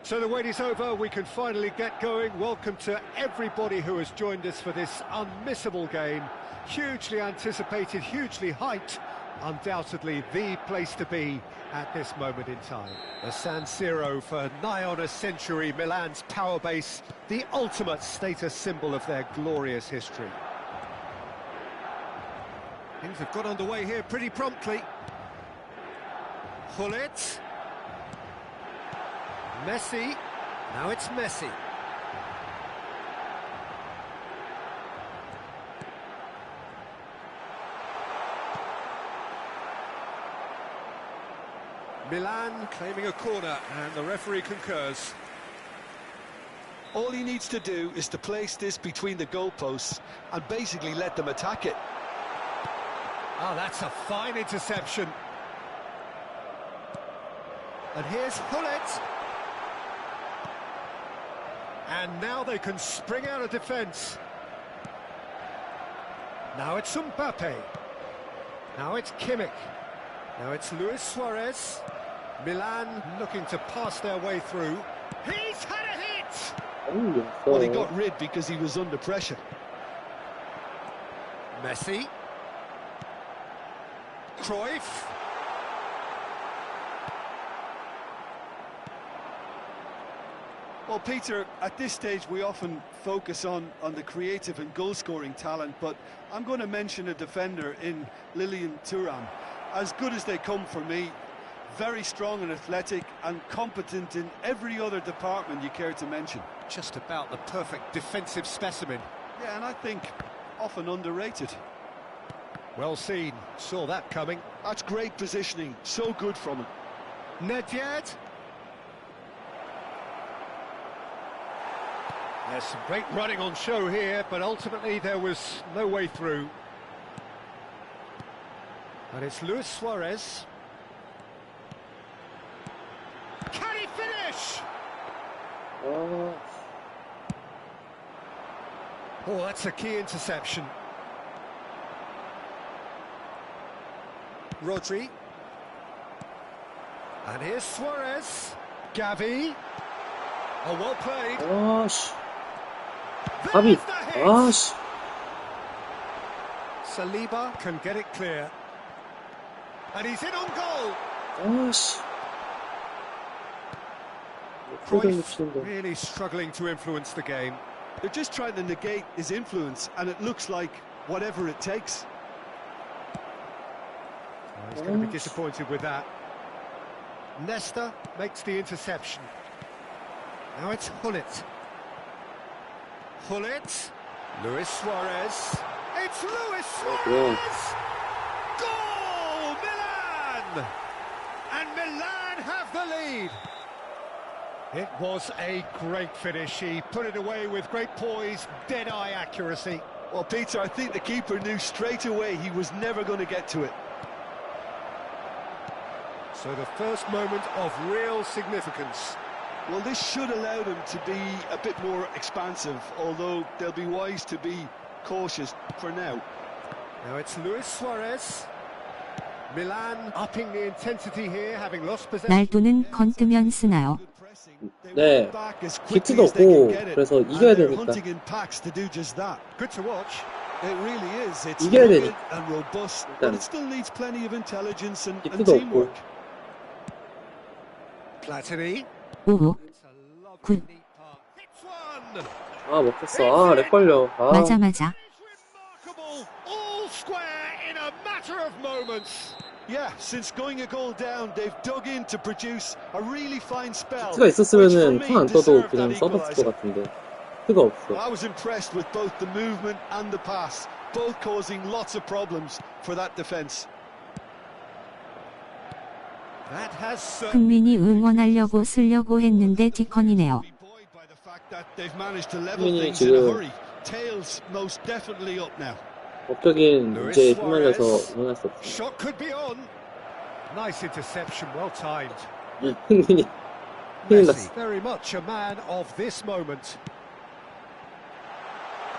So the wait is over, we can finally get going. Welcome to everybody who has joined us for this unmissable game. Hugely anticipated, hugely hyped, undoubtedly the place to be at this moment in time. The San Siro for nigh on a century, Milan's power base, the ultimate status symbol of their glorious history. Things have got underway here pretty promptly. Hullet. Messi, now it's Messi. Milan claiming a corner, and the referee concurs. All he needs to do is to place this between the goalposts and basically let them attack it. Oh, that's a fine interception. And here's Hullet. And now they can spring out of defence. Now it's Mbappe. Now it's Kimmich. Now it's Luis Suarez. Milan looking to pass their way through. He's had a hit! Well, he got rid because he was under pressure. Messi. Cruyff. Well, Peter, at this stage we often focus on the creative and goal-scoring talent, but I'm going to mention a defender in Lilian Thuram. As good as they come for me, very strong and athletic and competent in every other department you care to mention. Just about the perfect defensive specimen. Yeah, and I think often underrated. Well seen, saw that coming. That's great positioning, so good from him. Nedved. There's some great running on show here, but ultimately there was no way through. And it's Luis Suarez. Can he finish? Oh, that's a key interception. Rodri. And here's Suarez. Gavi. Oh, well played. Gosh. Gavi. Gosh. Saliba can get it clear. And he's in on goal. Gosh. Cruyff really struggling to influence the game. They're just trying to negate his influence, and it looks like whatever it takes. Oh, he's going to be disappointed with that. Nesta makes the interception. Now it's Hullet. Hullet. Luis Suarez. It's Luis Suarez! Goal! Milan! And Milan have the lead. It was a great finish. He put it away with great poise, dead-eye accuracy. Well, Peter, I think the keeper knew straight away he was never going to get to it. So the first moment of real significance. Well, this should allow them to be a bit more expansive, although they'll be wise to be cautious for now. Now it's Luis Suarez. Milan upping the intensity here, having lost possession. 날도는 건뜨면 쓰나요? 네, 키트도 없고 그래서 이겨야 되니까. Good to watch. It really is. It's 이겨야 되니까. and robust, but it still needs plenty of intelligence and 키트도 없고. teamwork. Platini. 5, 9. 아, 먹혔어. 아, 렉 걸려. 아. 맞아. moments. Yeah, since going a goal down, they've dug in to produce a really fine spell. 히트가 있었으면은 턴 안 떠도 그냥 써봤을 것 같은데 히트가 없어. I was impressed with both the movement and the pass, both causing lots of problems for that defence. That has 흥민이 응원하려고 쓰려고 했는데 디컨이네요. 흥민이 지금 법적인 문제에 휘말려서 응원할 수 없어. shot could be on. Nice interception, well timed. 흥민이 큰일 Messi, 났어. very much a man of this moment.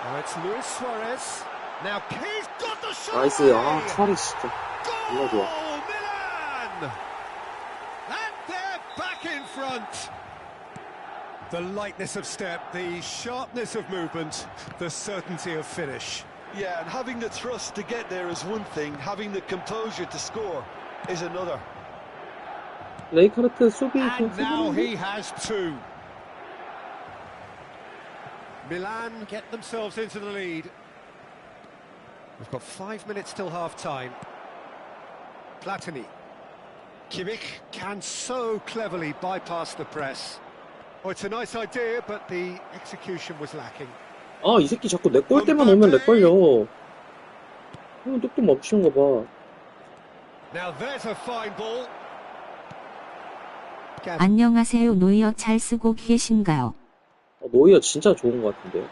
Now it's Luis Suarez. Now he's got the shot. 나이스. 아, 차라리 진짜 정말 좋아. Milan! And they're back in front. The lightness of step, the sharpness of movement, the certainty of finish. Yeah, and having the thrust to get there is one thing, having the composure to score is another. 레이카르트 수비 And now 좀 he has two. Milan get themselves into the lead. We've got 5 minutes till half-time. Platini. Kimmich can so cleverly bypass the press. Oh, it's a nice idea, but the execution was lacking. 아, 이 새끼 자꾸 내 골 때만 오면 내 걸려. 뚝뚝 멈추는 거 봐. Now there's a fine ball. 안녕하세요. 노이어 잘 쓰고 계신가요? 노이어 진짜 좋은 것 같은데요.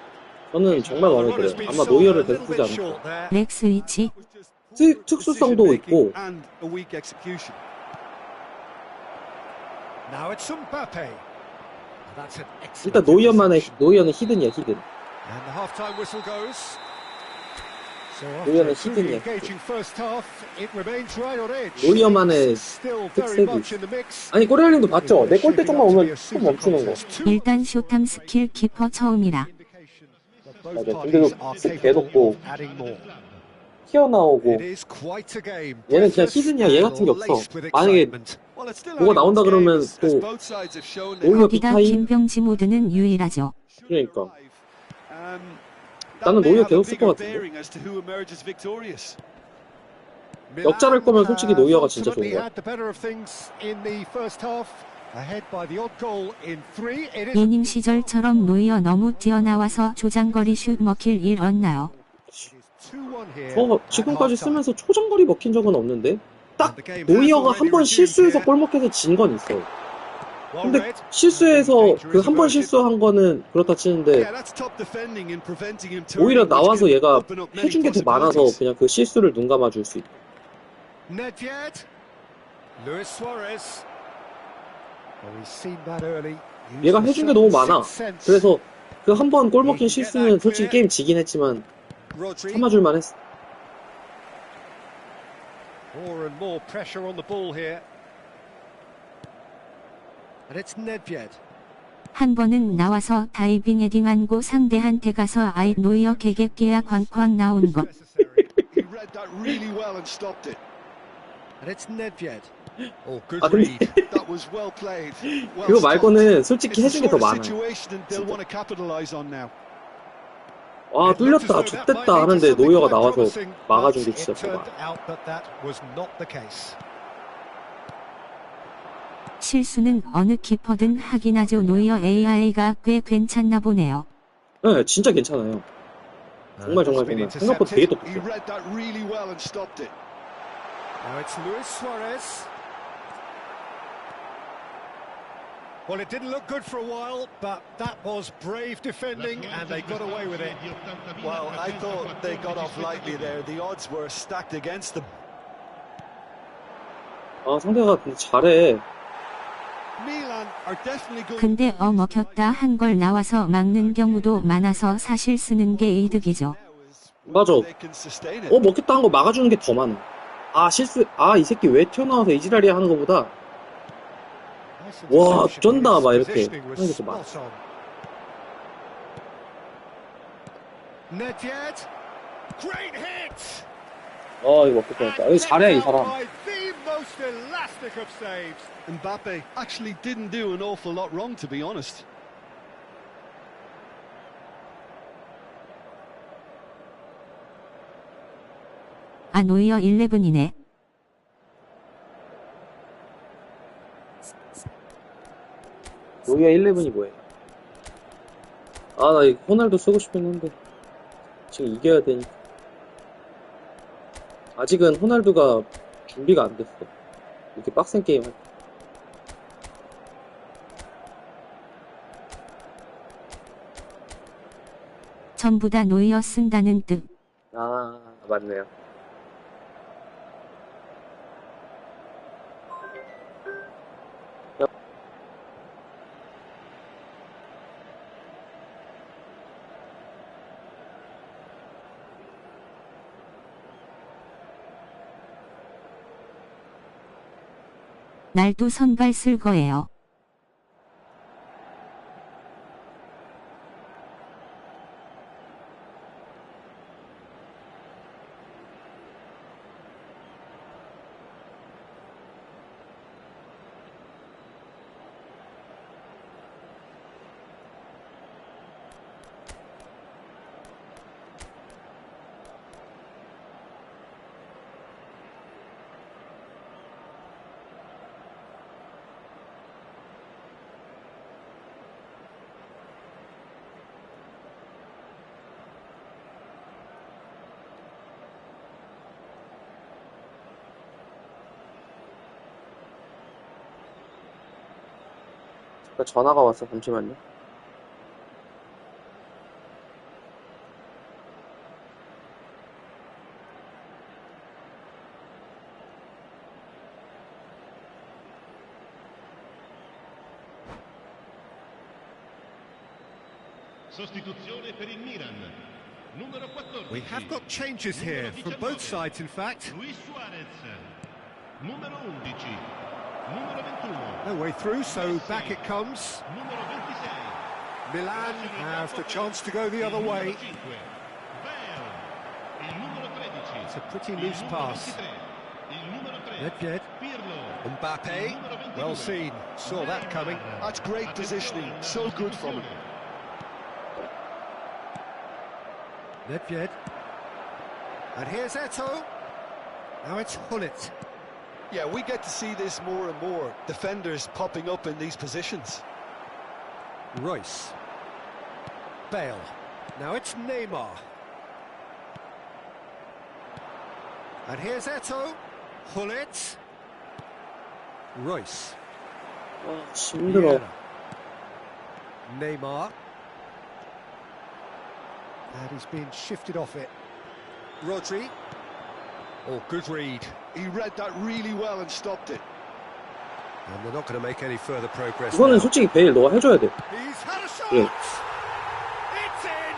저는 정말 마음에 들어요. 아마 노이어를 계속 쓰지 않을까. 렉스 위치. 특수성도 있고. Now it's Mbappe. That's an excellent. 일단 노이어는 히든이야, 히든. And the half-time whistle goes. So 노이어는 after a truly 히든이야. engaging first half, it remains right on edge. 노이어만의 Still very 특색이. much in the mix. 아니, 꼬리알링도 봤죠? 내 골대 쪽만 오면 또 멈추는 거. 일단 쇼탐 스킬 키퍼 처음이라. 맞아. 근데도 스틱 계속 또 튀어나오고. 얘는 그냥 히든이야. 얘 같은 게 없어. 만약에 뭐가 나온다 그러면 또 노이어 거기다 비타임? 김병지 모드는 유일하죠. 그러니까. 나는 노이어 계속 쓸 것 같은데. 역전할 거면 솔직히 노이어가 진짜 좋은 것 같아. 예님 시절처럼 노이어 너무 뛰어나와서 조장거리 슛 먹힐 일 없나요? 저 지금까지 쓰면서 초장거리 먹힌 적은 없는데 딱 노이어가 한 번 실수해서 골 먹혀서 진 건 있어. 근데 실수해서 그 한 번 실수한 거는 그렇다 치는데 오히려 나와서 얘가 해준 게 더 많아서 그냥 그 실수를 눈 감아줄 수 있고. 얘가 해준 게 너무 많아. 그래서 그 한 번 골 먹힌 실수는 솔직히 게임 지긴 했지만 참아줄만 했어. More and more pressure on the ball here. And it's Nedved. 한 번은 나와서 다이빙 헤딩한고 상대한테 가서 아이 노이어 개개끼야 광광 나온 것. And it's Nedved. Oh, good 아, 근데 read. 그거 말고는 솔직히 해준 게 더 많아. 와, 뚫렸다, 좆됐다 하는데 노이어가 나와서 막아준 게 진짜 좋아. 실수는 어느 키퍼든 하긴 하죠. 노이어 AI가 꽤 괜찮나 보네요. 네, 진짜 괜찮아요. 정말 생각보다 되게 똑똑해. Well, it didn't look good for a while, but that was brave defending, and they got away with it. Well, I thought they got off lightly there. The odds were stacked against them. 아, 상대가 근데 잘해. 근데 먹혔다 한 걸 나와서 막는 경우도 많아서 사실 쓰는 게 이득이죠. 맞아. 먹혔다 한 거 막아주는 게 더 많아. 이 새끼 왜 튀어나와서 이지랄이야 하는 거보다 와, 쩐다 막 이렇게 하는 게 더 많아. 이거 먹힐 뻔했다. 여기 잘해 이 사람. Mbappe actually didn't do an awful lot wrong, to be honest. 노이어 11이네. 노이어 11이 뭐예요? 아, 나 이거 호날두 쓰고 싶긴 한데 지금 이겨야 되니까. 아직은 호날두가 준비가 안 됐어. 이렇게 빡센 게임 할 때. 전부 다 노이어 쓴다는 뜻. 아, 맞네요. 날도 선발 쓸 거예요. 전화가 왔어. 잠시만요. Sostituzione per il Milan. Numero 14. We have got changes here from both sides, in fact. Luis Suarez. Numero 11. Numero 21. No way through, so back it comes. Numero 26. Milan have the chance to go the other way. Il numero 13. It's a pretty loose pass. Il numero 3. Nedved. Pirlo. Mbappe, well seen, saw that coming. That's great positioning, so good from him. Nedved. And here's Eto'o. Now it's Hullet. Yeah, we get to see this more and more. Defenders popping up in these positions. Royce. Bale. Now it's Neymar. And here's Eto'o. Hullet. Royce. 힘들어. Vieira. Neymar. And he's been shifted off it. Rodri. Oh, good read. He read that really well and stopped it. And they're not going to make any further progress 이거는 now. 솔직히 베일 너가 해줘야 돼. He's had a shot! 예. It's in!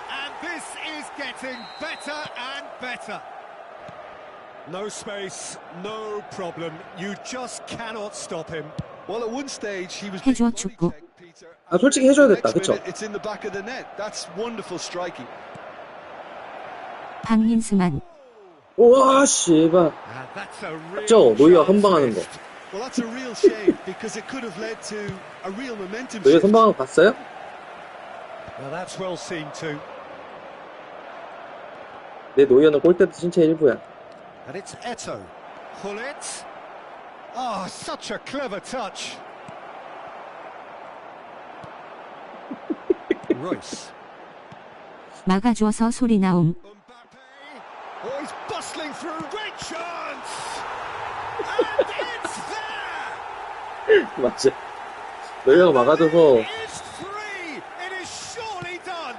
And this is getting better and better. No space, no problem. You just cannot stop him. Well, at one stage he was 해줘, being 축구. body-checked, Peter, 아, 솔직히 해줘야 and 됐다, the next 그쵸? minute it's in the back of the net. That's wonderful striking. 박민스만. 우와, 씨발. And that's a real 맞죠? 노이어 chance 선방하는 거. missed. Well, that's a real shame because it could have led to a real momentum 노이어 shift. 선방하는 거 봤어요? Well, that's well seen too. 내 노이어는 골대도 신체 일부야. And it's Eto'o. Hullet. Oh, such a clever touch. Royce. 막아줘서 소리 나옴. Mbappe. Oh, he's bustling through. Great chance. And it's there. 맞지? 노이어가 막아줘서 It's three. It is surely done.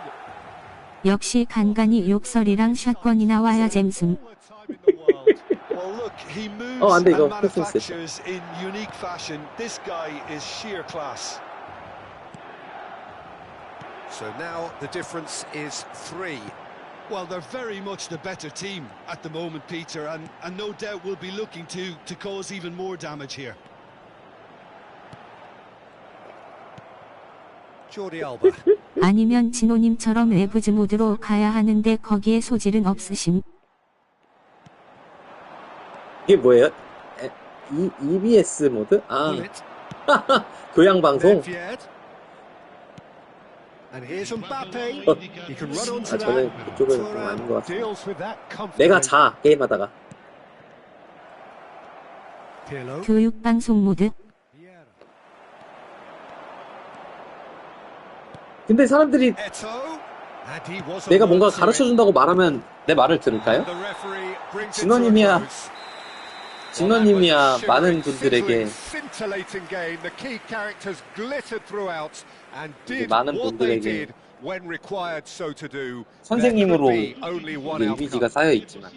역시 간간히 욕설이랑 샷건이 나와야 잼승. All the time in the world. Well, look, he moves 안 돼, and 이거 패스 했어. manufactures in unique fashion. This guy is sheer class. So now the difference is 3. Well, they're very much the better team at the moment, Peter, and no doubt will be looking to cause even more damage here. Jordi Alba. 아니면 진호님처럼 외부즈 모드로 가야 하는데 거기에 소질은 없으심. 이게 뭐예요? EBS 모드? 아, Hullet. 교양방송? Nedved. And here's Mbappe. He can run onto 아, 저는 that. 그쪽은 좀 아닌 것 Thuram 같습니다. deals with that 내가 comfortably. 자, 게임하다가. Pirlo. 교육방송 모드. Vieira. 근데 사람들이 내가 뭔가 가르쳐준다고 말하면 내 말을 들을까요? 진원님이야 많은 분들에게 많은 분들에게 선생님으로 이미지가 쌓여있지만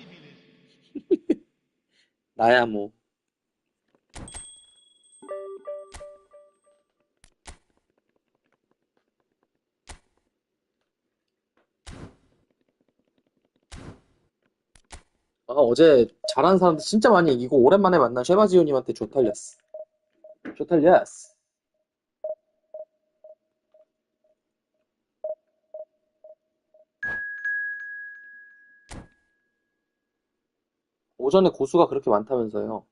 나야 뭐 어제 잘하는 사람들 진짜 많이 이기고 오랜만에 만난 쉐바지오님한테 조탈렸어. 오전에 고수가 그렇게 많다면서요.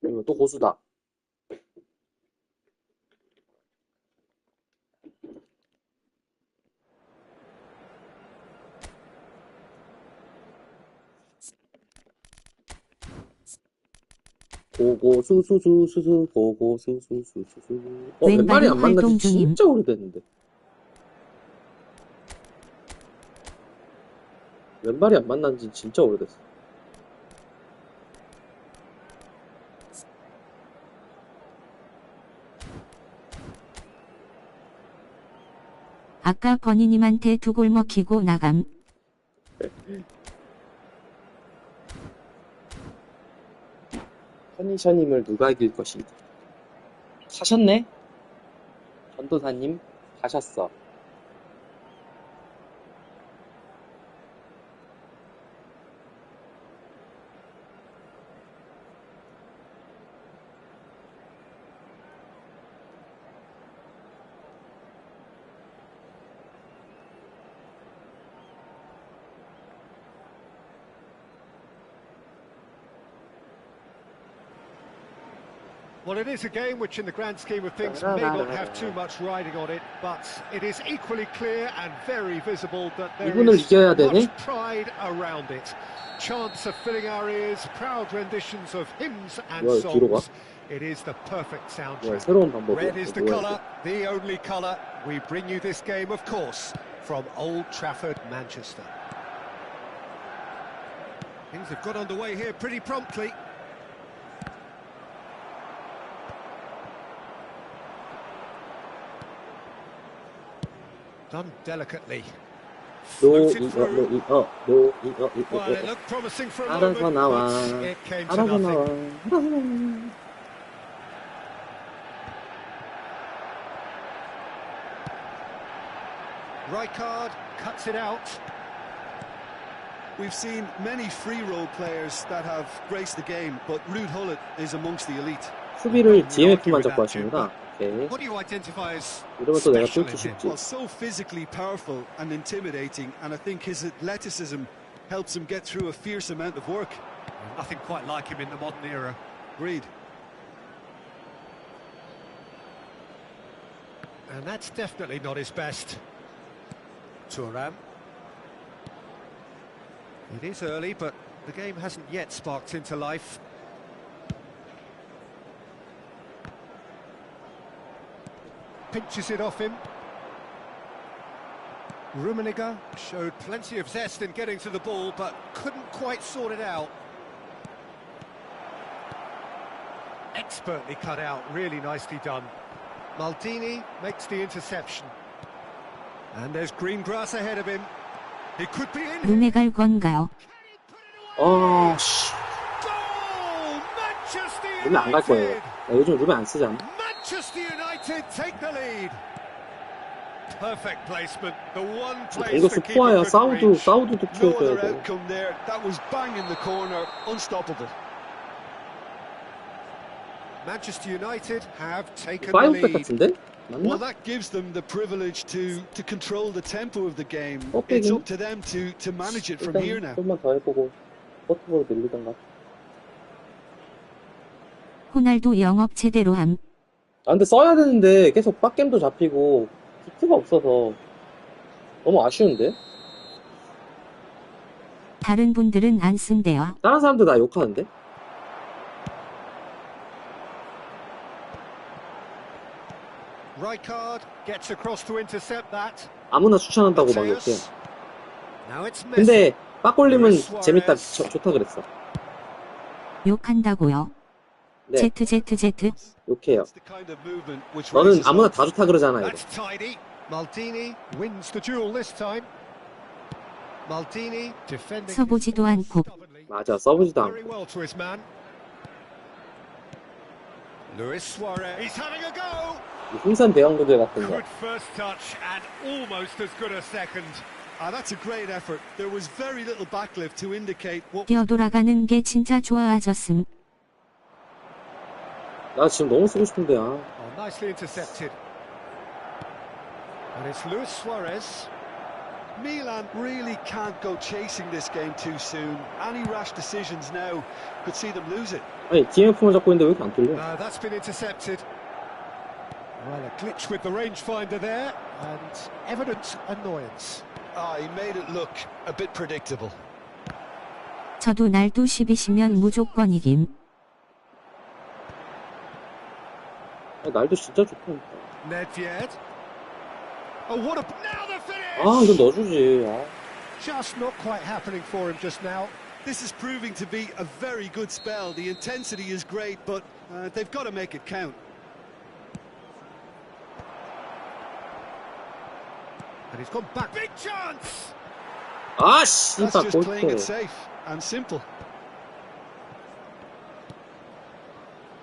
그리고 또 고수다. 고고수수수수수 고고수수수수수 왼발이 안 만난 지 진짜 오래됐는데. 왼발이 안 만난 지 진짜 오래됐어. 아까 버니님한테 2골 먹히고 나감. 허니셔님을 누가 이길 것인가? 사셨네? 전도사님 가셨어. Well, it is a game which in the grand scheme of things may not have too much riding on it, but it is equally clear and very visible that there is much pride around it. Chants are filling our ears, proud renditions of hymns and songs. It is the perfect soundtrack. Red is the colour, the only colour. We bring you this game, of course, from Old Trafford, Manchester. Things have got underway here pretty promptly. Done delicately. Well, it looked promising for a moment, but it came to nothing. Rijkaard cuts it out. We've seen many free role players that have graced the game, but Ruud Gullit is amongst the elite. 수비를 DMF만 잡고 하십니다. What do you identify as 이러면 또 내가 뚫기 쉽지. Well, so physically powerful and intimidating, and I think his athleticism helps him get through a fierce amount of work. Nothing quite like him in the modern era. Agreed. And that's definitely not his best. Thuram. It is early, but the game hasn't yet sparked into life. Pinches it off him. Rummenigge showed plenty of zest in getting to the ball, but couldn't quite sort it out. Expertly cut out, really nicely done. Maldini makes the interception. And there's green grass ahead of him. He could be in. 룸에 갈 건가요? 씨. 룸에 안 갈 거예요. 나 요즘 룸에 안 쓰잖아. Manchester United take the lead. Perfect placement. The one place 공격수 포화야. 사우드도 키워줘야 돼. Outcome there. That was bang in the corner. Unstoppable. Manchester United have taken the lead. 같은데? Well, that gives them the privilege to control the tempo of the game. It's up to them to manage it from here now. 좀만 더 해보고 포트볼을 늘리던가. 호날두 영업 제대로 함. 근데 써야 되는데 계속 빡겜도 잡히고 히트가 없어서 너무 아쉬운데? 다른 분들은 안 쓴대요. 다른 사람들 나 욕하는데? Rijkaard gets across to intercept that. 아무나 추천한다고 막 이렇게. Now it's Messi. 근데 빠꼴림은 재밌다, 좋다 그랬어. 욕한다고요. 네, ZZZ. 욕해요. It's the kind of movement which 너는 raises 아무나 hope. 다 좋다 그러잖아, 이거. That's tidy. Maldini wins the duel this time. Maldini defending. 서보지도 않고. 맞아, 써보지도 Very 않고. well to his man. Luis Suarez. He's having a go. 흥산 대왕부대 같은 거. Good first touch and almost as good a second. That's a great effort. There was very little backlift to indicate what. 뛰어돌아가는 게 진짜 좋아졌음. 나 지금 너무 쓰고 싶은데, 아. Oh, nicely intercepted. And it's Luis Suarez. Milan really can't go chasing this game too soon. Any rash decisions now could see them lose it. 아니, DMF만 잡고 있는데 왜 이렇게 안 뚫려? That's been intercepted. Well, a glitch with the rangefinder there, and evident annoyance. He made it look a bit predictable. 저도 날도 10이시면 무조건 이김. 아, 날도 진짜 좋다니까. Nedved. Oh, what a... Now the finish! 아, 이거 넣어주지. 아. Just not quite happening for him just now. This is proving to be a very good spell. The intensity is great, but they've got to make it count. And he's gone back. Big chance! 아, That's 씨발, just playing it 골대. safe and simple.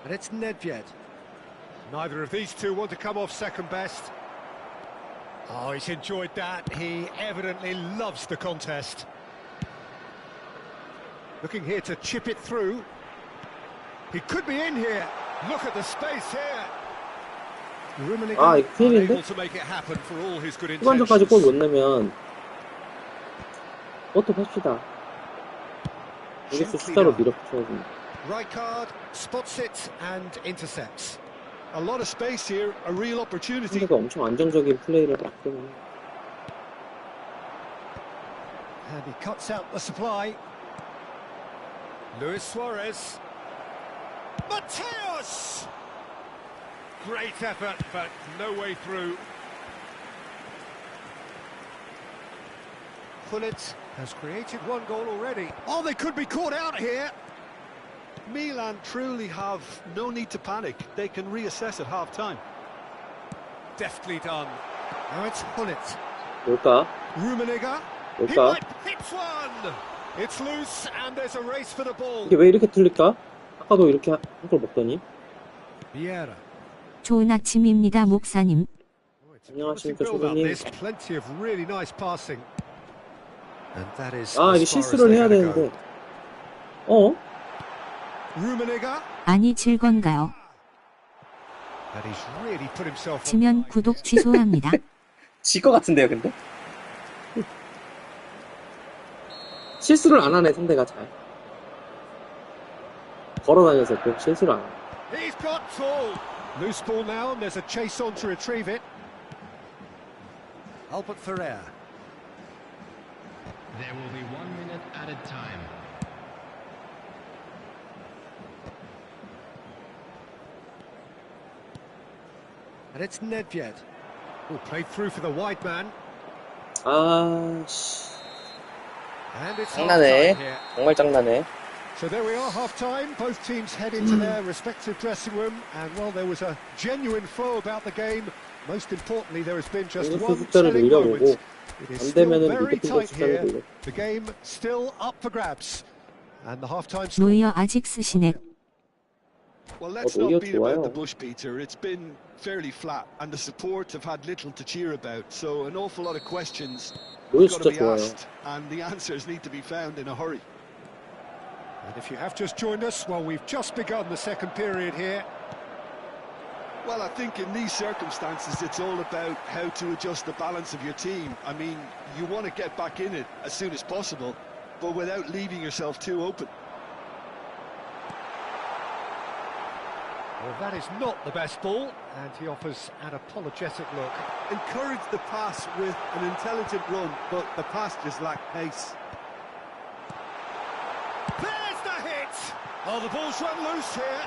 And it's Nedved. Neither of these two want to come off second best. Oh, he's enjoyed that. He evidently loves the contest. Looking here to chip it through. He could be in here. Look at the space here. 아, 이거 큰일인데? Unable to make it happen for all his good 후반전까지 intentions. 골 못 내면 그것도 봅시다. 여기서 숫자로 밀어붙여야지. Rijkaard spots it and intercepts. A lot of space here, a real opportunity. 상대가 엄청 안정적인 플레이를 하기 때문에. And he cuts out the supply. Luis Suarez. Mateus! Great effort, but no way through. Pullet has created one goal already. Oh, they could be caught out here. Milan truly have no need to panic. They can reassess at half-time. Deftly done. Now it's Pullet. 뭘까? Rummenigge. He 뭘까? might hit one. It's loose and there's a race for the ball. 이게 왜 이렇게 틀릴까? 아까도 이렇게 한 골 먹더니. Vieira. 좋은 아침입니다, 목사님. 안녕하십니까, Build up. 조교님. There's plenty of really nice passing. And that is 아, 이게 as far as 실수를 they're 해야 gonna 되는데. go. 어? Rummenigge. 아니 질 건가요? And he's really put himself on 지면 the 구독 취소합니다. 질 것 같은데요, 근데? 실수를 안 하네, 상대가 잘. 걸어다녀서 그 실수를 안 하네. He's got tall. Loose ball now, and there's a chase on to retrieve it. Albert Ferrer. There will be 1 minute added time. And it's Nedved. Who played through for the wide man. 아, 씨. And it's 장난해. half-time here. 정말 장난해. So there we are, half-time. Both teams head into their respective dressing room. And, well, there was a genuine flow about the game. Most importantly, there has been just 공격수 one 숫자를 telling moment. 늘려보고 It is 안 still 되면은 very 미드필더 tight 숫자를 here. 늘려. The game still up for grabs. And the half-time score. 노이어 아직 쓰시네. Well, let's Oh, not beat 좋아요. about the bush, Peter. It's been fairly flat, and the support have had little to cheer about. So an awful lot of questions 노이어 have got to 진짜 be 좋아요. asked, and the answers need to be found in a hurry. And if you have just joined us, well, we've just begun the second period here. Well, I think in these circumstances, it's all about how to adjust the balance of your team. I mean, you want to get back in it as soon as possible, but without leaving yourself too open. Well, that is not the best ball, and he offers an apologetic look. Encourage the pass with an intelligent run, but the pass just lacked pace. There's the hit! Oh, the ball's run loose here.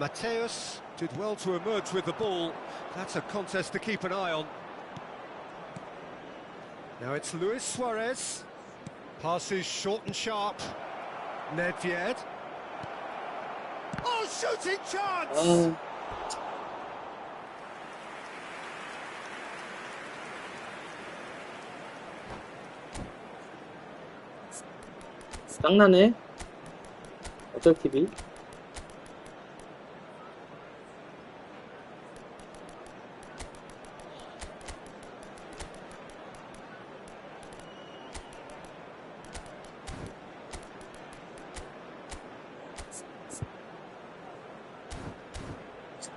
Mateus Did well to emerge with the ball. That's a contest to keep an eye on. Now it's Luis Suarez. Passes short and sharp. Nedved. Oh, shooting chance! 짱나네. 어쩔 TV.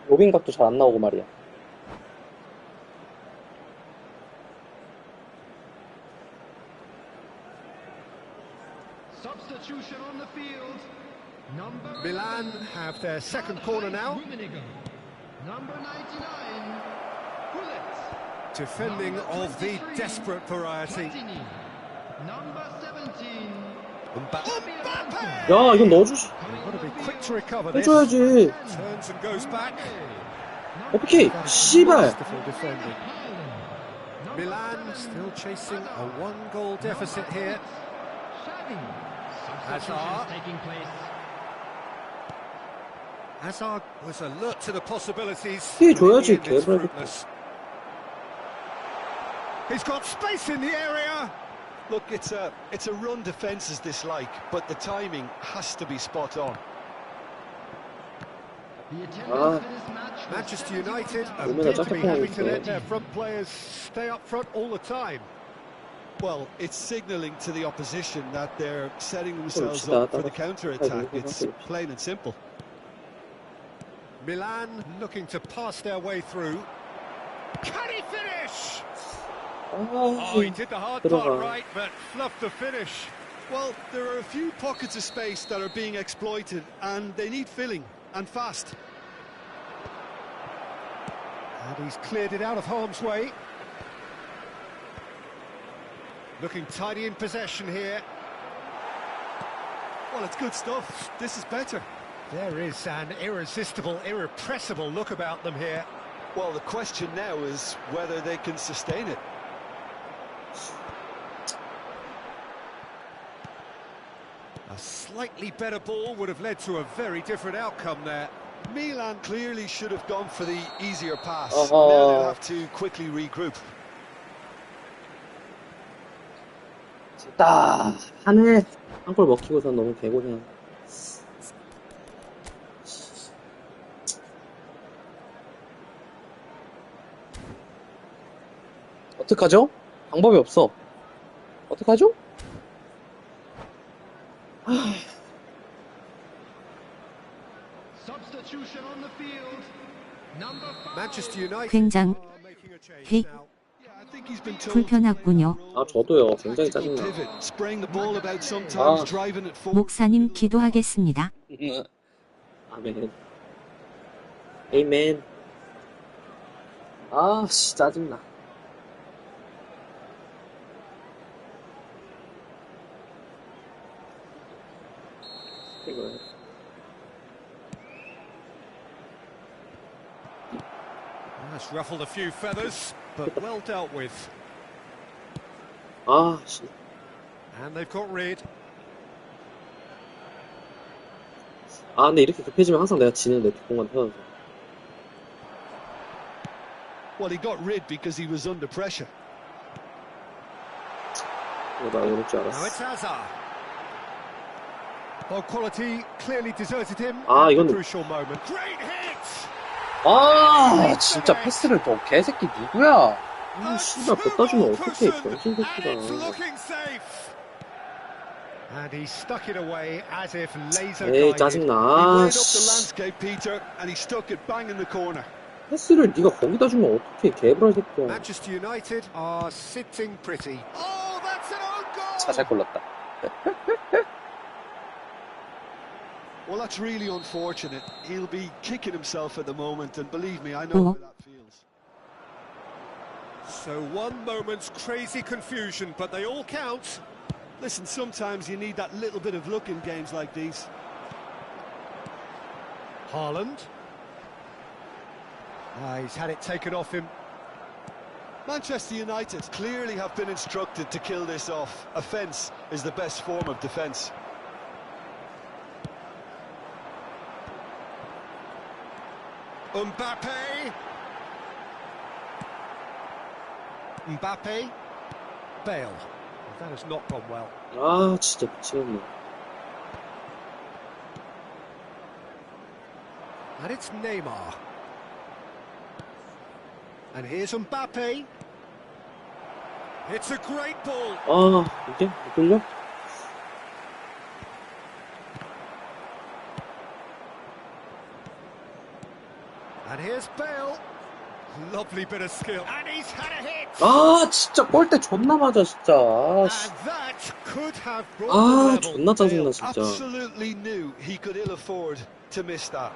로빙각도 잘 안 나오고 말이야. Substitution on the field. Milan have their second corner now. Number 99. Defending of the desperate variety. Number 17. Mbappe! 야, 이건 넣어주시. Got to be quick to recover this. 해줘야지. Turns and goes back. 오케이. 씨발. Masterful defending. Milan still chasing a one-goal deficit here. Hazard was alert to the possibilities. 피해줘야지, 개발. He's got space in the area. Look, it's a run defence's dislike, but the timing has to be spot on. Manchester United 얼마나 appear to be happy to 짝짝꿍하고 let 있어. their front players stay up front all the time. Well, it's signalling to the opposition that they're setting themselves 봅시다. up for the counter-attack. It's plain and simple. Milan looking to pass their way through. Can he finish? Oh, he did the hard part right, but fluffed the finish. Well, there are a few pockets of space that are being exploited, and they need filling, and fast. And he's cleared it out of harm's way. Looking tidy in possession here. Well, it's good stuff. This is better. There is an irresistible, irrepressible look about them here. Well, the question now is whether they can sustain it. A slightly better ball would have led to a very different outcome there. Milan clearly should have gone for the easier pass. Now they'll have to quickly regroup. 하네. 한 골 먹히고선 너무 개고생. 어떡하죠? 방법이 없어. 어떡하죠? Manchester United 굉장히 불편하군요. 아, 저도요. 굉장히 짜증나. 목사님 기도하겠습니다. 아멘. 에이멘. 아, 씨, 짜증나. 이거. That's ruffled a few feathers, but well dealt with. 아, 씨. And they've got rid. 아, 근데 이렇게 급해지면 항상 내가 지는데, 뒷공간 태워서. Well, he got rid because he was under pressure. 나 이럴 줄 Now it's 알았어. Hazard. Well, quality clearly deserted him 아, at 이건 the crucial moment. Great hit! 아, 진짜 패스를 더 개새끼 누구야? 이 씨발 걷다 주면 어떡해, 병신 새끼가. And he stuck it away as if laser 에이, guided. 짜증나. He 아, played up the 씨. landscape, Peter, and he stuck it bang in the corner. 패스를 네가 거기다 주면 어떡해, 개브랄 새끼야. Manchester United are sitting pretty. Oh, that's an own goal! 자, 잘 골랐다. Well, that's really unfortunate. He'll be kicking himself at the moment, and believe me, I know how that feels. So one moment's crazy confusion, but they all count. Listen, sometimes you need that little bit of luck in games like these. Haaland. He's had it taken off him. Manchester United clearly have been instructed to kill this off. Offence is the best form of defence. Mbappe. Mbappe. Bale. That has not gone well. 아, 진짜 미치겠네. And it's Neymar. And here's Mbappe. It's a great ball. 아, 이게 끌려? And here's Bale. Lovely bit of skill. And he's had a hit. 아, 진짜 골대 존나 맞아, 진짜. 아, 씨. And that could have brought 아, them level. 존나 짜증나, 진짜. Absolutely knew he could ill afford to miss that.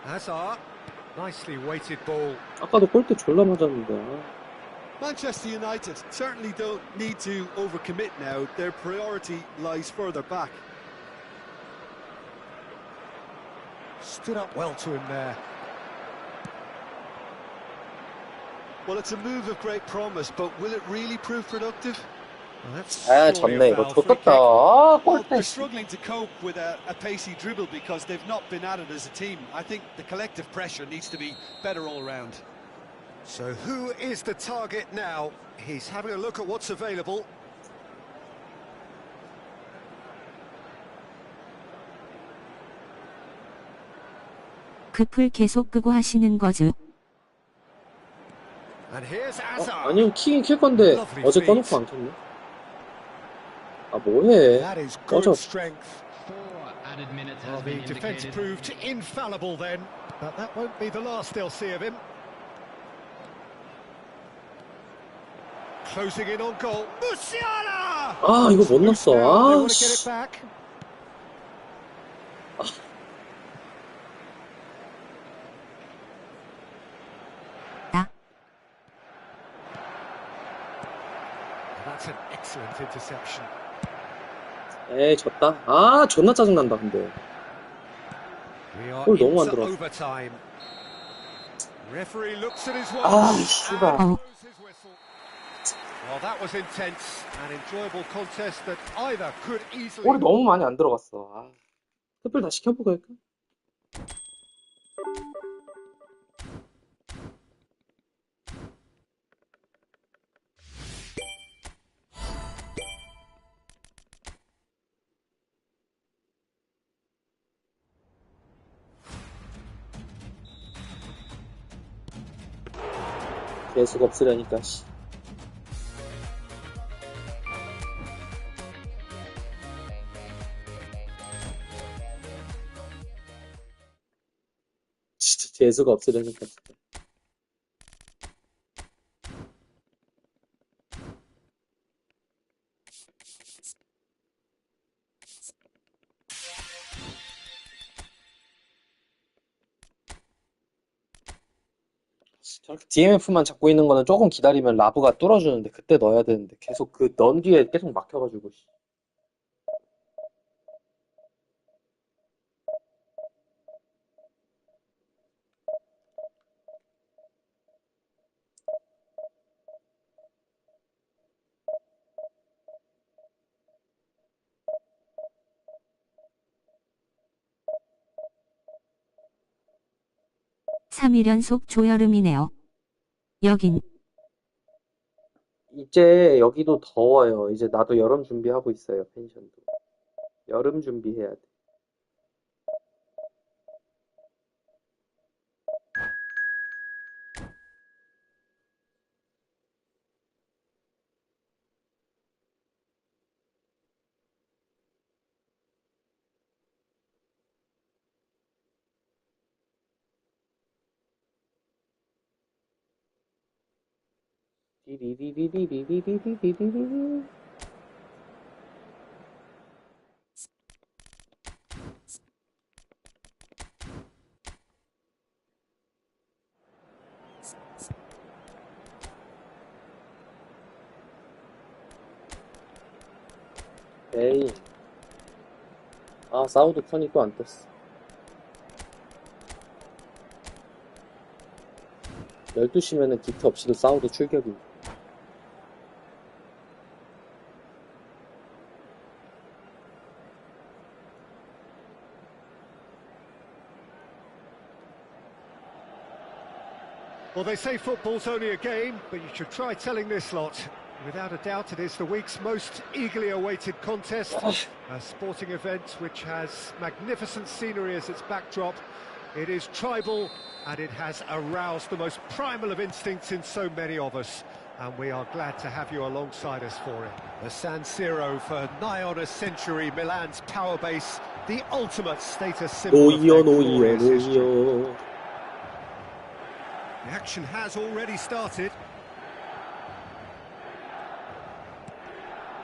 Hazard. Nicely weighted ball. 아까도 골대 졸라 맞았는데. Manchester United certainly don't need to overcommit now. Their priority lies further back. Stood up well to him there. Well, it's a move of great promise, but will it really prove productive? Well, that's 아, surely 졌네. a 이거 foul free 좋겠다. kick. 아, Well, 골대. they're struggling to cope with a pacey dribble because they've not been at it as a team. I think the collective pressure needs to be better all round. So who is the target now? He's having a look at what's available. 그 풀 계속 끄고 하시는 거죠. And here's Hazard. 아니면 키긴 킬 건데 어제 꺼놓고 안 켰네. 아, 뭐해. That is 꺼져. good strength. Well, the defence proved infallible then, but that won't be the last they'll see of him. Closing in on goal. Musiala! 아, 이거 못 Loose 넣었어. now, they 아, want to get it 씨. back. That's an excellent interception. 에이, 졌다. 아, 존나 짜증난다, 근데. We are 골 너무 into 만들었어. overtime. Referee looks at his watch 아, and 씨발. blows his whistle. Well, that was intense, an enjoyable contest that either could easily. 골이 너무 많이 안 들어갔어. 아, 특별 다시 켜보고 할까? 재수가 없으려니까, 씨. 진짜 재수가 없으려니까, 진짜. 저렇게 DMF만 잡고 있는 거는 조금 기다리면 라브가 뚫어주는데 그때 넣어야 되는데 계속 그 넌 뒤에 계속 막혀가지고. (3일) 연속 조여름이네요. 여긴 이제 여기도 더워요. 이제 나도 여름 준비하고 있어요. 펜션도. 여름 준비해야 돼. 디디디디디디디디디디디. 에이. 아, 사우드 턴이 또 안 떴어. 12시면은 기트 없이도 싸워도 출격이. Well, they say football's only a game, but you should try telling this lot. Without a doubt, it is the week's most eagerly awaited contest. A sporting event which has magnificent scenery as its backdrop. It is tribal, and it has aroused the most primal of instincts in so many of us. And we are glad to have you alongside us for it. The San Siro for nigh on a century, Milan's power base, the ultimate status symbol of their glorious history. The action has already started.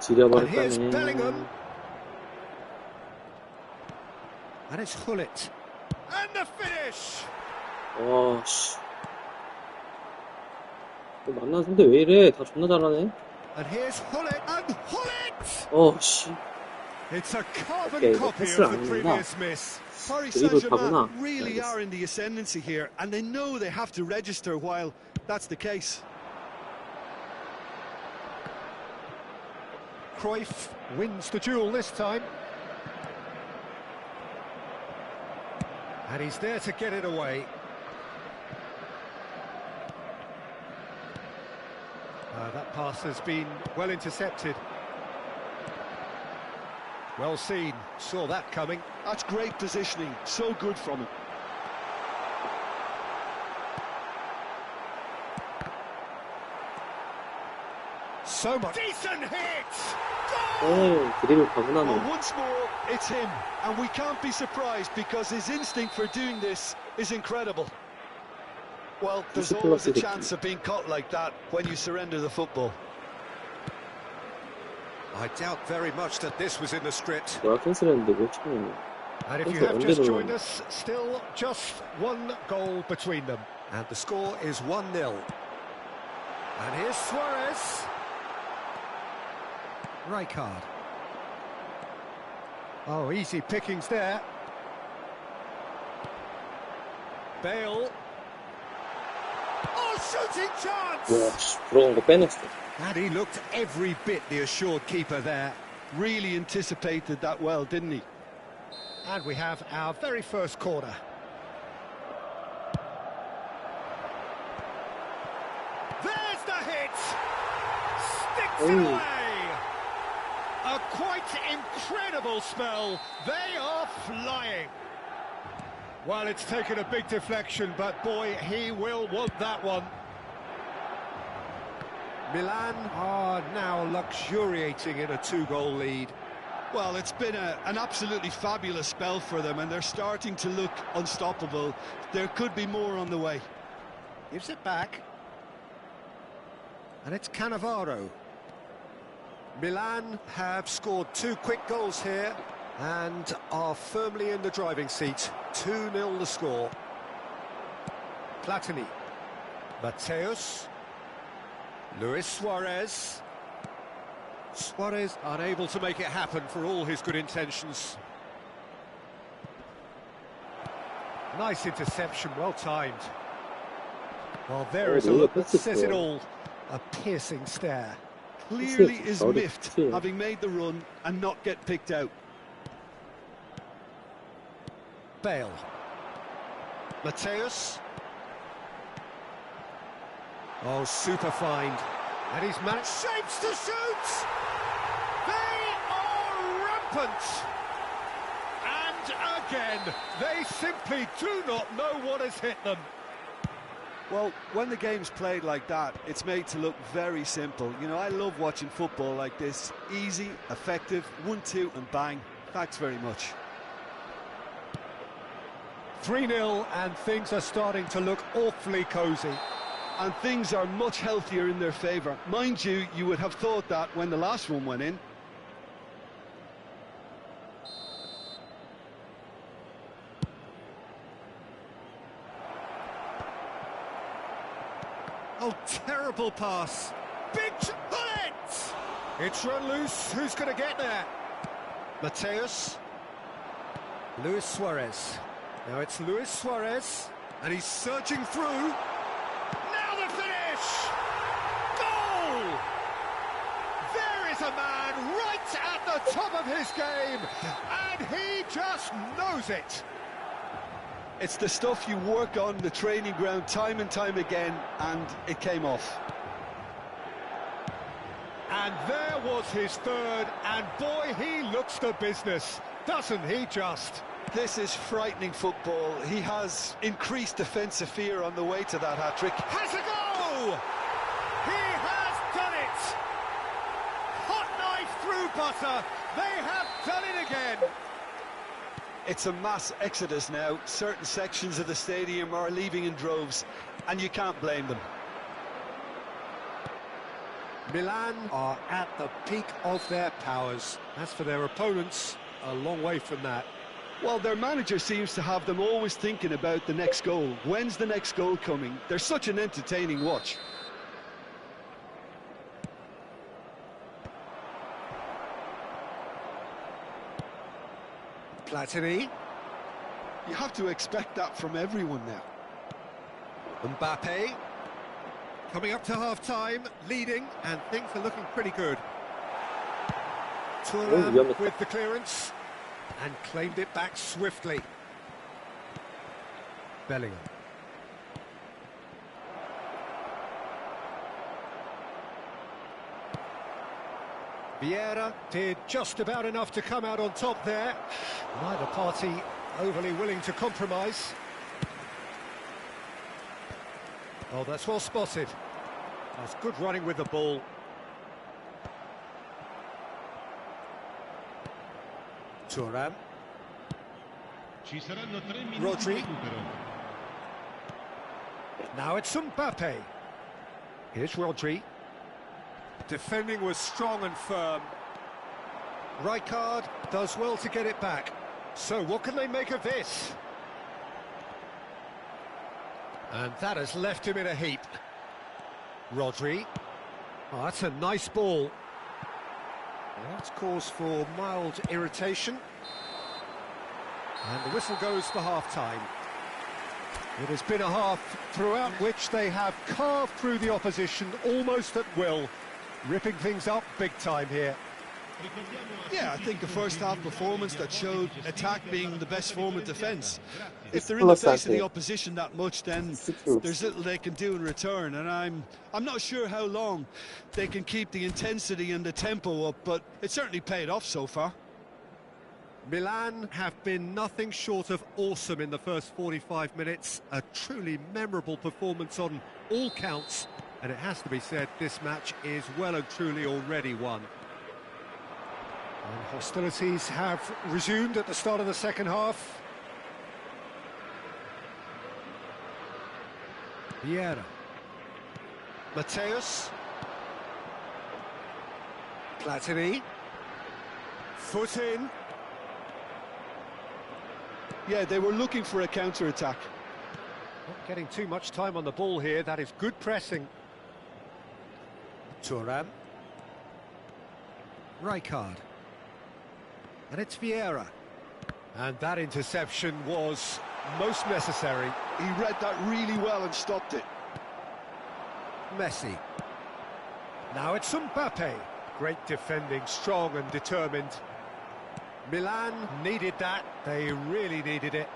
And here's Bellingham. And it's Hullet. And the finish! 와, 씨. 만난 상대 왜 이래? 다 존나 잘하네. And here's Hullet. And Hullet! 씨. It's a carbon copy of the previous miss. Paris Saint-Germain really are in the ascendancy here, and they know they have to register while that's the case. Cruyff wins the duel this time. And he's there to get it away. That pass has been well intercepted. Well seen, saw that coming. That's great positioning, so good from him. So much. Decent hit! Well, once more, it's him, and we can't be surprised because his instinct for doing this is incredible. Well, there's always a chance of being caught like that when you surrender the football. I doubt very much that this was in the script. And if you have just joined us, still just one goal between them. And the score is 1-0. And here's Suarez. Rijkaard. Oh, easy pickings there. Bale. Oh, shooting chance! And he looked every bit the assured keeper there. Really anticipated that well, didn't he? And we have our very first corner. There's the hit! Sticks it away! A quite incredible spell. They are flying. Well, it's taken a big deflection, but boy, he will want that one. Milan are now luxuriating in a 2-goal lead. Well, it's been an absolutely fabulous spell for them, and they're starting to look unstoppable. There could be more on the way. Gives it back. And it's Cannavaro. Milan have scored 2 quick goals here and are firmly in the driving seat. 2-0 the score. Platini. Mateus. Luis Suarez. Suarez unable to make it happen for all his good intentions. Nice interception, well timed. Well, there is a look that says it all. A piercing stare. Clearly is miffed, having made the run and not get picked out. Bale. Mateus. Oh, super find. And he's managed shapes to shoot! They are rampant! And again, they simply do not know what has hit them. Well, when the game's played like that, it's made to look very simple. You know, I love watching football like this. Easy, effective, 1-2 and bang. Thanks very much. 3-0 and things are starting to look awfully cosy. And things are much healthier in their favour. Mind you, you would have thought that when the last one went in. Oh, terrible pass. Big hit! It's run loose. Who's going to get there? Mateus. Luis Suarez. Now it's Luis Suarez. And he's surging through. Now Here's a man right at the top of his game, and he just knows it. It's the stuff you work on the training ground time and time again, and it came off. And there was his third, and boy, he looks the business, doesn't he just? This is frightening football. He has increased defensive fear on the way to that hat-trick. Has a goal! He has done it! Hot knife through butter, they have done it again! It's a mass exodus now. Certain sections of the stadium are leaving in droves, and you can't blame them. Milan are at the peak of their powers. As for their opponents, a long way from that. Well, their manager seems to have them always thinking about the next goal. When's the next goal coming? They're such an entertaining watch. Platini. You have to expect that from everyone now. Mbappe. Coming up to half-time, leading, and things are looking pretty good. Thuram with the clearance, and claimed it back swiftly. Bellingham. Vieira did just about enough to come out on top there. Neither party overly willing to compromise. Oh, that's well spotted. That's good running with the ball. Thuram. Ci saranno 3 minuti Rodri. di recupero. Now it's Mbappe. Here's Rodri. Defending was strong and firm. Rijkaard does well to get it back. So what can they make of this? And that has left him in a heap. Rodri. Oh, that's a nice ball. Well, that's cause for mild irritation. And the whistle goes for half-time. It has been a half throughout which they have carved through the opposition almost at will, ripping things up big time here. Yeah, I think the first half performance that showed attack being the best form of defence. If they're in the face of the opposition that much, then there's little they can do in return, and I'm not sure how long they can keep the intensity and the tempo up, but it certainly paid off so far. Milan have been nothing short of awesome in the first 45 minutes. A truly memorable performance on all counts, and it has to be said this match is well and truly already won. And hostilities have resumed at the start of the second half. Vieira. Mateus. Platini. Foot in. Yeah, they were looking for a counter-attack. Not getting too much time on the ball here. That is good pressing. Thuram. Rijkaard. And it's Vieira. And that interception was most necessary. He read that really well and stopped it. Messi. Now it's Mbappe. Great defending, strong and determined. Milan needed that. They really needed it.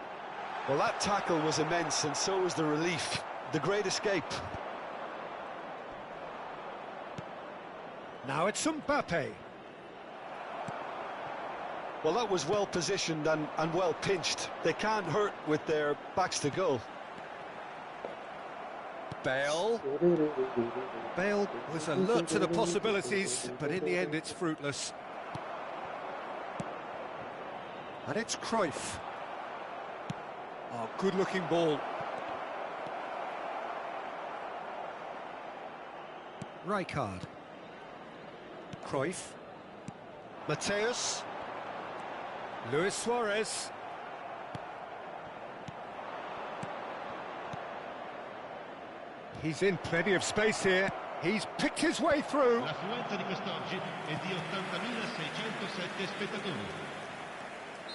Well, that tackle was immense, and so was the relief. The great escape. Now it's Mbappe. Well, that was well positioned and well pinched. They can't hurt with their backs to goal. Bale. Bale was alert to the possibilities, but in the end it's fruitless. And it's Cruyff. Oh, good-looking ball. Rijkaard. Cruyff. Mateus. Luis Suarez. He's in plenty of space here. He's picked his way through. L'affluenza di quest'oggi è di 80.607 spettatori.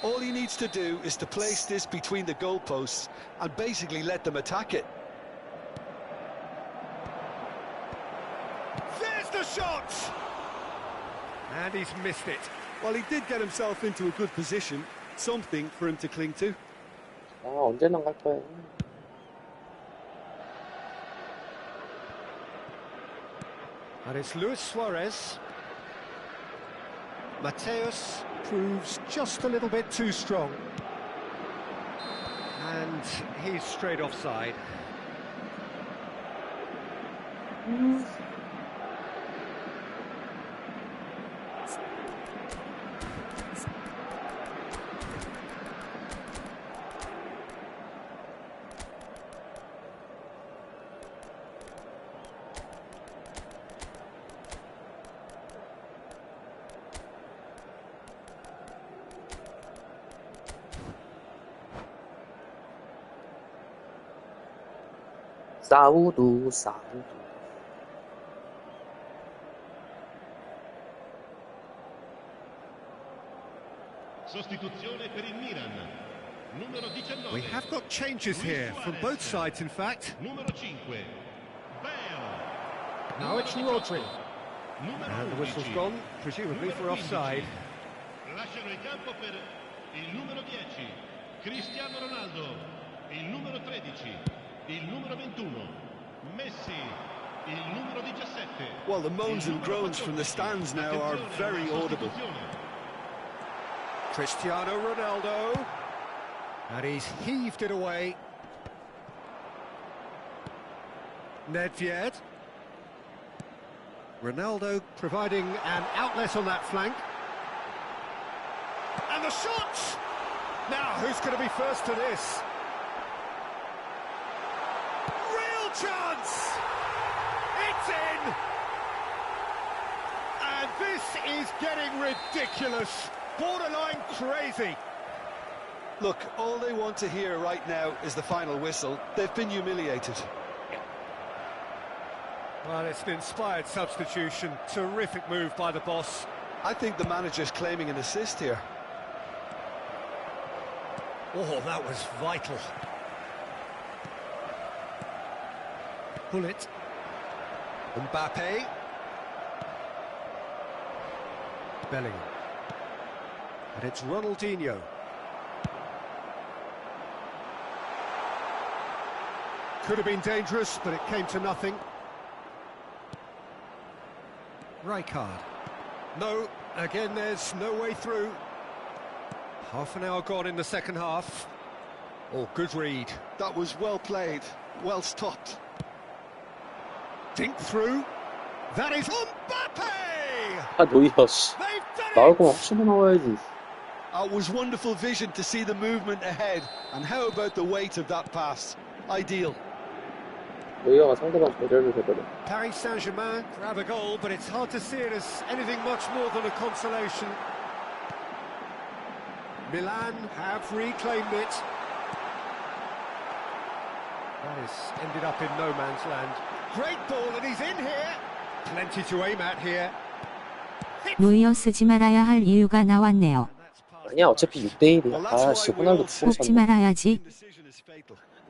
All he needs to do is to place this between the goalposts and basically let them attack it. There's the shot! And he's missed it. Well, he did get himself into a good position, something for him to cling to. 아, 언제나 갈 거야. And it's Luis Suarez. Mateus proves just a little bit too strong. And he's straight offside. 싸우도. Sostituzione per il Milan. Numero 19. We have got changes here from both sides, in fact. Numero 5. Bale. Now it's Rodri. Numero And the whistle's 11. gone, presumably for offside. Lasciano il campo per il numero 10. Cristiano Ronaldo. Il numero 13. Il numero 21. Messi. Il numero 17. Well, the moans and groans from the stands now are very audible. Cristiano Ronaldo. And he's heaved it away. Nedved. Ronaldo providing an outlet on that flank. And the shot! Now, who's going to be first to this? Real chance! It's in! And this is getting ridiculous. Borderline crazy. Look, all they want to hear right now is the final whistle. They've been humiliated. Well, it's an inspired substitution. Terrific move by the boss. I think the manager's claiming an assist here. Oh, that was vital. Bullet. Mbappe. Bellingham. And it's Ronaldinho. Could have been dangerous, but it came to nothing. Rijkaard. No, again there's no way through. Half an hour gone in the second half. Oh, good read. That was well played, well stopped. Dink through. That is Mbappe! 아, 노이어, 씨. They've done 나올 it! 거면 확실히 나와야지. It was wonderful vision to see the movement ahead. And how about the weight of that pass? Ideal. 노이어가 상대방 배려를 해버려. Paris Saint-Germain grab a goal, but it's hard to see it as anything much more than a consolation. Milan have reclaimed it. That has ended up in no man's land. Great ball, and he's in here. Plenty to aim at here. 노이어 쓰지 말아야 할 이유가 나왔네요. 아니야, 어차피 6대1이야. 아, 씨, 호날두 뽑지 죽었네. 말아야지.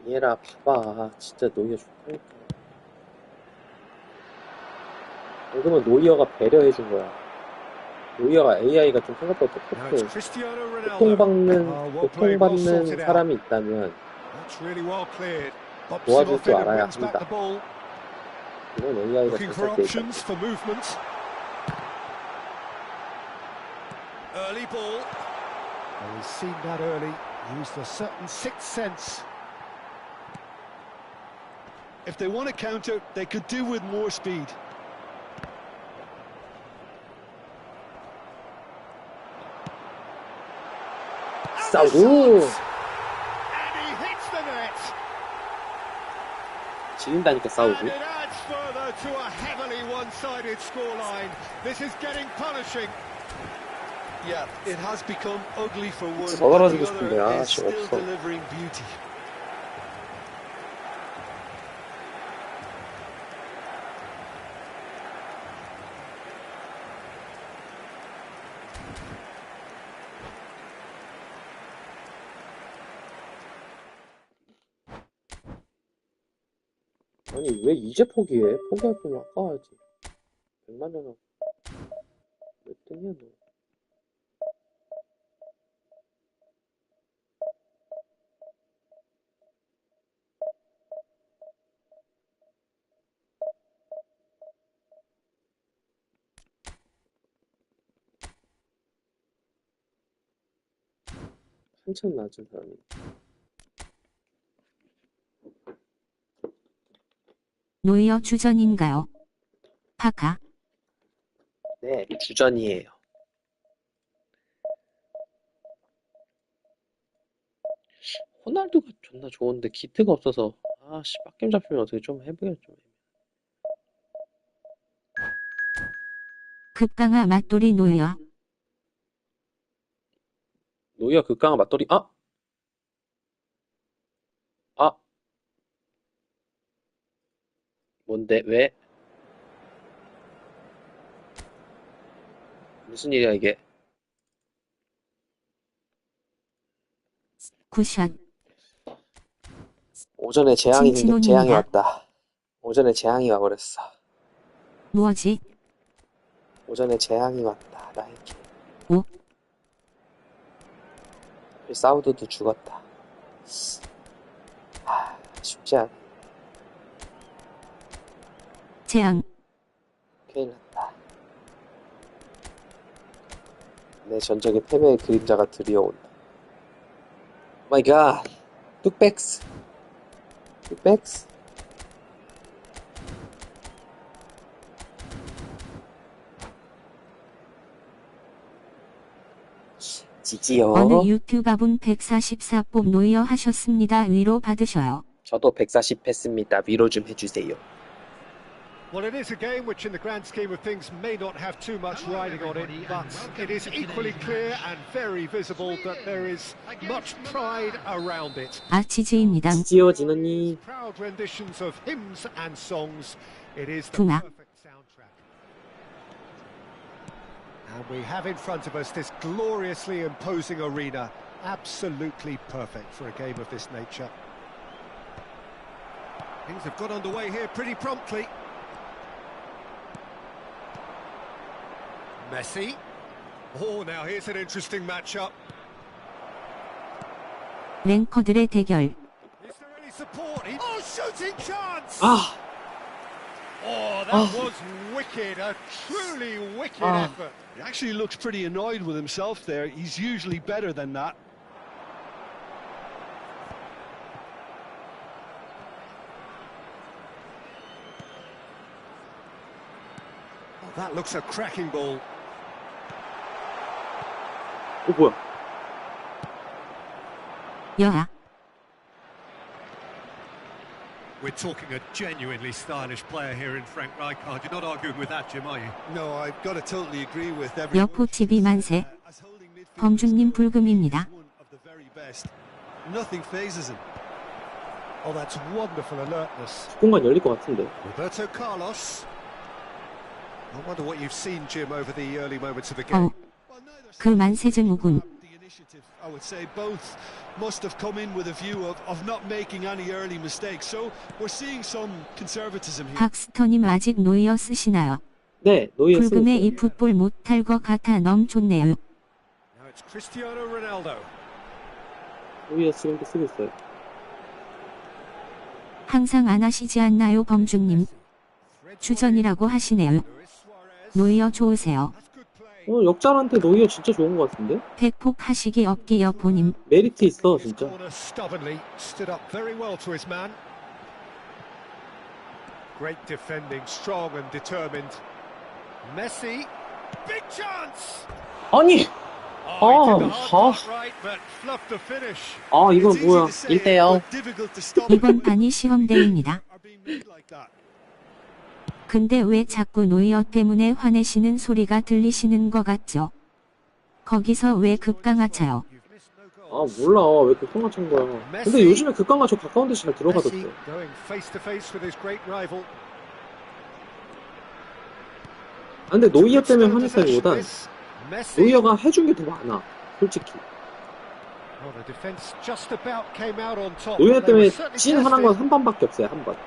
얘라, 봐봐. 진짜 노이어 좋다니까. 방금은 노이어가 배려해준 거야. 노이어가 AI가 좀 생각보다 똑똑해. 고통받는 사람이 있다면 도와줄 줄 알아야 한다. 이건 AI가 잘 돼 있다. Early ball. And he's seen that early, used a certain sixth sense. If they want to counter, they could do with more speed. 싸우고. And he hits the net. 지린다니까 싸우고. And it adds further to a heavily one-sided scoreline. This is getting punishing. Yeah, it has become ugly for one. 더 떨어지고 The 싶은데, other 아, is 씨, still 없어. delivering beauty. 아니, 왜 이제 포기해? 포기할 거면 아까 하지. 100만 원 하고. 몇 등? 뭐냐 너. 한참 낮은 사람이. 노이어 주전인가요? 파카. 네, 주전이에요. 호날두가 존나 좋은데 기트가 없어서 아씨 빡겜 잡히면 어떻게 좀 해보겠죠. 좀. 급강아 맞돌이 노이어. 노이어 극강화 맞돌이. 아 뭔데 왜 무슨 일이야 이게. 굿샷. 오전에 재앙이 왔다. 오전에 재앙이 와버렸어. 무엇이? 오전에 재앙이 왔다 나에게. 오? 사우드도 죽었다. 쉽지 않아. 재앙. 큰일 났다. 내 전적의 패배의 그림자가 드리어온다. 마이 갓. 뚝백스. 지지요. 어느 유튜버분 144법 노이어 하셨습니다. 위로 받으셔요. 저도 140 했습니다. 위로 좀 해주세요. Well, it is a game which in the grand scheme of things may not have too much riding on it, but it is equally clear and very visible that there is much pride around it. 아치즈입니다. 지지요 진언니. Proud renditions of hymns and songs. It is the 둥아. perfect soundtrack. And we have in front of us this gloriously imposing arena. Absolutely perfect for a game of this nature. Things have got underway here pretty promptly. Messi. Oh, now here's an interesting matchup. 랭커들의 대결. Is there any support? Oh, shooting chance! 아, Oh, that was wicked. A truly wicked effort. He actually looks pretty annoyed with himself there. He's usually better than that. Oh, that looks a cracking ball. 뭐야? 여하. We're talking a genuinely stylish player here in Frank Rijkaard. You're not arguing with that, Jim, are you? No, I've got to totally agree with everyone. 여포 TV 만세. 범준님 불금입니다. Nothing phases him. Oh, that's wonderful alertness. 공간 열릴 것 같은데. Roberto Carlos. I wonder what you've seen, Jim, over the early moments of the 어, game. 그 만세증후군. I would say both must have come in with a view of not making any early mistakes. So we're seeing some conservatism here. 박스터님 아직 노이어 쓰시나요? 네, 노이어 쓰고 불금에 있어요. eFootball 못할 것 같아 너무 좋네요. Now it's Cristiano Ronaldo. 노이어 지금도 쓰고 있어요. 항상 안 하시지 않나요 범준님? 주전이라고 하시네요. 노이어 좋으세요. 역잘한테 노이어 진짜 좋은 것 같은데? 팩폭 하시기 없기요 보님. 메리트 있어 진짜. Corner stubbornly stood up very well to his man. Great defending, strong and determined. Messi, big chance. 아니! Oh, he did the hard part right, but fluffed the finish. 이건 뭐야? 1대0. 이번 판이 시험대입니다. 근데 왜 자꾸 노이어 때문에 화내시는 소리가 들리시는 것 같죠? 거기서 왜 급강하차요? 몰라. 왜 극강화 찬 거야. 근데 요즘에 극강화 저 가까운 데서 잘 들어가던데. Going face to face with his great rival. 근데 노이어 때문에 화냈다기보단 노이어가 해준 게 더 많아. 솔직히. 노이어 때문에 찐 화난 건 한 번밖에 없어요. 한 번.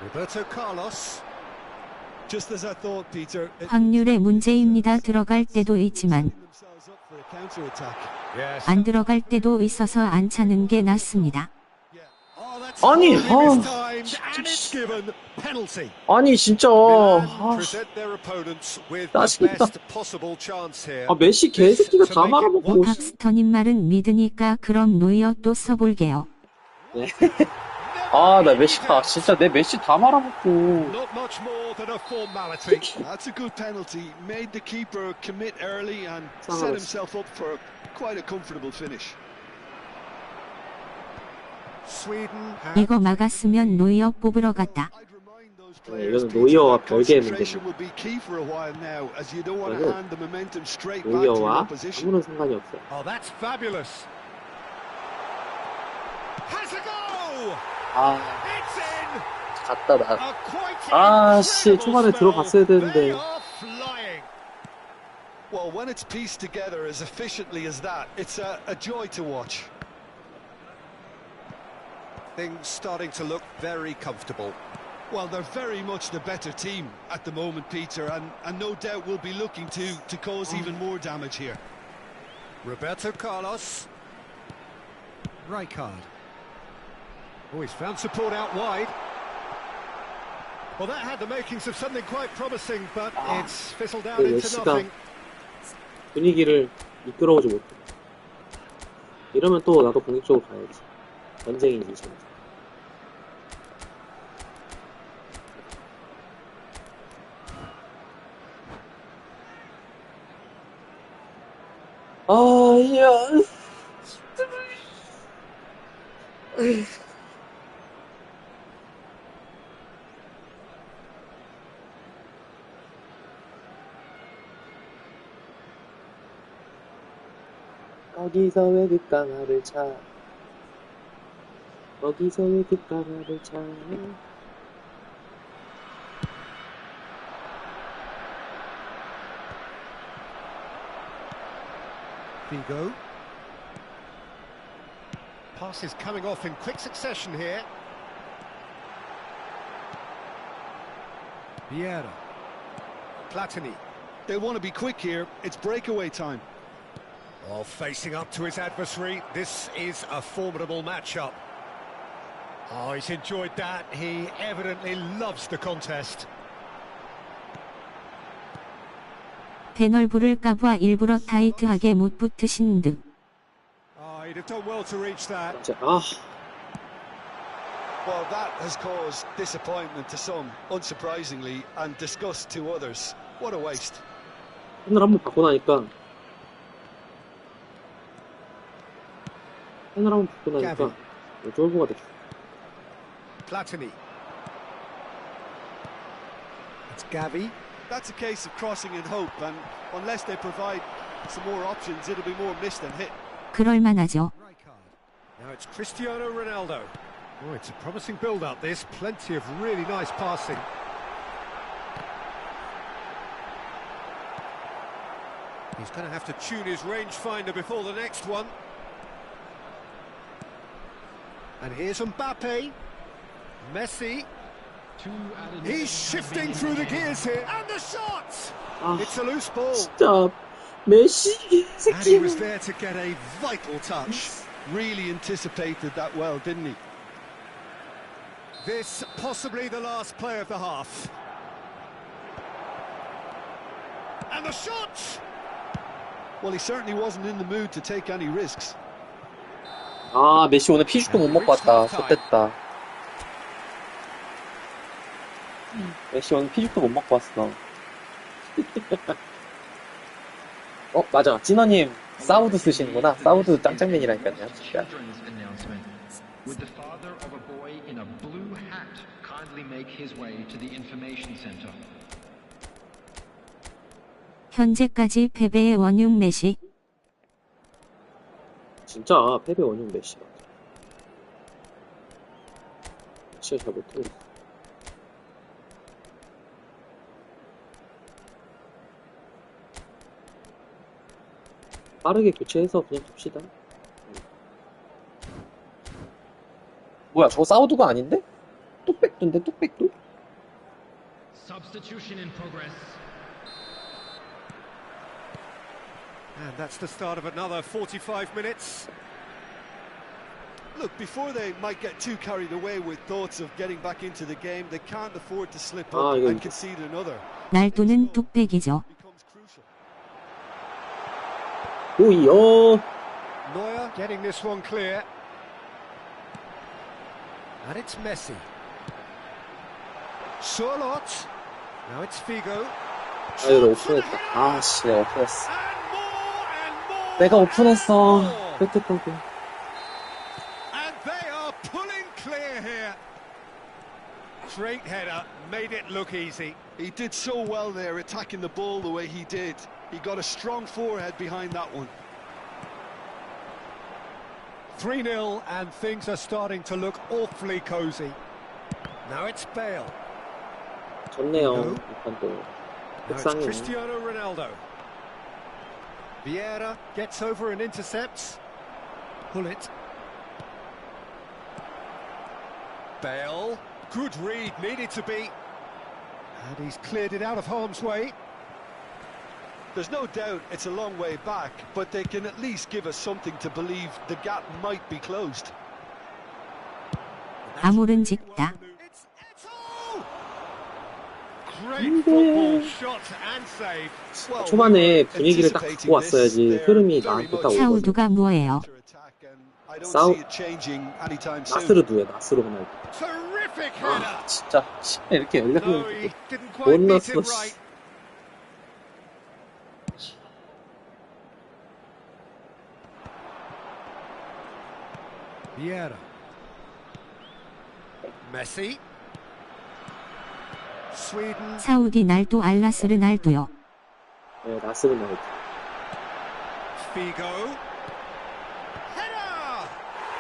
Roberto Carlos. Just as I thought, Peter. 확률의 문제입니다. 들어갈 때도 있지만 안 들어갈 때도 있어서 안 차는 게 낫습니다. 아니, 아니 진짜 짜증나. 메시 개새끼가 다 말아먹고. 박스터님 말은 믿으니까 그럼 노이어 또 써볼게요. 네. 나 메시가 진짜 내 메시 다 말아먹고. That's a good penalty. Made the keeper commit early and set himself up for quite a comfortable finish. 이거 막았으면 노이어 뽑으러 갔다. 이거는 노이어와 별개의 문제입니다. 노이어와 아무런 상관이 없어요. 갔다 나. 씨, 초반에 들어갔어야 되는데. Well, when it's pieced together as efficiently as that, it's a joy to watch. Things starting to look very comfortable. Well, they're very much the better team at the moment, Peter, and no doubt will be looking to cause even more damage here. Roberto Carlos. Rijkaard. Oh, he's found support out wide. Well, that had the makings of something quite promising, but it's fizzled out into nothing. 분위기를 이끌어오지 못해. 이러면 또 나도 공격적으로 가야지. 전쟁이지, 전쟁. 거기서 왜 뒷강화를 차? 거기서 왜 뒷강화를 차? Figo. Passes coming off in quick succession here. Vieira. Platini. They want to be quick here. It's breakaway time. Oh, facing up to his adversary. This is a formidable matchup. Oh, he's enjoyed that. He evidently loves the contest. 배널부를 까봐 일부러 타이트하게 못 붙으신 듯. Oh, he'd have done well to reach that. Well, that has caused disappointment to some, unsurprisingly, and disgust to others. What a waste. 오늘 한번 받고 나니까 쫄보가 됐어. Platini. It's Gavi. That's a case of crossing in hope, and unless they provide some more options, it'll be more miss than hit. 그럴만하죠. Now it's Cristiano Ronaldo. Oh, it's a promising build-up, this. Plenty of really nice passing. He's going to have to tune his rangefinder before the next one. And here's Mbappe. Messi. He's shifting through the gears here. And the shot! It's a loose ball. 진짜 메시 And he was there to get a vital touch. Really anticipated that well, didn't he? This possibly the last play of the half. And the shot! Well, he certainly wasn't in the mood to take any risks. 메시 오늘 피죽도 못 먹고 왔다. 좆됐다. 메시 오늘 피죽도 못 먹고 왔어. 맞아. 진호님 사우드 쓰시는구나. 사우드 짱짱맨이라니까요. 진짜. Would the father of a boy in a blue hat kindly make his way to the information center? 현재까지 패배의 원흉 메시. 진짜 패배 원흉 메시가. 메시가 잘 못하고. 빠르게 교체해서 그냥 둡시다. 뭐야, 저거 사우드가 아닌데? 뚝백도인데, 뚝백도? Substitution in progress. And that's the start of another 45 minutes. Look, before they might get too carried away with thoughts of getting back into the game, they can't afford to slip up and concede another. 날도는 뚝배기죠. 오이요. Neuer getting this one clear. And it's Messi. Charlotte. Now it's Figo. 아, 이거 오픈했다. 아씨, 내가 오픈했어. 내가 오픈했어. 뺏겼다고. And they are pulling clear here. Straight header, made it look easy. He did so well there, attacking the ball the way he did. He got a strong forehead behind that one. 3-0 and things are starting to look awfully cosy. Now it's Bale. 좋네요. 이 판도. Now it's 백상이네. Cristiano Ronaldo. Vieira gets over and intercepts. Pull it. Bale. Good read, needed to be. And he's cleared it out of harm's way. There's no doubt it's a long way back, but they can at least give us something to believe the gap might be closed. 아무른 짓다. Great football shot and save. 초반에 분위기를 딱 갖고 왔어야지 흐름이 나한테 딱 오거든. 사우두가 뭐예요? 나스르두야, 나스르 호날두. Terrific 아, header. 진짜 이렇게 No, he 열렸는데 didn't 못 quite beat 넣었어. it right. Vieira. Messi. Sweden. 사우디 날도 알라스르 날도요. 네, 나스르 호날두. Figo. Header.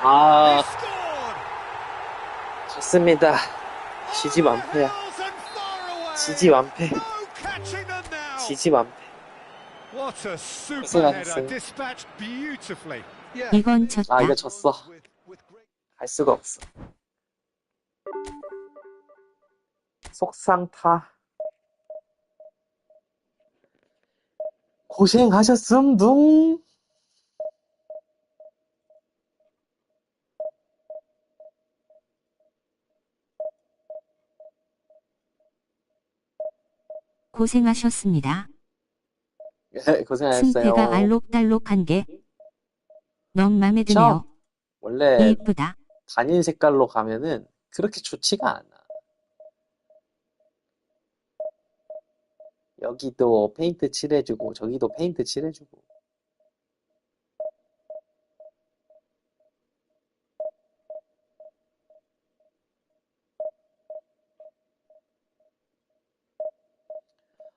아, He scored. 좋습니다. 지지 완패야. Miles and far away. 지지 완패. No catching them now. 지지 완패. What a super 고생하셨어요. header, dispatched beautifully. 이건 졌다. 아, 이거 졌어. 갈 수가 없어. 속상타. 고생하셨음 둥. 고생하셨습니다. 예, 고생하셨어요. 승패가 알록달록한 게 너무 맘에 드네요. 원래 이쁘다. 단일 색깔로 가면은 그렇게 좋지가 않아. 여기도 페인트 칠해주고 저기도 페인트 칠해주고.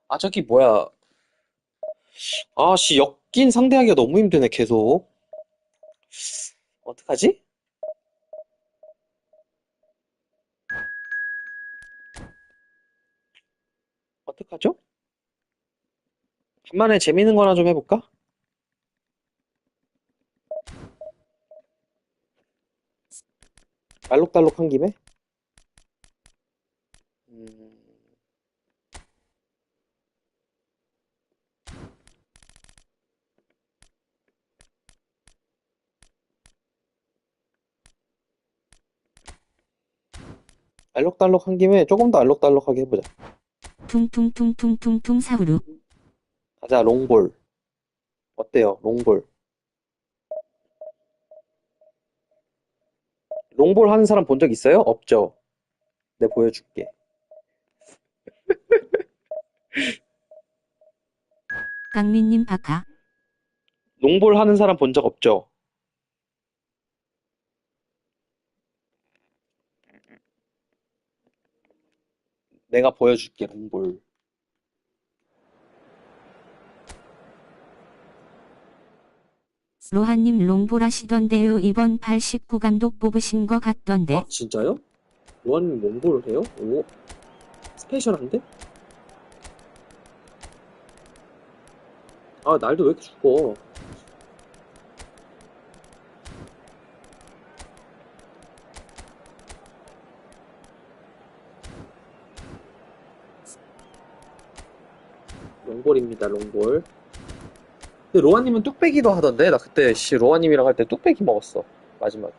아, 저기 뭐야. 아씨, 엮인 상대하기가 너무 힘드네, 계속. 어떡하지? 어떡하죠? 간만에 재밌는 거나 좀 해볼까? 알록달록한 김에? 알록달록한 김에 조금 더 알록달록하게 해보자. 퉁퉁퉁퉁퉁퉁 사우루. 가자, 롱볼. 어때요, 롱볼? 롱볼 하는 사람 본 적 있어요? 없죠? 내가 보여줄게. 강민님 바카. 롱볼 하는 사람 본 적 없죠? 내가 보여줄게, 롱볼. 로하님 롱볼 하시던데요. 이번 89 감독 뽑으신 거 같던데. 아, 진짜요? 로아님 롱볼을 해요? 오, 스페셜한데? 아, 날도 왜 이렇게 죽어? 롱볼입니다, 롱볼. 근데 로아님은 뚝배기도 하던데? 나 그때 로아님이랑 할 때 뚝배기 먹었어, 마지막에.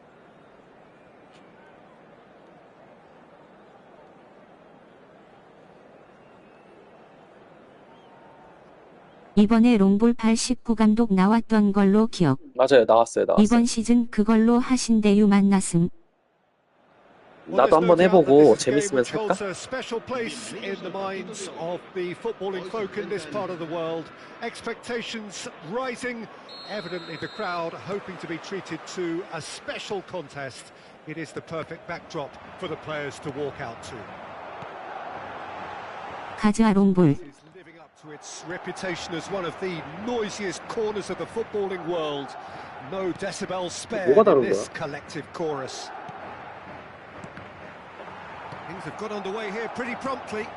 이번에 롱볼 89 감독 나왔던 걸로 기억. 맞아요, 나왔어요. 이번 시즌 그걸로 하신대유 만났음. 나도 한번 해보고 재밌으면 살까? Evidently the crowd hoping to be treated to a special contest. It is the perfect backdrop for the players to walk out to. 가즈아 롱볼. Living up to its reputation as one of the noisiest corners of the footballing world. No decibels spared in this collective chorus. Things have got underway here pretty promptly.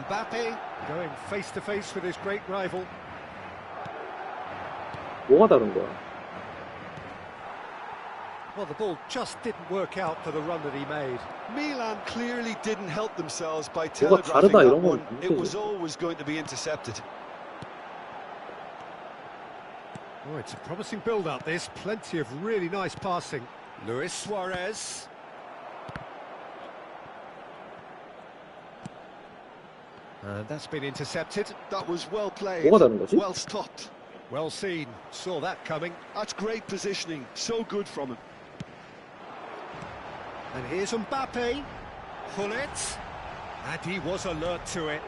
Mbappe going face to face with his great rival. 뭐가 다른 거야? Well, the ball just didn't work out for the run that he made. Milan clearly didn't help themselves by 뭐가 telegraphing 다르다 that 이런 건 one. It was always going to be intercepted. Oh, it's a promising build-up, this. Plenty of really nice passing. Luis Suarez. And that's been intercepted. That was well played. 뭐가 다른 거지? Well stopped. Well seen. Saw that coming. That's great positioning. So good from him. And here's Mbappe. Pull it. And he was alert to it.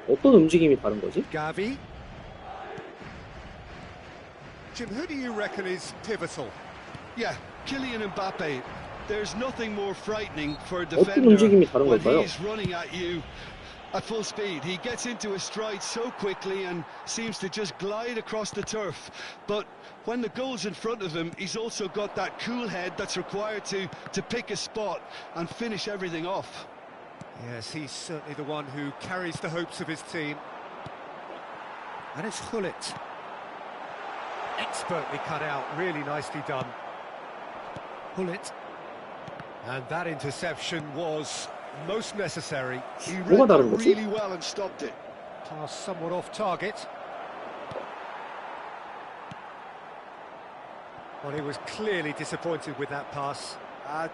어떤 움직임이 다른 거지? Gavi. Jim, who do you reckon is pivotal? Yeah, Kylian Mbappe. There's nothing more frightening for a 어떤 defender 움직임이 다른 when 걸까요? he's running at you at full speed. He gets into a stride so quickly and seems to just glide across the turf. But when the goal's in front of him, he's also got that cool head that's required to pick a spot and finish everything off. Yes, he's certainly the one who carries the hopes of his team. And it's Gullit. Expertly cut out, really nicely done. Gullit. And that interception was most necessary. He 뭐가 read that 다른 거지? really well and stopped it. Pass somewhat off target. Well, he was clearly disappointed with that pass.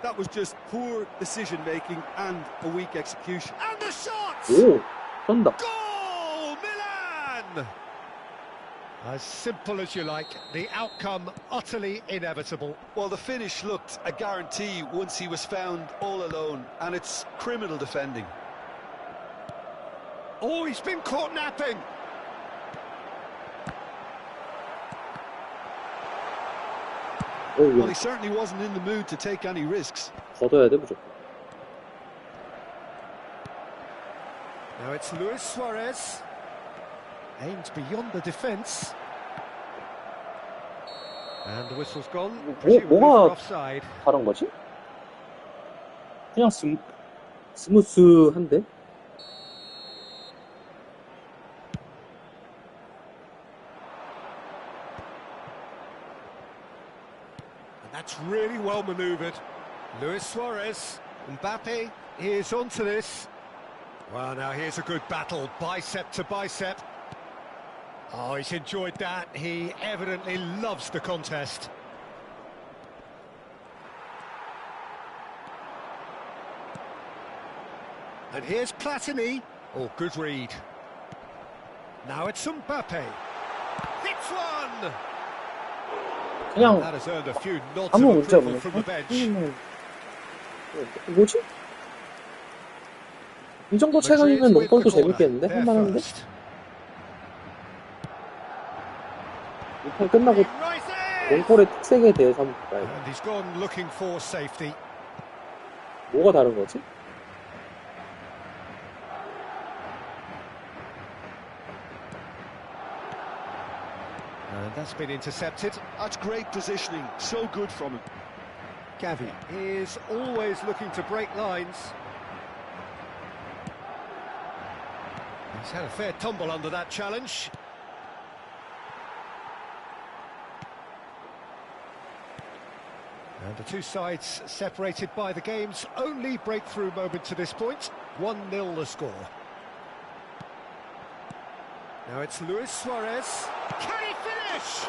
That was just poor decision-making and a weak execution. And the shot! 오, 쏜다. Goal! Milan! As simple as you like, the outcome utterly inevitable. Well, the finish looked a guarantee once he was found all alone, and it's criminal defending. Oh, he's been caught napping! Well, he certainly wasn't in the mood to take any risks. 걷어야 돼, 무조건. Now it's Luis Suarez. Aimed beyond the defence. And the whistle's gone. Presumably for offside. 다른 거지? 그냥 스무스한데? And that's really well manoeuvred. Luis Suarez. Mbappe is onto this. Well, now here's a good battle, bicep to bicep. Oh, he's enjoyed that. He evidently loves the contest. And here's Platini. Oh, good read. Now it's Mbappe. Hits one! 그냥 That has earned a few nods 아무 of 문제 approval 없네. from the bench. 뭐지? 이 정도 체감이면 롱볼도 재밌겠는데? 할만한데? 이 판 끝나고 롱볼의 특색에 대해서 한번 볼까요? And he's gone looking for safety. 뭐가 다른 거지? And that's been intercepted. That's great positioning, so good from him. Gavi is always looking to break lines. He's had a fair tumble under that challenge. And the two sides separated by the game's only breakthrough moment to this point. 1-0 the score. Now it's Luis Suarez. Can he finish?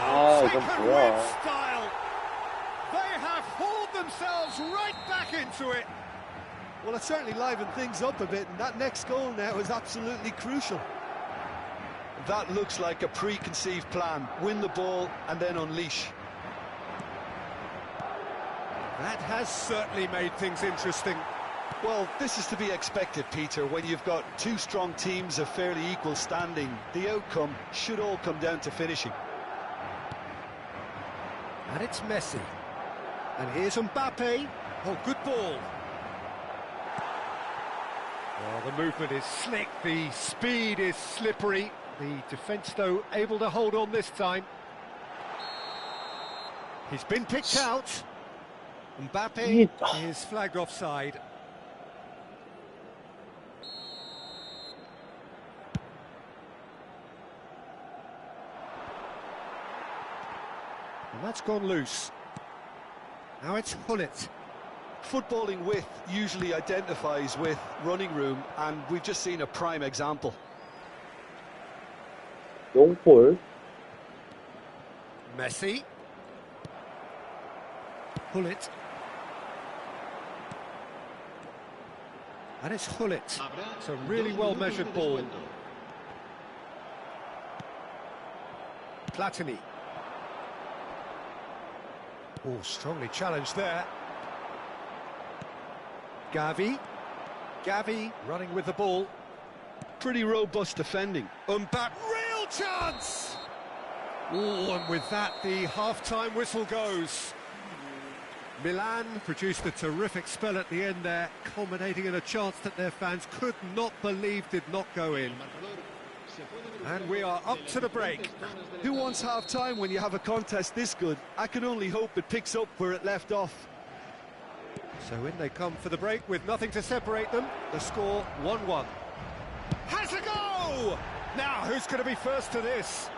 Oh, taken with style. They have hauled themselves right back into it. Well, it certainly livened things up a bit, and that next goal now is absolutely crucial. That looks like a preconceived plan. Win the ball and then unleash. That has certainly made things interesting. Well, this is to be expected, Peter. When you've got two strong teams of fairly equal standing, the outcome should all come down to finishing. And it's Messi. And here's Mbappe. Oh, good ball. Well, the movement is slick, the speed is slippery. The defence, though, able to hold on this time. He's been picked out. Mbappe is flagged offside. And that's gone loose. Now it's Hullet. Footballing width usually identifies with running room, and we've just seen a prime example. Long ball. Messi. Hullet. And it's Hullet. It's a really well-measured ball. Platini. Oh, strongly challenged there. Gavi. Gavi running with the ball. Pretty robust defending. Mbappe, real chance! Oh, and with that, the half-time whistle goes. Milan produced a terrific spell at the end there, culminating in a chance that their fans could not believe did not go in. And we are up to the break. Who wants half-time when you have a contest this good? I can only hope it picks up where it left off. So in they come for the break with nothing to separate them. The score 1-1. Has a go! Now, who's going to be first to this?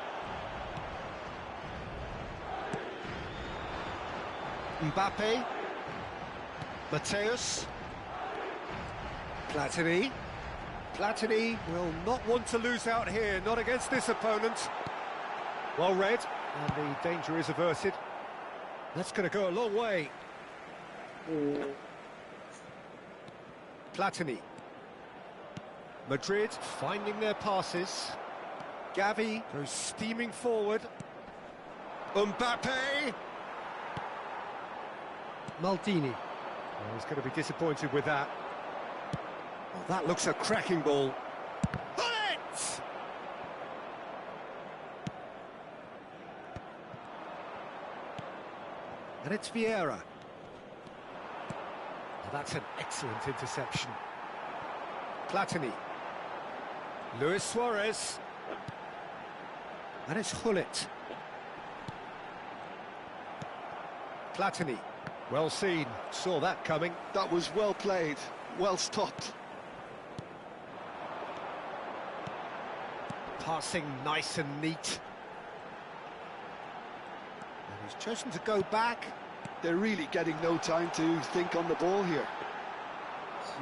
Mbappe. Mateus. Platini. Platini will not want to lose out here, not against this opponent. Well read, and the danger is averted. That's going to go a long way. Platini. Madrid finding their passes. Gavi goes steaming forward. Mbappe. Maldini. Oh, he's going to be disappointed with that. Oh, that looks a cracking ball. Bullet! And it's Vieira. Oh, that's an excellent interception. Platini. Luis Suarez. And it's Hullet. Platini. Well seen. Saw that coming. That was well played. Well stopped. Passing nice and neat. And he's chosen to go back. They're really getting no time to think on the ball here.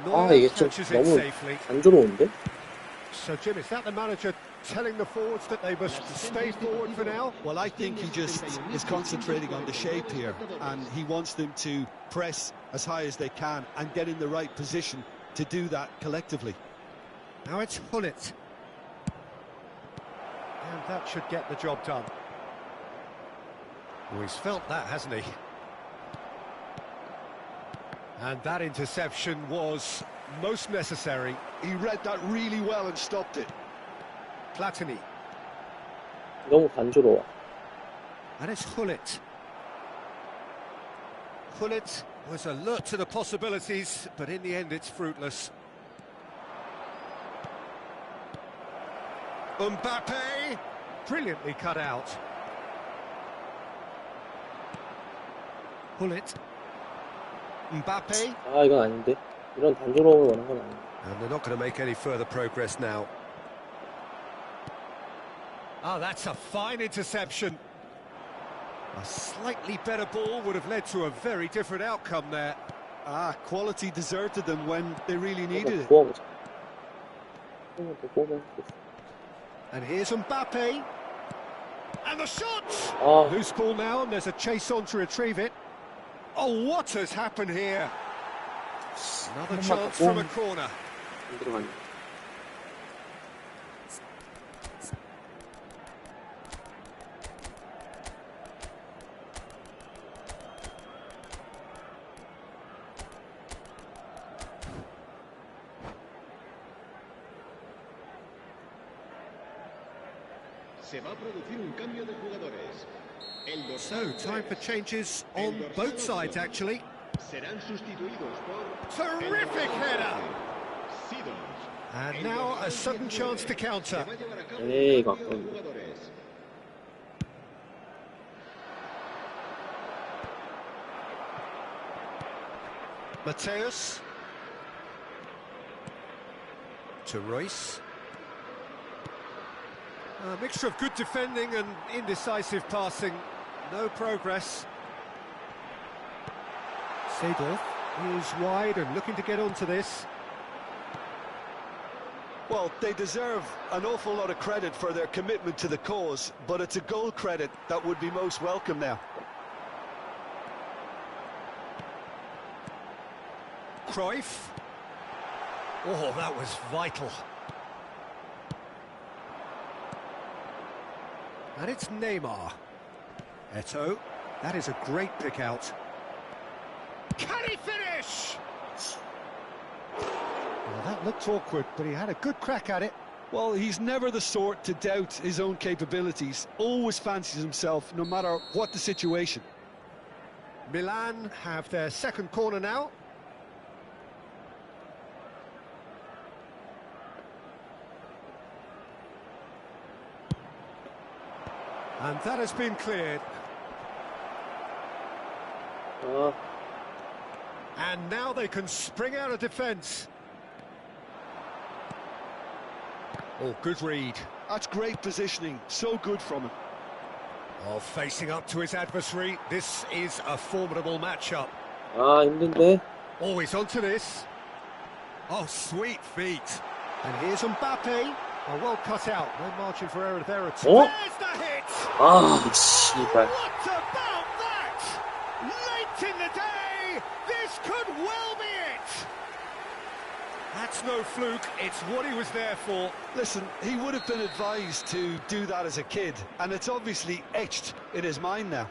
이게 좀 너무 안 좋은데? So Jim, is that the manager telling the forwards that they must stay forward for now? Well, I think he just is concentrating on the shape here, and he wants them to press as high as they can and get in the right position to do that collectively. Now it's Hullet. And that should get the job done. Oh, he's felt that, hasn't he? And that interception was most necessary. He read that really well and stopped it. Platini. 너무 간지러워. And it's Hullet. Hullet was alert to the possibilities, but in the end it's fruitless. Mbappe, brilliantly cut out. Hullet. Mbappe. 이건 아닌데. 이런 단조로움을 원한 건 아니야. And they're not going to make any further progress now. Oh, that's a fine interception. A slightly better ball would have led to a very different outcome there. Quality deserted them when they really needed it. And here's Mbappe. And the shot! Loose ball now, and there's a chase on to retrieve it. Oh, what has happened here? Another chance from a corner. Se va a producir un cambio de jugadores. So, time for changes on both sides, actually. Serán sustituidos por... Terrific header! And now a sudden chance to counter. Mateus. To Royce. A mixture of good defending and indecisive passing. No progress. Seedorf is wide and looking to get onto this. Well, they deserve an awful lot of credit for their commitment to the cause, but it's a goal credit that would be most welcome now. Cruyff. Oh, that was vital. And it's Neymar. Eto'o. That is a great pick out. Can he finish? Well, that looked awkward, but he had a good crack at it. Well, he's never the sort to doubt his own capabilities. Always fancies himself, no matter what the situation. Milan have their second corner now. And that has been cleared. And now they can spring out of defence. Oh, good read. That's great positioning. So good from him. Oh, facing up to his adversary. This is a formidable matchup. 힘든데. Oh, he's onto this. Oh, sweet feet. And here's Mbappe. Oh, well cut out. No margin for error there at all. There's the hit! 씨발. What about that? Late in the day, this could well be it. That's no fluke, it's what he was there for. Listen, he would have been advised to do that as a kid, and it's obviously etched in his mind now.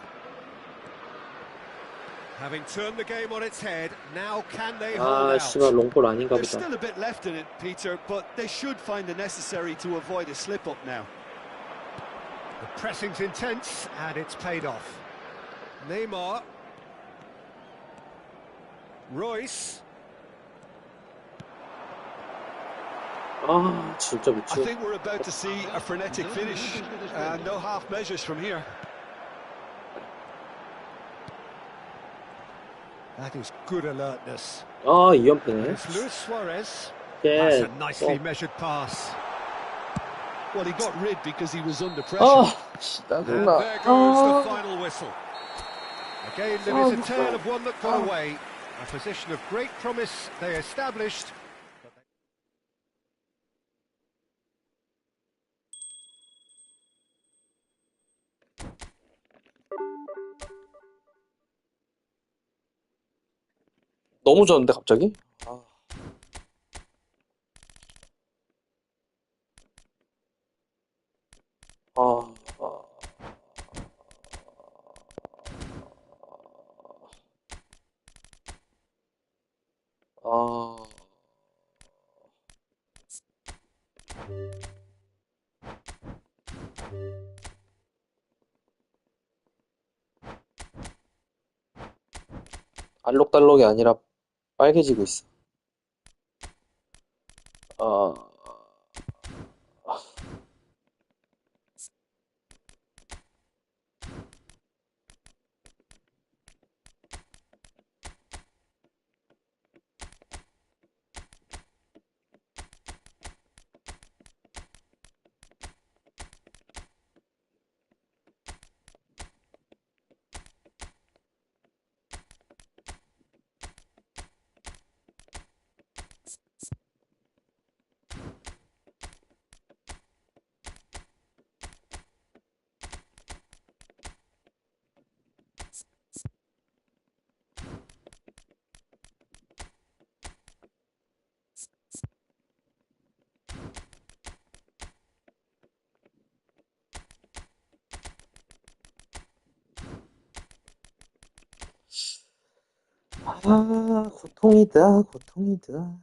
Having turned the game on its head, now can they hold out? 씨발 롱볼 아닌가 There's 보다. still a bit left in it, Peter, but they should find the necessary to avoid a slip-up now. The pressing's intense, and it's paid off. Neymar. Royce. 진짜 I 미치겠다. think we're about to see a frenetic finish. No half measures from here. That is good alertness. 2연패네. It's Luis Suarez. Yeah. That's a nicely measured pass. Well, he got rid because he was under pressure. And there goes the final whistle. Again, it is a tale of one that got away. A position of great promise they established. 너무 졌는데 갑자기? 알록달록이 아니라 빨개지고 있어. 아, 고통이다, 고통이다.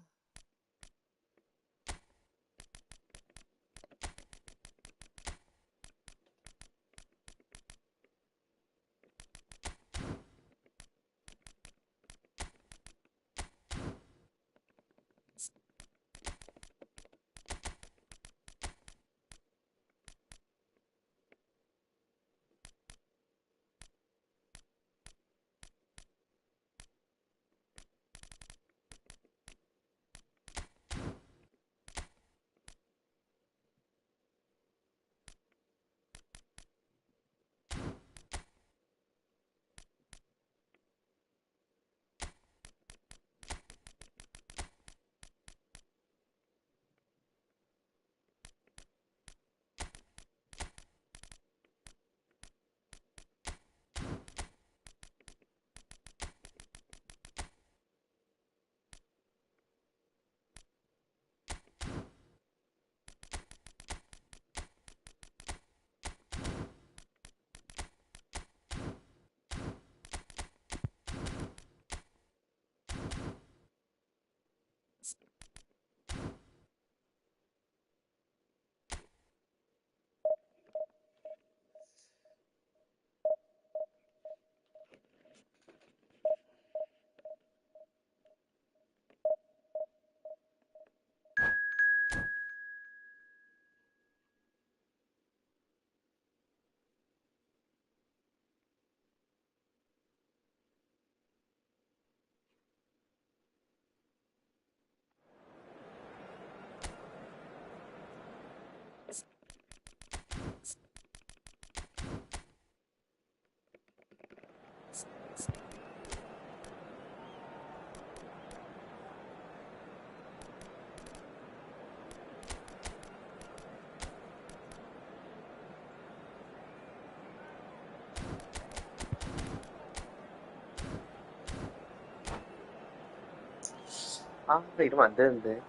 아, 근데 이러면 안 되는데.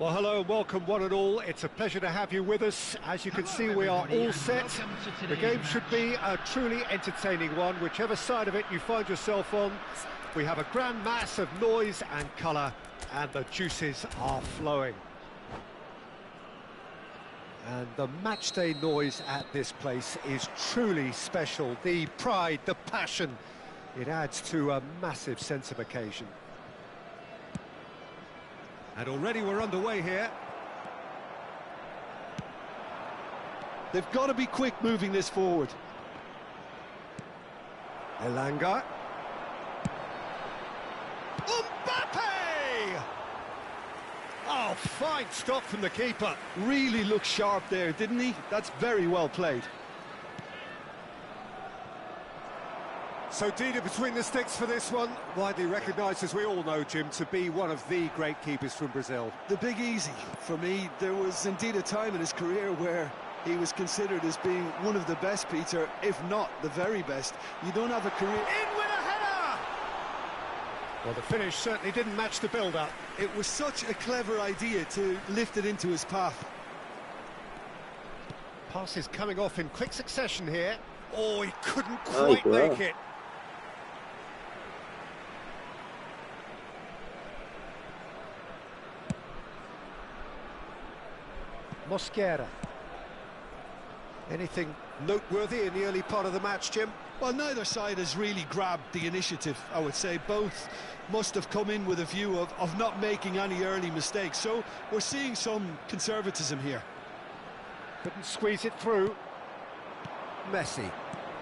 Well, hello and welcome one and all. It's a pleasure to have you with us. As you can see, we are all set. The game should be a truly entertaining one, whichever side of it you find yourself on. We have a grand mass of noise and colour, and the juices are flowing. And the matchday noise at this place is truly special. The pride, the passion, it adds to a massive sense of occasion. And already we're underway here. They've got to be quick moving this forward. Elanga. Mbappe! Oh, fine stop from the keeper. Really looked sharp there, didn't he? That's very well played. So Dida between the sticks for this one, widely recognised, as we all know, Jim, to be one of the great keepers from Brazil. The big easy for me. There was indeed a time in his career where he was considered as being one of the best, Peter, if not the very best. You don't have a career... In with a header! Well, the finish certainly didn't match the build-up. It was such a clever idea to lift it into his path. Passes coming off in quick succession here. Oh, he couldn't quite make it. Mosquera. Anything Noteworthy in the early part of the match, Jim? Well, neither side has really grabbed the initiative, I would say. Both must have come in with a view of not making any early mistakes. So we're seeing some conservatism here. Couldn't squeeze it through. Messi.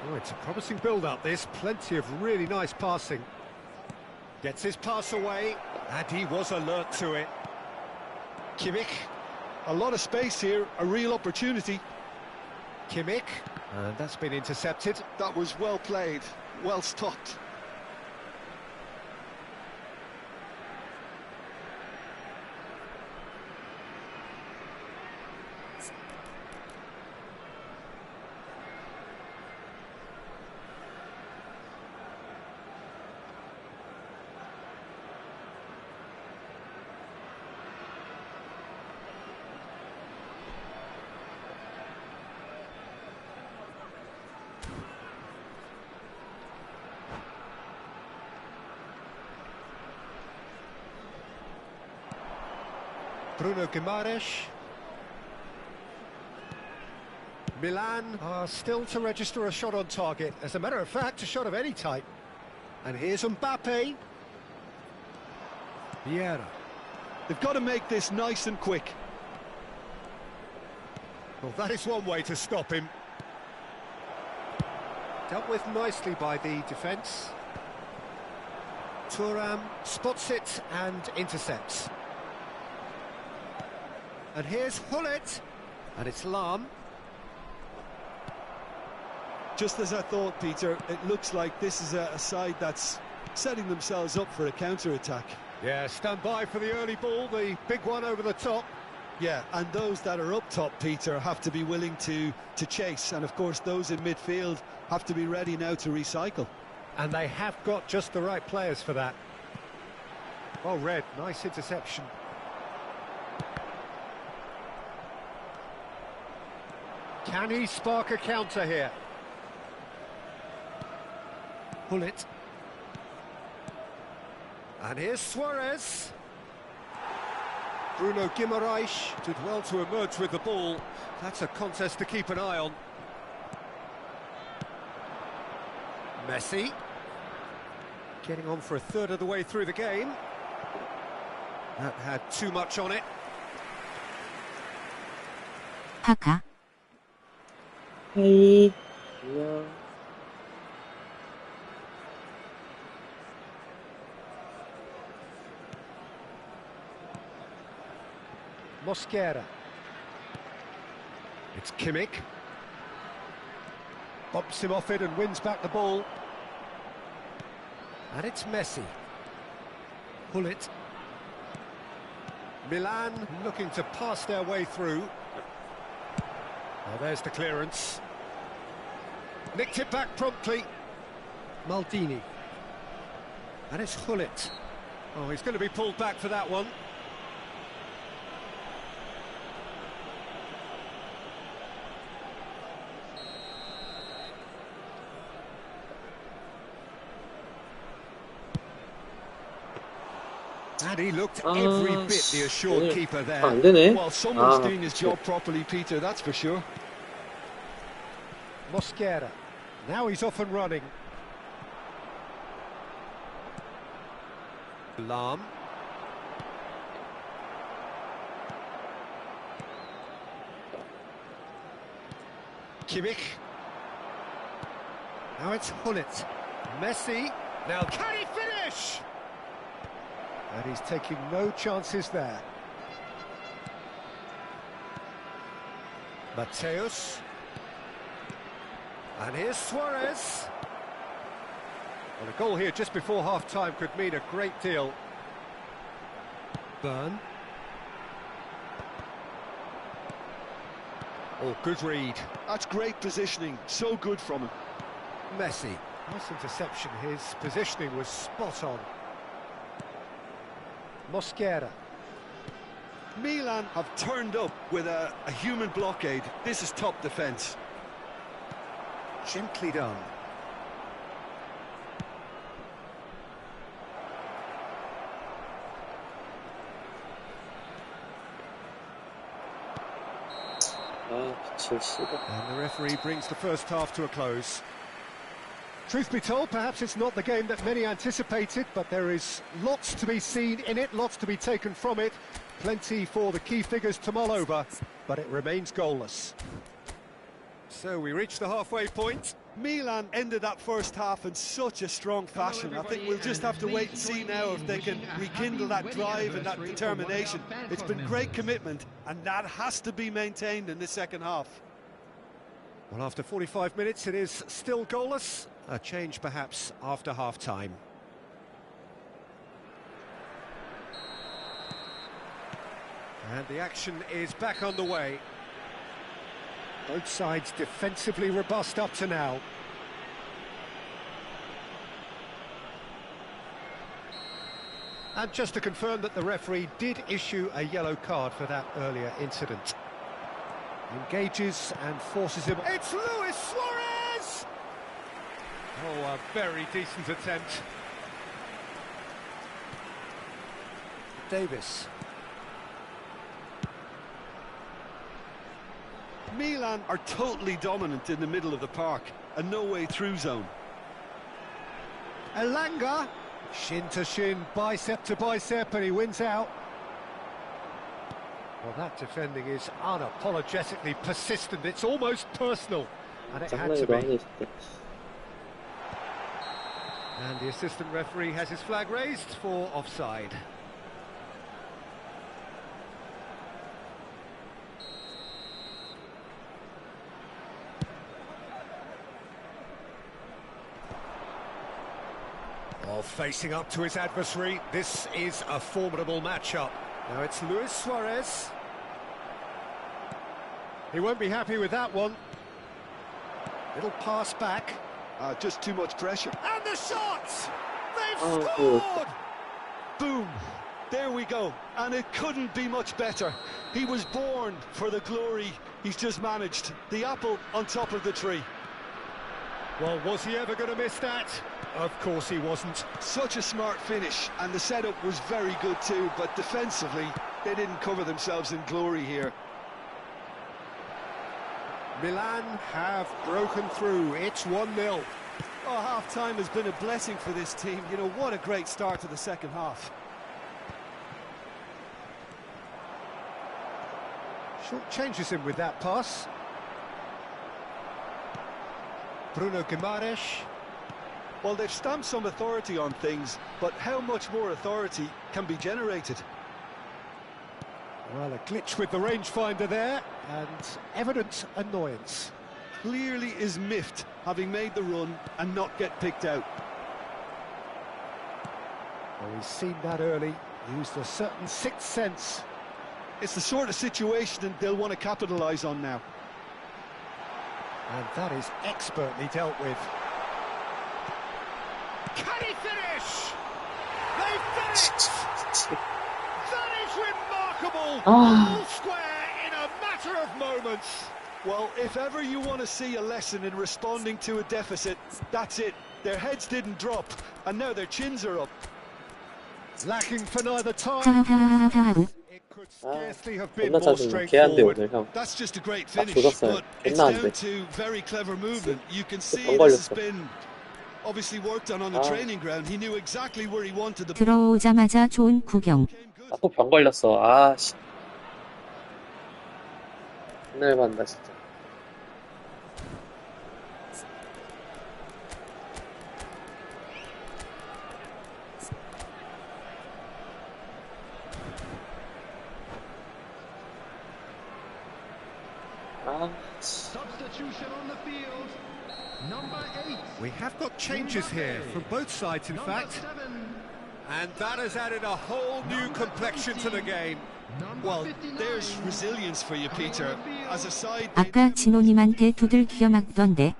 Oh, it's a promising build-up, this. Plenty of really nice passing. Gets his pass away, and he was alert to it. Kimmich. A lot of space here, a real opportunity. Kimmich, and that's been intercepted. That was well played, well stopped. Bruno Guimaraes. Milan are still to register a shot on target. As a matter of fact, a shot of any type. And here's Mbappe. Vieira. They've got to make this nice and quick. Well, that is one way to stop him. Dealt with nicely by the defence. Thuram spots it and intercepts. And here's Hullet, and it's Lahm. Just as I thought, Peter, it looks like this is a side that's setting themselves up for a counter-attack. Yeah, stand by for the early ball, the big one over the top. Yeah, and those that are up top, Peter, have to be willing to chase. And, of course, those in midfield have to be ready now to recycle. And they have got just the right players for that. Well read, nice interception. Can he spark a counter here? Hullet. And here's Suarez. Bruno Guimaraes did well to emerge with the ball. That's a contest to keep an eye on. Messi. Getting on for a third of the way through the game. That had too much on it. Haka. 헤이. 안녕. Mosquera. It's Kimmich. Bumps him off it and wins back the ball. And it's Messi. Hullet. Milan looking to pass their way through. Oh, there's the clearance. Nicked it back promptly. Maldini. And it's Hullet. Oh, he's going to be pulled back for that one. And he looked every bit the assured keeper there. 안 되네. Well, someone's doing his job properly, Peter, that's for sure. Mosquera. Now he's off and running. Lahm. Kimmich. Now it's Hullet. Messi. Now can he finish? And he's taking no chances there. Mateus. And here's Suarez. Well, a goal here just before half-time could mean a great deal. Burn. Oh, good read. That's great positioning, so good from him. Messi. Nice interception, his positioning was spot on. Mosquera. Milan have turned up with a human blockade. This is top defence. Gently done. 아, 미친 씨발. And the referee brings the first half to a close. Truth be told, perhaps it's not the game that many anticipated, but there is lots to be seen in it, lots to be taken from it. Plenty for the key figures to mull over, but it remains goalless. So we reach the halfway point. Milan ended that first half in such a strong fashion. I think we'll just have to wait and see now if they can rekindle that drive and that determination. It's been great commitment, and that has to be maintained in the second half. Well, after 45 minutes, it is still goalless. A change perhaps after half-time. And the action is back underway. Both sides defensively robust up to now. And just to confirm that the referee did issue a yellow card for that earlier incident. Engages and forces him. It's Luis Suarez! Oh, a very decent attempt. Davis. Milan are totally dominant in the middle of the park, a no-way-through zone. Elanga, shin to shin, bicep to bicep, and he wins out. Well, that defending is unapologetically persistent. It's almost personal, and it had to be. And the assistant referee has his flag raised for offside. Well, facing up to his adversary, this is a formidable matchup. Now it's Luis Suarez. He won't be happy with that one. Little pass back. Just too much pressure. And the shot! They've scored! Boom! There we go. And it couldn't be much better. He was born for the glory he's just managed. The apple on top of the tree. Well, was he ever going to miss that? Of course he wasn't. Such a smart finish, and the setup was very good too, but defensively, they didn't cover themselves in glory here. Milan have broken through. It's 1-0. Oh, half-time has been a blessing for this team. You know, what a great start to the second half. Short changes him with that pass. Bruno Guimaraes. Well, they've stamped some authority on things, but how much more authority can be generated? Well, a glitch with the rangefinder there, and evident annoyance. Clearly is miffed, having made the run and not get picked out. Well, he's seen that early, used a certain sixth sense. It's the sort of situation they'll want to capitalise on now. And that is expertly dealt with. Can he finish? They've done it! That is remarkable! All square in a matter of moments. Well, if ever you want to see a lesson in responding to a deficit, that's it. Their heads didn't drop, and now their chins are up. Lacking for neither time. It could scarcely have been more straightforward. That's just a great finish, but it's down to very clever movement. You can see this has been obviously worked on the training ground. He knew exactly where he wanted the... 들어오자마자 좋은 구경. 또 병 걸렸어. 아, 씨. 맨날 만다, 진짜. Substitution on the field. Number 8. We have got changes here from both sides, in fact. And that has added a whole new complexion to the game. Well, there's resilience for you, Peter. As a side... 아까 진호님한테 두들겨 맞던데.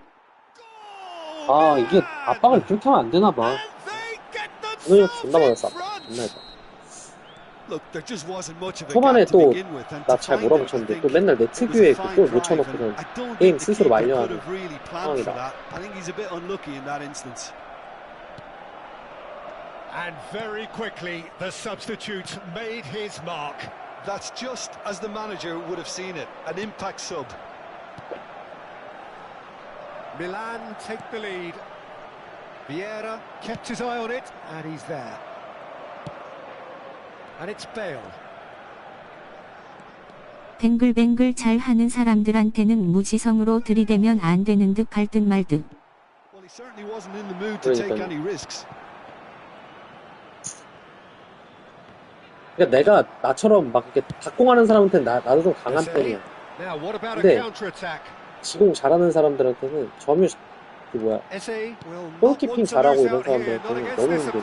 아, 이게 압박을 그렇게 하면 안 되나 봐. 오늘 존나 맞았어. 존나 해봐. 초반에 또 나 잘 몰아붙였는데 또 맨날 내 특유의 그 골 못 쳐놓고는 게임 스스로 말려하는 상황이다. And very quickly the substitute made his mark. That's just as the manager would have seen it, an impact sub. Milan take the lead. Vieira kept his eye on it, and he's there. And it's Bale. 뱅글뱅글 잘 하는 사람들한테는 무지성으로 들이대면 안 되는 듯 갈 듯 말 듯. Well, he certainly wasn't in the mood to take any risks. 그러니까 내가 나처럼 막 이렇게 닭공하는 사람한테는 나도 좀 강한 편이야. Now what about a 근데 counter attack? 지공 잘하는 사람들한테는 점유 그 뭐야 골키핑 잘하고 이런 사람들한테는 너무 힘들어.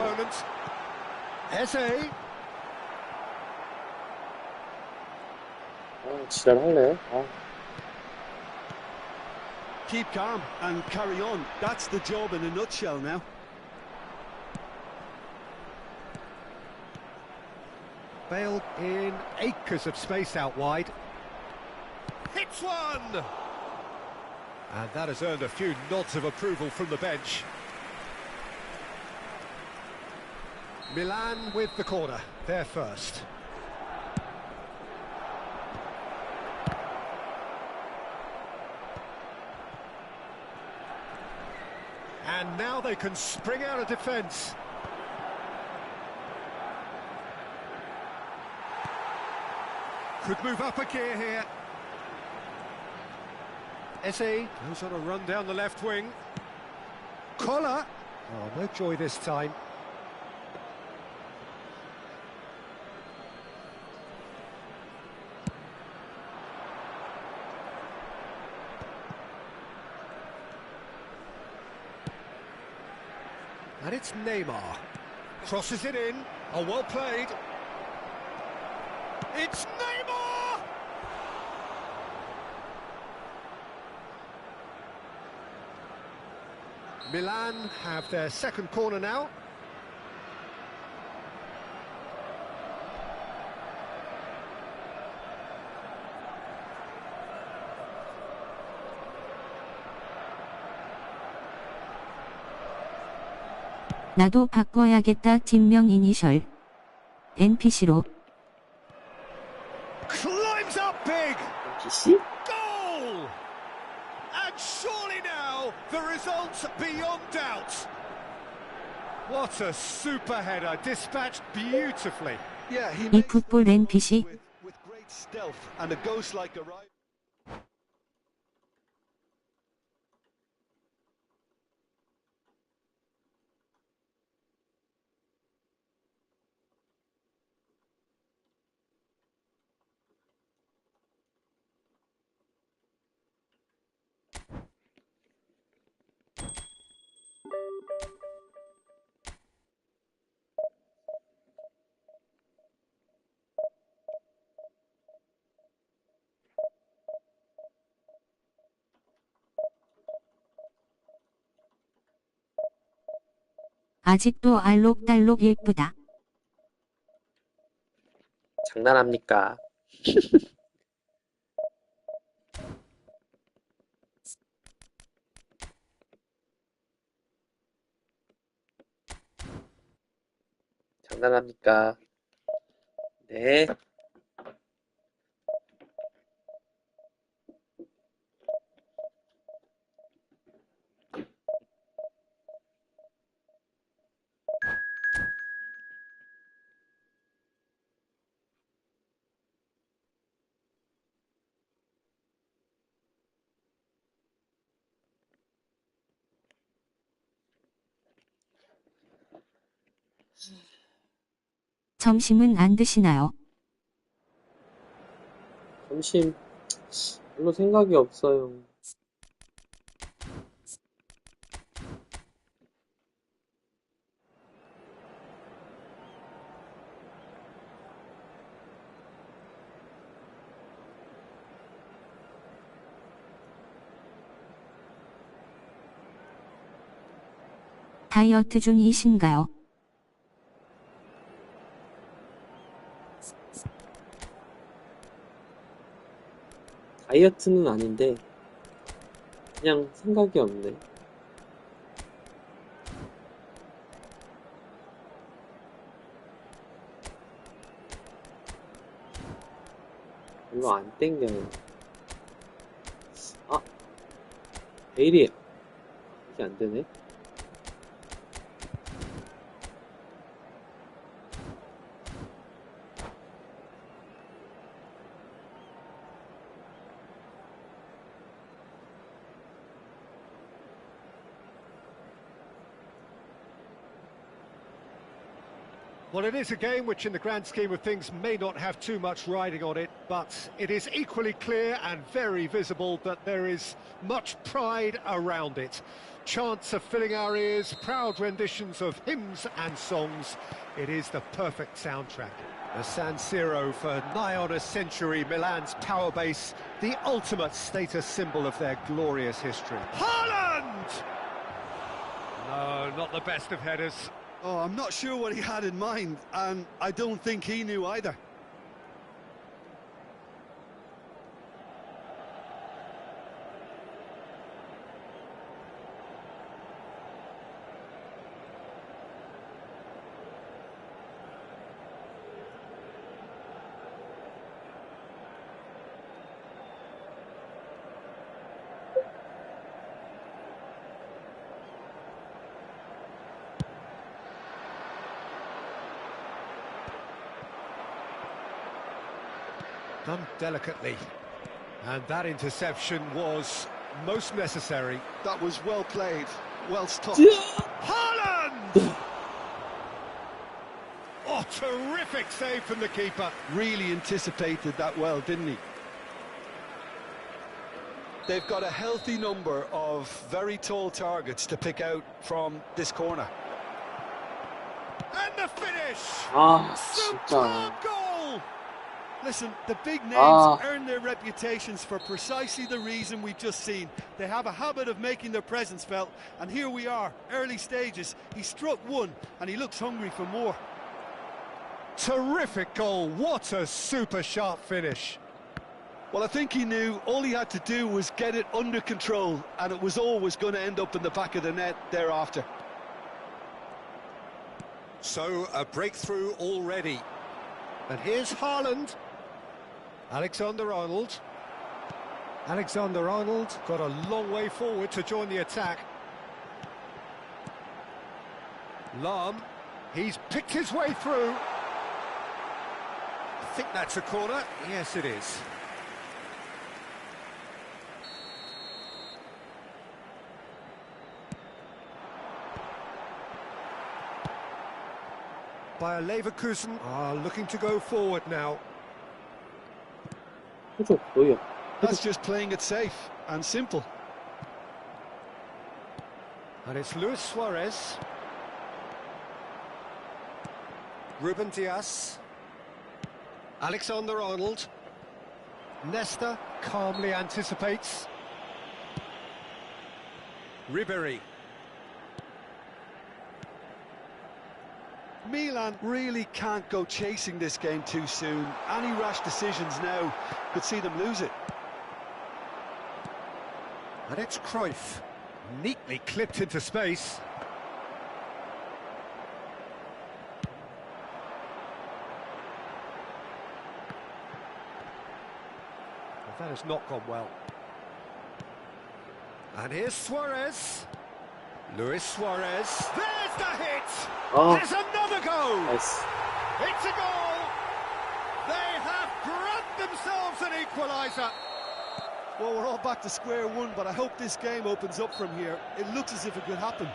지랄할래? Keep calm and carry on. That's the job in a nutshell now. Bale in acres of space out wide. Hits one! And that has earned a few nods of approval from the bench. Milan with the corner, they're first. And now they can spring out of defence. Could move up a gear here. Eze goes on a run down the left wing. Collar. Oh, no joy this time. And it's Neymar. Crosses it in. Oh, well played. It's Neymar! Milan have their second corner now. 나도 바꿔야겠다. 팀명 이니셜 NPC로. Climbs up big. NPC? Goal! And surely now the result's beyond doubt. What a super header, dispatched beautifully. Yeah, he eFootball NPC. with great stealth and a ghost-like arrival. 아직도 알록달록 예쁘다. 장난합니까? 장난합니까? 네. 점심은 안 드시나요? 점심 별로 생각이 없어요. 다이어트 중이신가요? 다이어트는 아닌데 그냥 생각이 없네. 이거 안 땡겨요. 아, 베일이 이게 안 되네. Well, it is a game which in the grand scheme of things may not have too much riding on it, but it is equally clear and very visible that there is much pride around it. Chants are filling our ears, proud renditions of hymns and songs. It is the perfect soundtrack. The San Siro for nigh on a century, Milan's power base, the ultimate status symbol of their glorious history. Haaland! No, not the best of headers. Oh, I'm not sure what he had in mind, and I don't think he knew either. Done delicately, and that interception was most necessary. That was well played, well stopped. Haaland! Oh, terrific save from the keeper. Really anticipated that well, didn't he? They've got a healthy number of very tall targets to pick out from this corner. And the finish! 아, Superb 진짜. goal! Listen, the big names earn their reputations for precisely the reason we've just seen. They have a habit of making their presence felt, and here we are, early stages. He struck one, and he looks hungry for more. Terrific goal, what a super sharp finish. Well, I think he knew all he had to do was get it under control, and it was always going to end up in the back of the net thereafter. So, a breakthrough already. And here's Haaland. Alexander-Arnold. Alexander-Arnold got a long way forward to join the attack. Lahm, he's picked his way through. I think that's a corner. Yes, it is. Bayer Leverkusen are looking to go forward now. 해줘, 노이어. That's just playing it safe and simple. And it's Luis Suarez. Ruben Dias. Alexander-Arnold. Nesta calmly anticipates. Ribéry. Milan really can't go chasing this game too soon. Any rash decisions now could see them lose it. And it's Cruyff, neatly clipped into space. Well, that has not gone well. And here's Suarez. Luis Suarez. There's the hit! There's another goal! 나이스. It's a goal! They have grabbed themselves an equaliser. Well, we're all back to square one, but I hope this game opens up from here. It looks as if it could happen.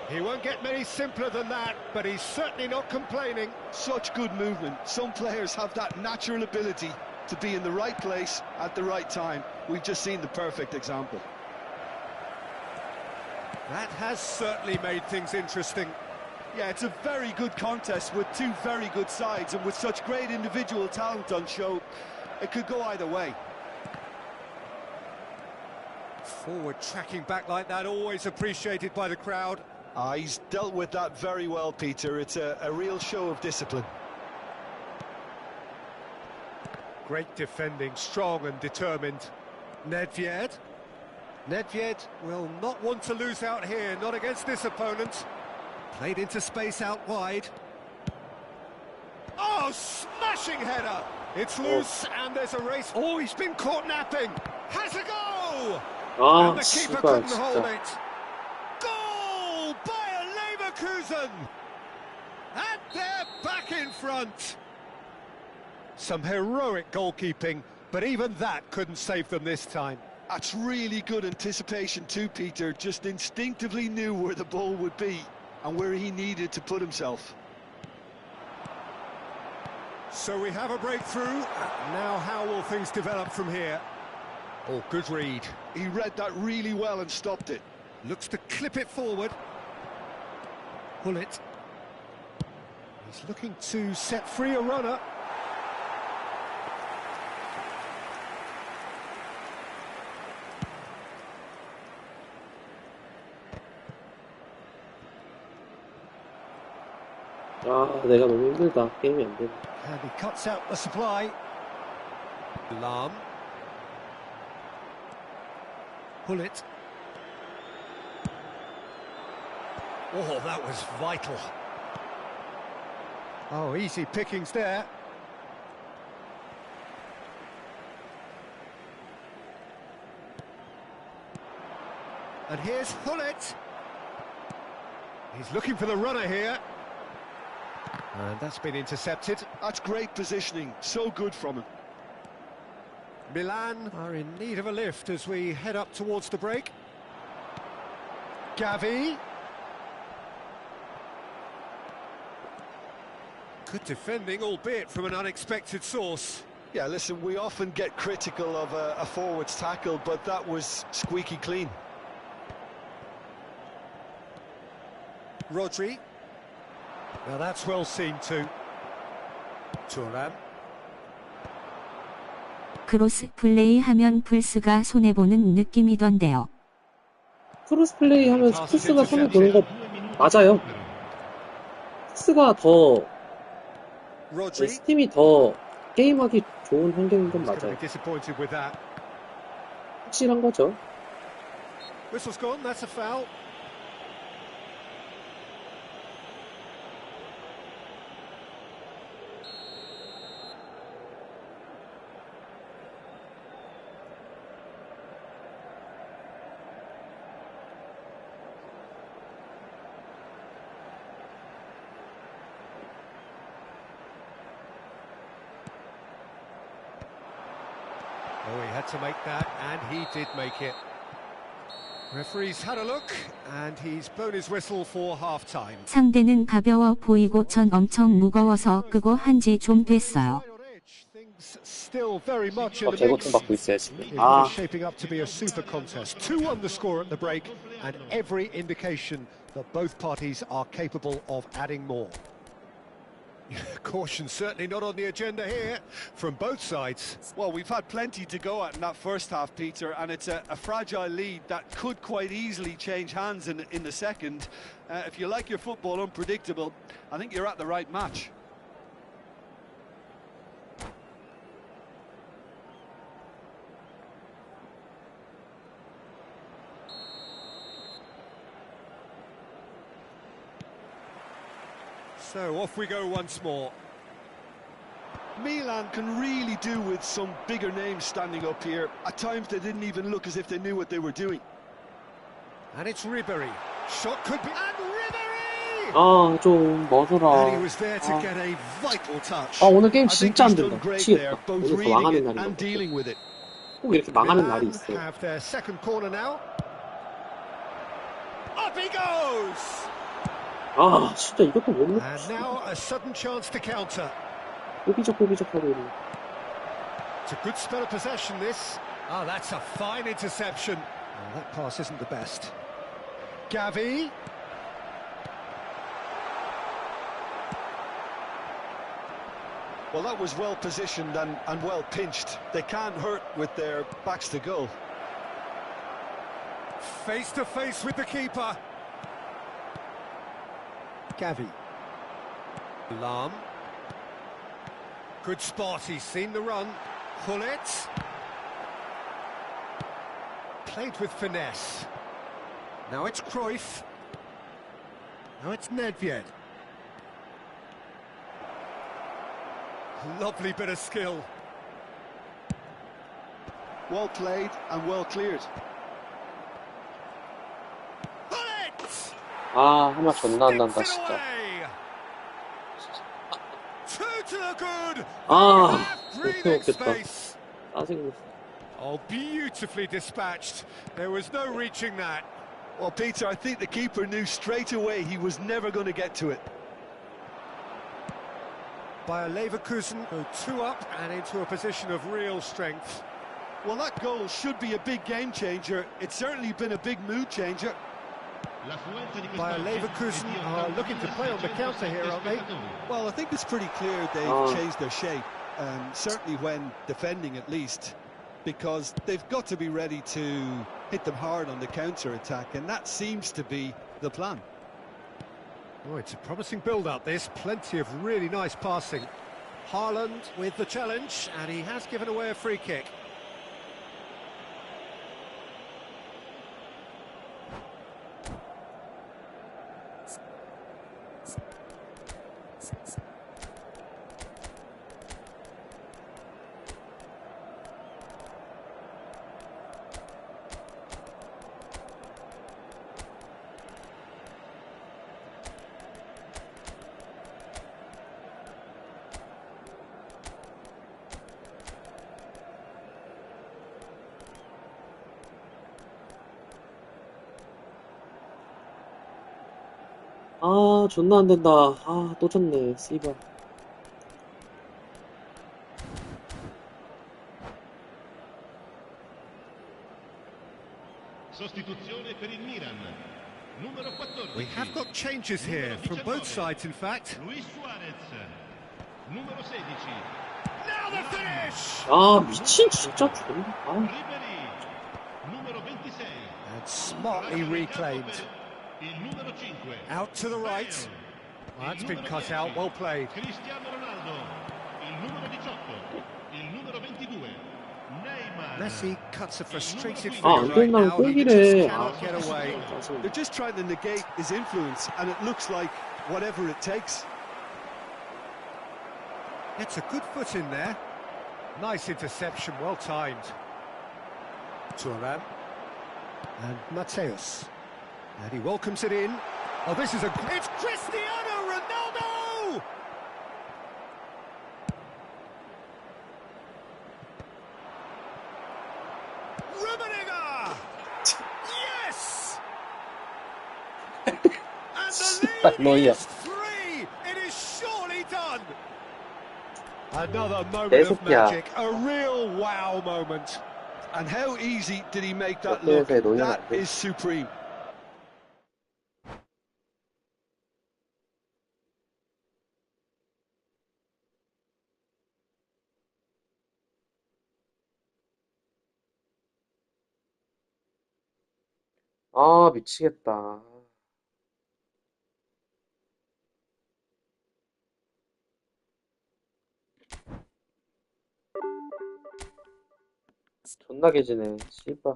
He won't get many simpler than that, but he's certainly not complaining. Such good movement. Some players have that natural ability to be in the right place at the right time. We've just seen the perfect example. That has certainly made things interesting. Yeah, it's a very good contest with two very good sides, and with such great individual talent on show, it could go either way. Forward tracking back like that, always appreciated by the crowd. He's dealt with that very well, Peter. It's a real show of discipline. Great defending, strong and determined. Nedved. Nedved will not want to lose out here, not against this opponent. Played into space out wide. Oh, smashing header! It's loose, and there's a race. Oh, he's been caught napping. Has a go! And the keeper couldn't hold it. Goal! Bayer Leverkusen! And they're back in front. Some heroic goalkeeping, but even that couldn't save them this time. That's really good anticipation too, Peter. Just instinctively knew where the ball would be and where he needed to put himself. So we have a breakthrough. Now how will things develop from here? Oh, good read. He read that really well and stopped it. Looks to clip it forward. Pull it. He's looking to set free a runner. 내가 너무 힘들다. 게임이 안 돼. And he cuts out the supply. Lam. Pull it. Oh, that was vital. Oh, easy pickings there. And here's Hullet. He's looking for the runner here. And that's been intercepted. That's great positioning. So good from him. Milan are in need of a lift as we head up towards the break. Gavi. Good defending, albeit from an unexpected source. Yeah, listen, we often get critical of a forward's tackle, but that was squeaky clean. Rodri. Now that's well seen too. Thuram. 크로스 플레이 하면 플스가 손해보는 느낌이던데요. 크로스 플레이 하면 플스가 손에 보는 거 맞아요. 플스가 더 스팀이 더 게임하기 좋은 환경인 건 맞아요. 확실한 거죠. Whistle's gone, that's a foul. Oh, he had to make that, and he did make it. Referee's had a look, and he's blown his whistle for half-time. 상대는 가벼워 보이고 전 엄청 무거워서 끄고 한지 좀 됐어요. Still very much in the 제거 mix. 좀 받고 있어요 지금. It's shaping up to be a super contest. 2-1 the score at the break, and every indication that both parties are capable of adding more. Caution certainly not on the agenda here from both sides. Well, we've had plenty to go at in that first half, Peter, and it's a fragile lead that could quite easily change hands in the second. If you like your football unpredictable, I think you're at the right match. So off we go once more. Milan can really do with some bigger names standing up here. At times they didn't even look as if they knew what they were doing. And it's Ribery. Shot could be... And Ribery! 좀 멀더라. And he was there to get a vital touch. 오늘 게임 진짜 안 된다. 미치겠다. 오늘 더 망하는 날인 것 같아. dealing with it. 꼭 이렇게 망하는 날이 있어. Have their second corner now. Up he goes! 진짜 이것도 못 넣고. And now a sudden chance to counter. 꼬비적 하고 있네. It's a good spell of possession, this. Oh, that's a fine interception. Oh, that pass isn't the best. Gavi. Well, that was well positioned and well pinched. They can't hurt with their backs to goal. Face to face with the keeper. Gavi. Lam. Good spot, he's seen the run. Hullet. Played with finesse. Now it's Cruyff. Now it's Nedved. Lovely bit of skill. Well played and well cleared. 아, 한 번 존나 안 난다, 진짜. 아, 못해 먹겠다. 짜증나. Oh, beautifully dispatched. There was no reaching that. Well, Peter, I think the keeper knew straight away he was never going to get to it. Bayer Leverkusen go 2 up and into a position of real strength. Well, that goal should be a big game changer. It's certainly been a big mood changer. Bayer Leverkusen are looking to play on the counter here, aren't they? Well, I think it's pretty clear they've changed their shape, certainly when defending at least, because they've got to be ready to hit them hard on the counter-attack, and that seems to be the plan. Oh, it's a promising build-up, this. Plenty of really nice passing. Haaland with the challenge, and he has given away a free kick. 아, 존나 안 된다. 아, 또 졌네, 씨발. We have got changes here from both sides, in fact. Now the finish! 아, 미친, 진짜 존나. 아. And smartly reclaimed. Out to the right. Well, that's been cut out, well played. Messi cuts a frustrated figure right now. He just cannot get away. They're just trying to negate his influence, and it looks like whatever it takes. Gets a good foot in there. Nice interception, well timed. Thuram. And Mateus. And he welcomes it in. Oh, this is it's Cristiano Ronaldo! Rummenigge! Yes! And the lead is 3! It is surely done! Another moment of magic, a real wow moment. And how easy did he make that look? That is supreme. 아, 미치겠다. 존나 개지네, 씨발.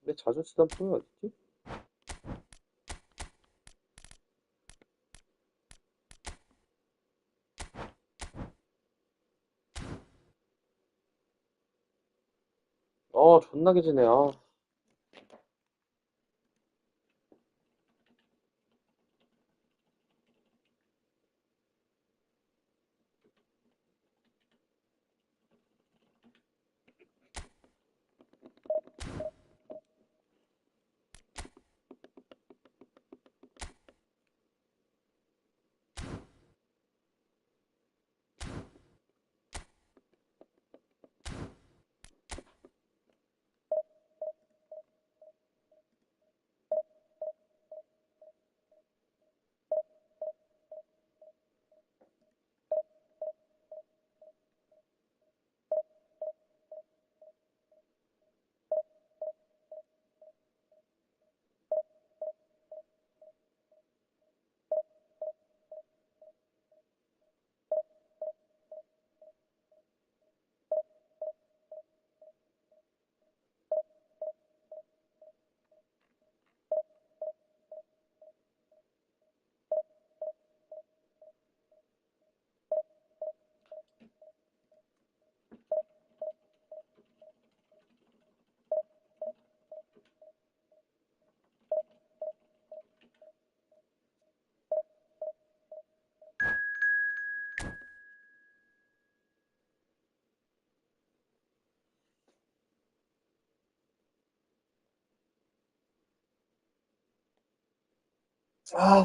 내 자주 쓰던 프로가 어딨지? 존나 개지네, 아. 아,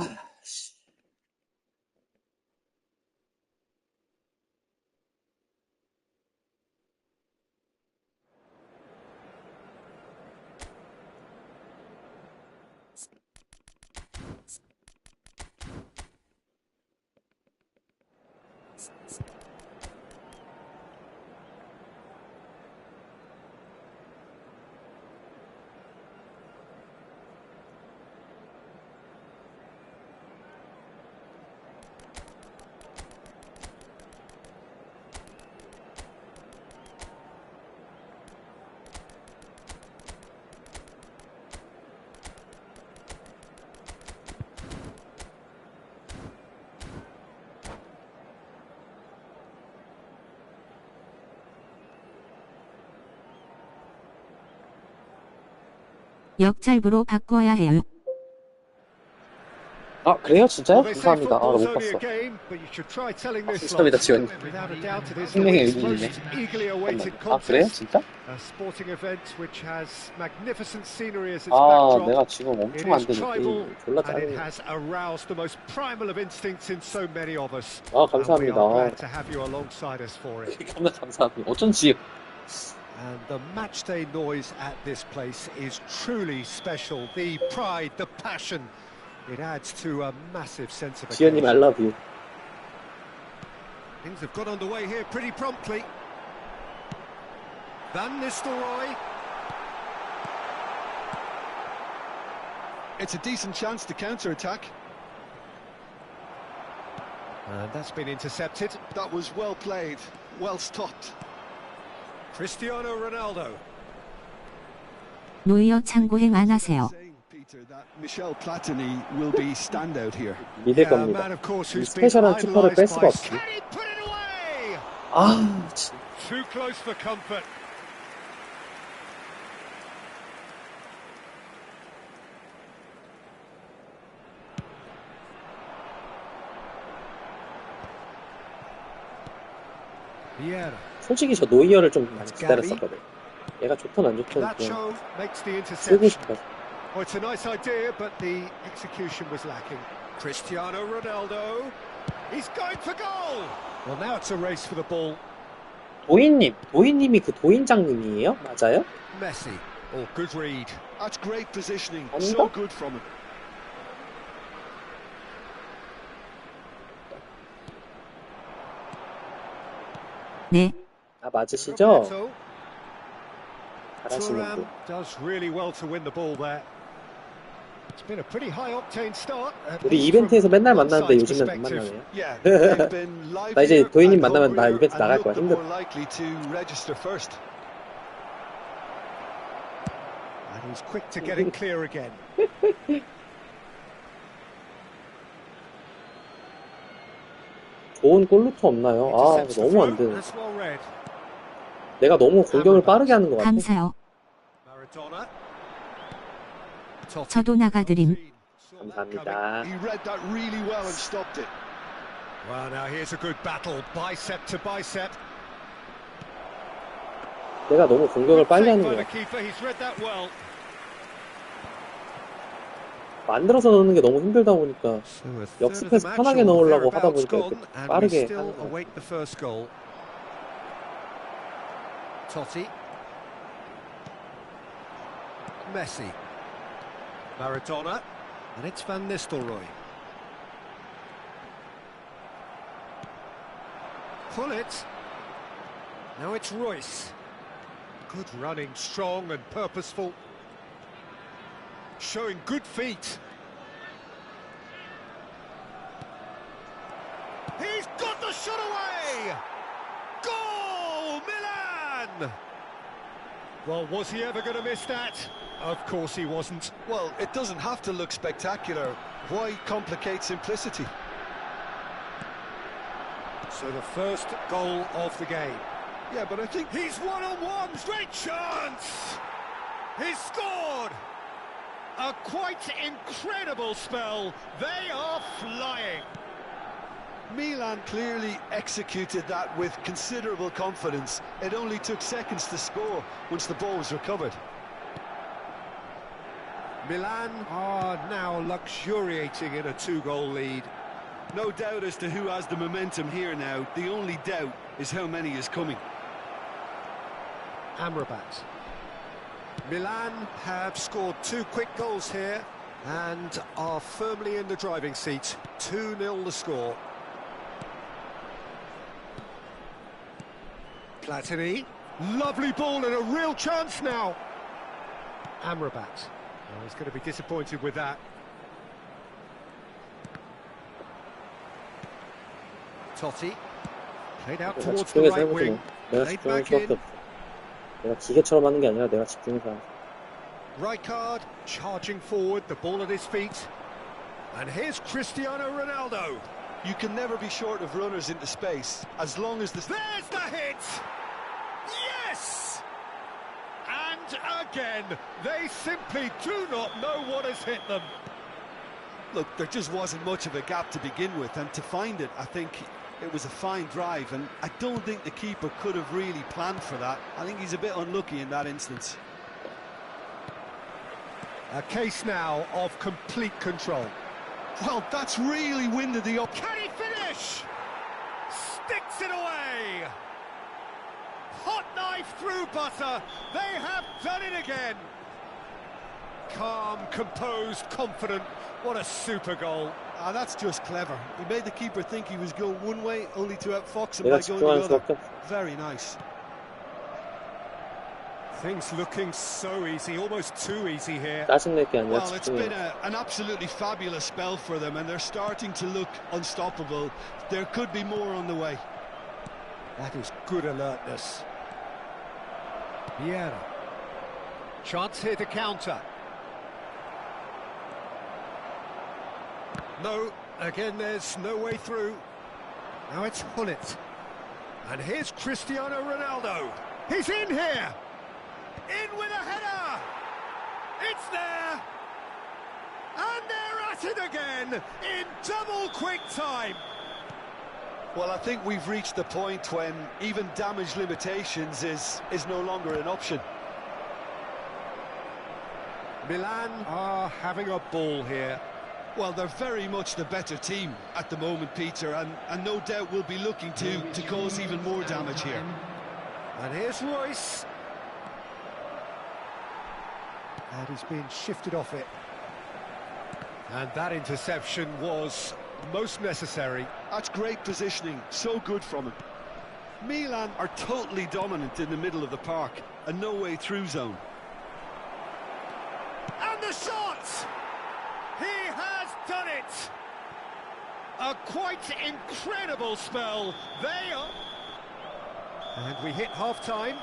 역잘부로 바꿔야 해요. 아, 그래요? 진짜요? Well, they say 감사합니다. 아, 나 football's 못 only a 봤어. game, but you should try telling this 감사합니다, lot. 지원님. Without a doubt, it is the 생명의 week's 의미이네. most eagerly awaited 잠깐만요. 아, 그래요? contest. 진짜? A sporting event which has magnificent scenery as its 아, backdrop. 내가 지금 It 엄청 안 is 되는 tribal, 게임 졸라 and it 짜증나. has aroused the most primal of instincts in so many of us. 아, And we 감사합니다. are glad to have you alongside us for it. 겁나 감사합니다. 어쩐지 And the matchday noise at this place is truly special. The pride, the passion, it adds to a massive sense of 지연님 I occasion. love you. Things have got underway here pretty promptly. Van Nistelrooy. It's a decent chance to counter-attack. And that's been intercepted. That was well played, well stopped. Cristiano Ronaldo. 노이어 참고행 안 하세요. Saying, Peter, that Michel Platini will be standout here. 믿을 Yeah, a 겁니다. man, of course, who's 이 been 스페셜한 키퍼를 뺄 idolised 수가 by... 없지. Can he put it away? 아, 진짜. Too close for comfort. Vieira. 솔직히 저 노이어를 좀 많이 기다렸었거든. 얘가 좋든 안 좋든 그냥 Nacho makes the 쓰고 interception. 싶어. Oh, it's a nice idea, but the execution was lacking. Cristiano Ronaldo. He's going for goal. Well, now it's a race for the ball. 도인님이 그 도인장님이에요? 맞아요? Messi. Oh, good read. That's great positioning, 아닌가? so good from him. 네, 아, 맞으시죠? Roberto. 잘하시는 Thuram 분. does really well to win the ball there. It's been a pretty high-octane start. at 우리 least 이벤트에서 from 맨날 one 만나는데 side's 요즘엔 안 perspective. 만나네요. Yeah, they've been 나 이제 livelier 도인님 and 만나면 나 hungrier 이벤트 and 나갈 look 거야. the 힘들어. more likely to register first. And he's quick to getting clear again. 좋은 골루트 없나요? 아, Intercepts the 너무 안 throw. 되네. That's well read. 내가 너무 공격을 빠르게 하는 것 같아. 감사요. Maradona. Totti. 저도 나가드림. Saw that coming. 감사합니다. He read that really well and stopped it. Well, now here's a good battle, bicep to bicep. 내가 너무 공격을 Good 빨리 save 하는 by 거야. the keeper. He's read that well. 만들어서 넣는 게 너무 힘들다 보니까 So a third of the 역습해서 match 편하게 or 넣으려고 하다 thereabouts 보니까 gone, 이렇게 and we 빠르게 still 하는 거야. await the first goal. Totti. Messi. Maradona. And it's Van Nistelrooy. Pull it. Now it's Royce. Good running, strong and purposeful. Showing good feet. He's got the shot away! Goal! Milan! Well, was he ever going to miss that? Of course he wasn't. Well, it doesn't have to look spectacular. Why complicate simplicity? So the first goal of the game. Yeah, but I think He's one-on-one! Great chance! He's scored! A quite incredible spell. They are flying. Milan clearly executed that with considerable confidence. It only took seconds to score once the ball was recovered. Milan are now luxuriating in a 2-goal lead. No doubt as to who has the momentum here now. The only doubt is how many is coming. Amrabat. Milan have scored 2 quick goals here and are firmly in the driving seat. 2-0 the score. Platini. Lovely ball and a real chance now. Amrabat. Oh, he's going to be disappointed with that. Totti. Played out towards the right wing. Played back in. 내가 기계처럼 하는 게 아니라 내가 집중해서 하는. Rijkaard charging forward, the ball at his feet. And here's Cristiano Ronaldo. You can never be short of runners into space, as long as the... There's the hit! Yes! And again, they simply do not know what has hit them. Look, there just wasn't much of a gap to begin with, and to find it, I think it was a fine drive, and I don't think the keeper could have really planned for that. I think he's a bit unlucky in that instance. A case now of complete control. Well, that's really winded the up. Can he finish? Sticks it away. Hot knife through butter. They have done it again. Calm, composed, confident. What a super goal. Ah, that's just clever. He made the keeper think he was going one way, only to outfox him by going the other. Very nice. Things looking so easy, almost too easy here. Well, it's been an absolutely fabulous spell for them, and they're starting to look unstoppable. There could be more on the way. That is good alertness. Vieira. Chance here to counter. No, again there's no way through. Now it's Hullet. And here's Cristiano Ronaldo. He's in here! In with a header! It's there! And they're at it again in double quick time. Well, I think we've reached the point when even damage limitations is no longer an option. Milan are having a ball here. Well, they're very much the better team at the moment, Peter, and no doubt will be looking to cause even more damage here. And here's Royce. And he's been shifted off it. And that interception was most necessary. That's great positioning, so good from him. Milan are totally dominant in the middle of the park, a no-way through zone. And the shot! He has done it! A quite incredible spell. They are... And we hit half-time.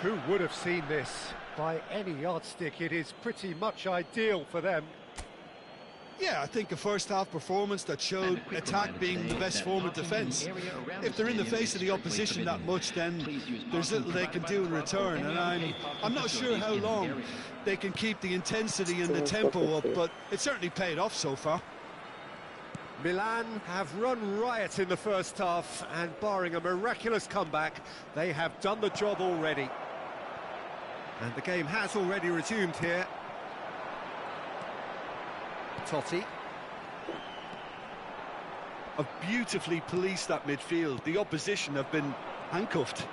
Who would have seen this? By any yardstick, it is pretty much ideal for them. Yeah, I think a first-half performance that showed attack being the best form of defence. If they're in the face of the opposition that much, then there's little they can do in return, and I'm not sure how long they can keep the intensity and the tempo up, but it certainly paid off so far. Milan have run riot in the first half, and barring a miraculous comeback, they have done the job already. And the game has already resumed here. Totti. Have beautifully policed that midfield. The opposition have been handcuffed.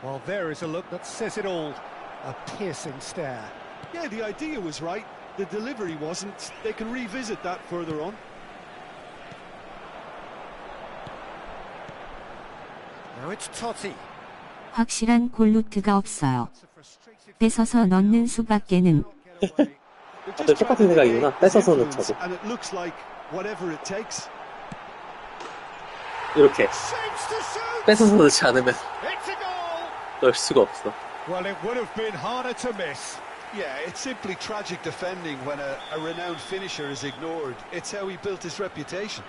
Well, there is a look that says it all. A piercing stare. Yeah, the idea was right. The delivery wasn't. They can revisit that further on. Now it's Totti. 확실한 골 루트가 없어요. 뺏어서 넣는 수밖에는. 다들 똑같은 생각이구나. 뺏어서 넣자고. 이렇게 뺏어서 넣지 않으면 넣을 수가 없어. Well, it would have been harder to miss. Yeah, it's simply tragic defending when a renowned finisher is ignored. It's how he built his reputation.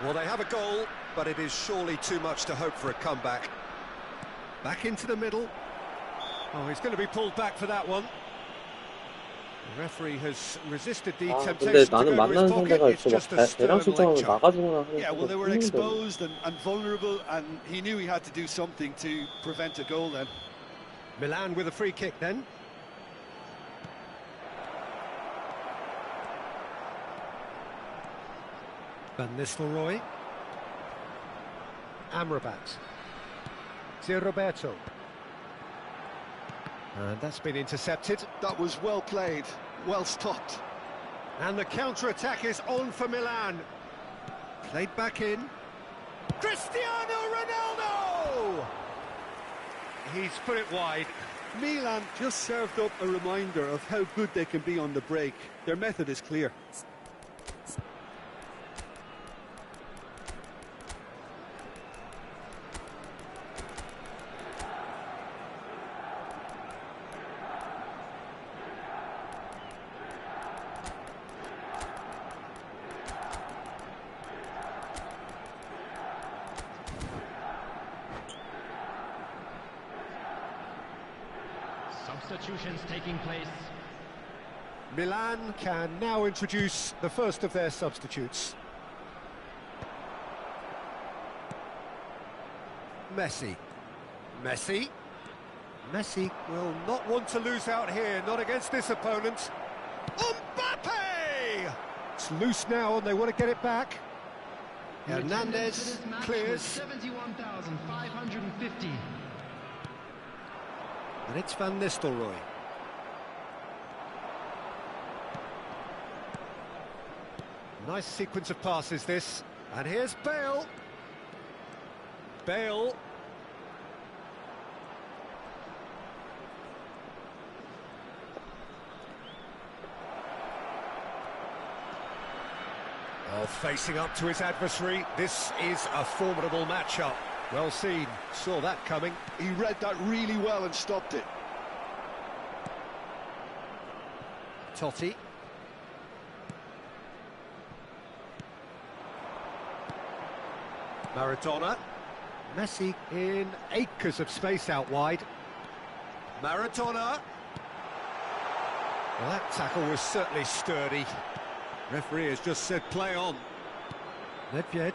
Well, they have a goal, but it is surely too much to hope for a comeback. Back into the middle. Oh, he's going to be pulled back for that one. The referee has resisted the temptation to go to his pocket. It's just a stern leg chop. Yeah, well, they were exposed and vulnerable, and he knew he had to do something to prevent a goal then. Milan with a free kick then. Van Nistelrooy. Amrabat. Zé Roberto. And that's been intercepted. That was well played, well stopped. And the counter-attack is on for Milan. Played back in. Cristiano Ronaldo! He's put it wide. Milan just served up a reminder of how good they can be on the break. Their method is clear. Substitutions taking place. Milan can now introduce the first of their substitutes. Messi. Messi will not want to lose out here, not against this opponent. Mbappe! It's loose now and they want to get it back. Hernandez clears. 71,550. And it's Van Nistelrooy. Nice sequence of passes this. And here's Bale. Bale. Oh, facing up to his adversary. This is a formidable matchup. Well seen. Saw that coming. He read that really well and stopped it. Totti. Maradona. Messi in acres of space out wide. Maradona. Well, that tackle was certainly sturdy. Referee has just said play on. Nedved.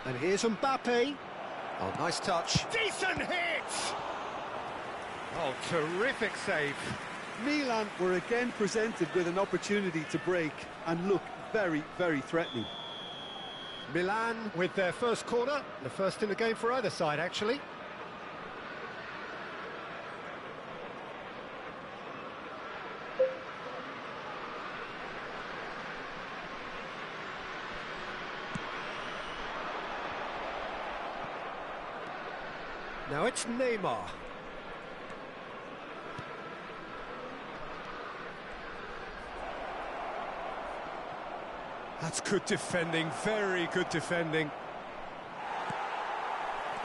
And here's Mbappe. Oh, nice touch. Decent hit! Oh, terrific save. Milan were again presented with an opportunity to break and look very, very threatening. Milan with their first corner, the first in the game for either side, actually. Now it's Neymar. That's good defending, very good defending.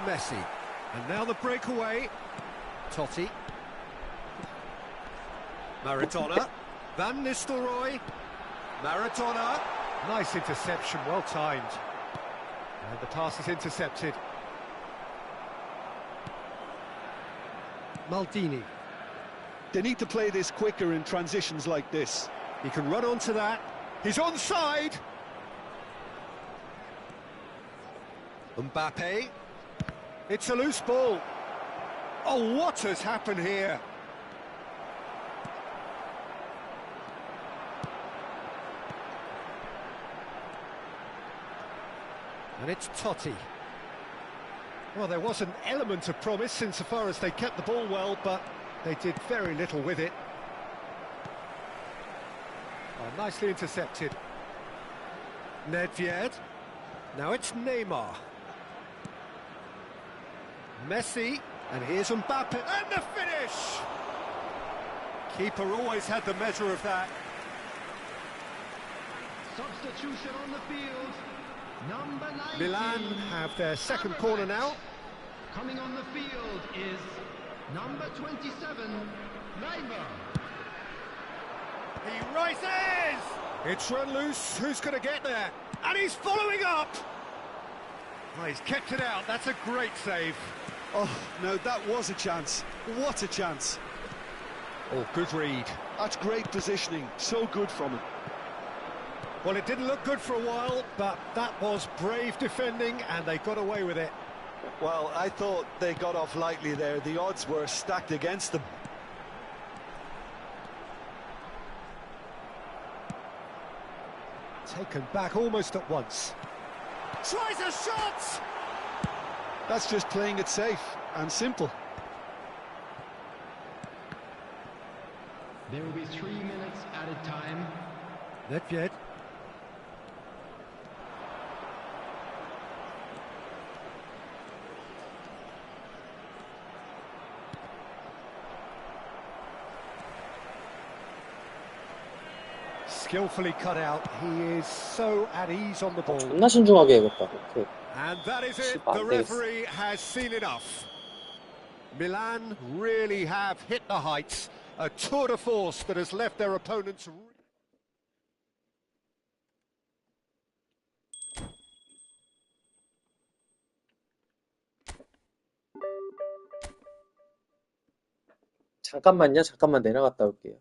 Messi. And now the breakaway. Totti. Maradona. Van Nistelrooy. Maradona. Nice interception, well timed. And the pass is intercepted. Maldini. They need to play this quicker in transitions like this. He can run onto that. He's onside. Mbappe. It's a loose ball. Oh, what has happened here? And it's Totti. Well, there was an element of promise insofar as they kept the ball well, but they did very little with it. Oh, nicely intercepted. Nedved. Now it's Neymar. Messi. And here's Mbappe. And the finish! Keeper always had the measure of that. Substitution on the field. Number 19. Milan have their second corner now. Coming on the field is number 27, Neymar. He rises! It's run loose. Who's going to get there? And he's following up! Oh, he's kept it out. That's a great save. Oh, no, that was a chance. What a chance. Oh, good read. That's great positioning. So good from him. Well, it didn't look good for a while, but that was brave defending, and they got away with it. Well, I thought they got off lightly there. The odds were stacked against them. Taken back almost at once. Tries a shot! That's just playing it safe and simple. There will be 3 minutes added time. Nedved. Skillfully cut out. He is so at ease on the ball. 존나 신중하게 해야겠다. 오케이. And that is it. 안 The 되겠어. referee has seen enough. Milan really have hit the heights. A tour de force that has left their opponents. 잠깐만요. 잠깐만 내려갔다 올게요.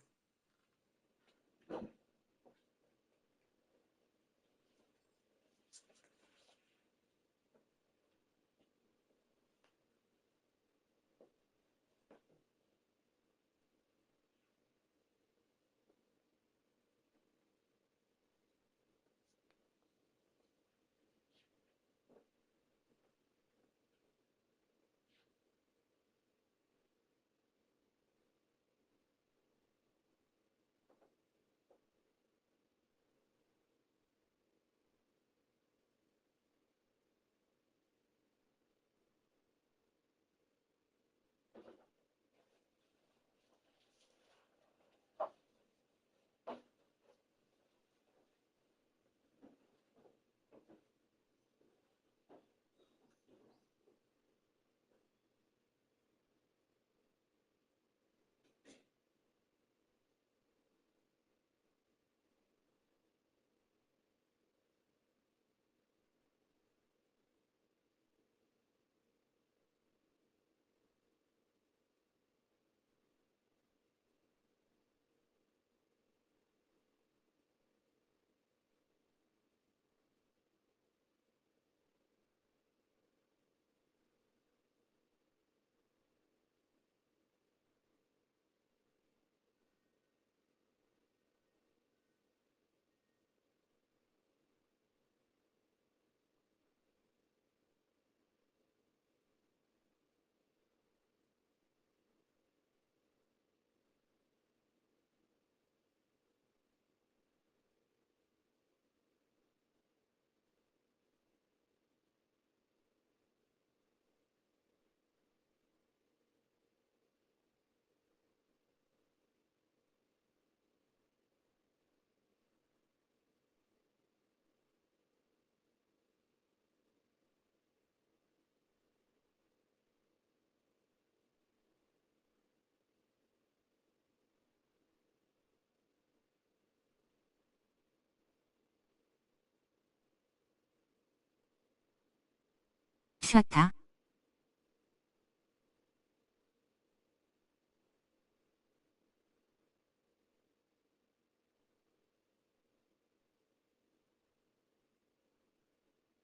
쉬었다.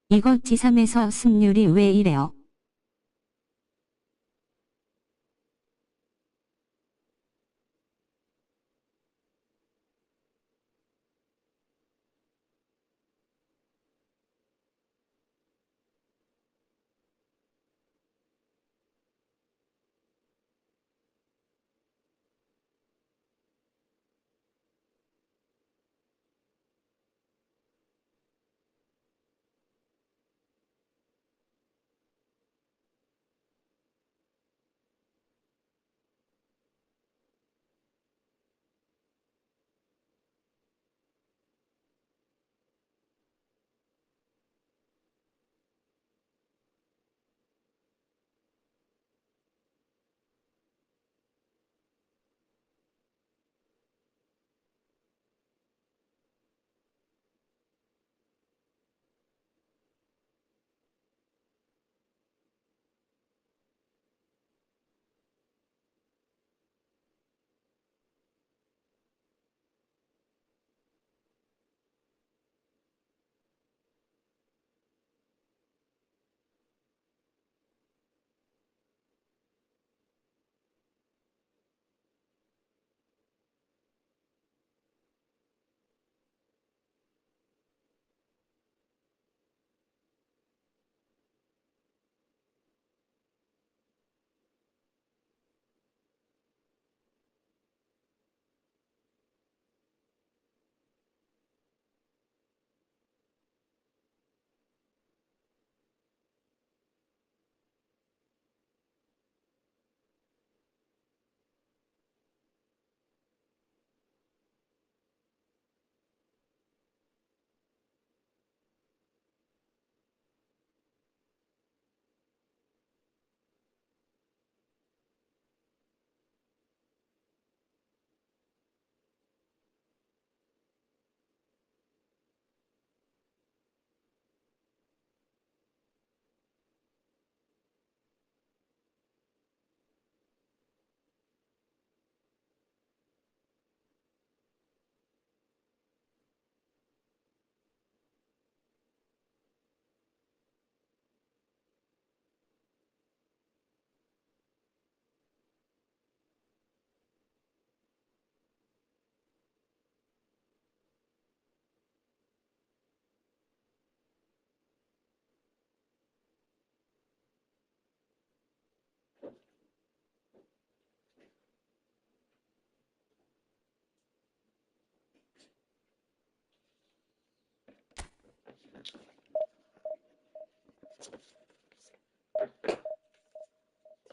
이거 G3에서 승률이 왜 이래요?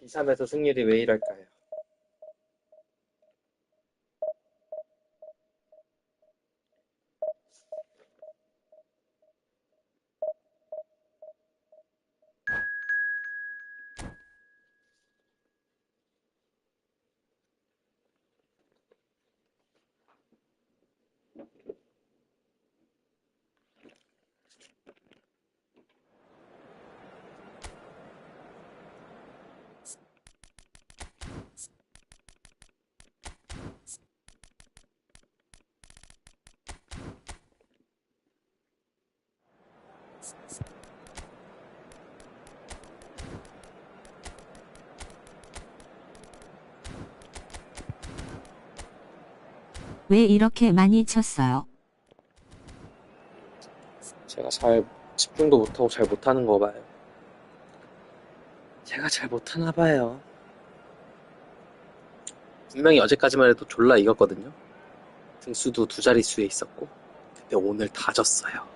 D3에서 승률이 왜 이럴까요? 왜 이렇게 많이 쳤어요? 제가 잘 집중도 못하고 잘 못하는 거 봐요. 제가 잘 못하나 봐요. 분명히 어제까지만 해도 졸라 이겼거든요. 등수도 두 자릿수에 있었고. 근데 오늘 다 졌어요.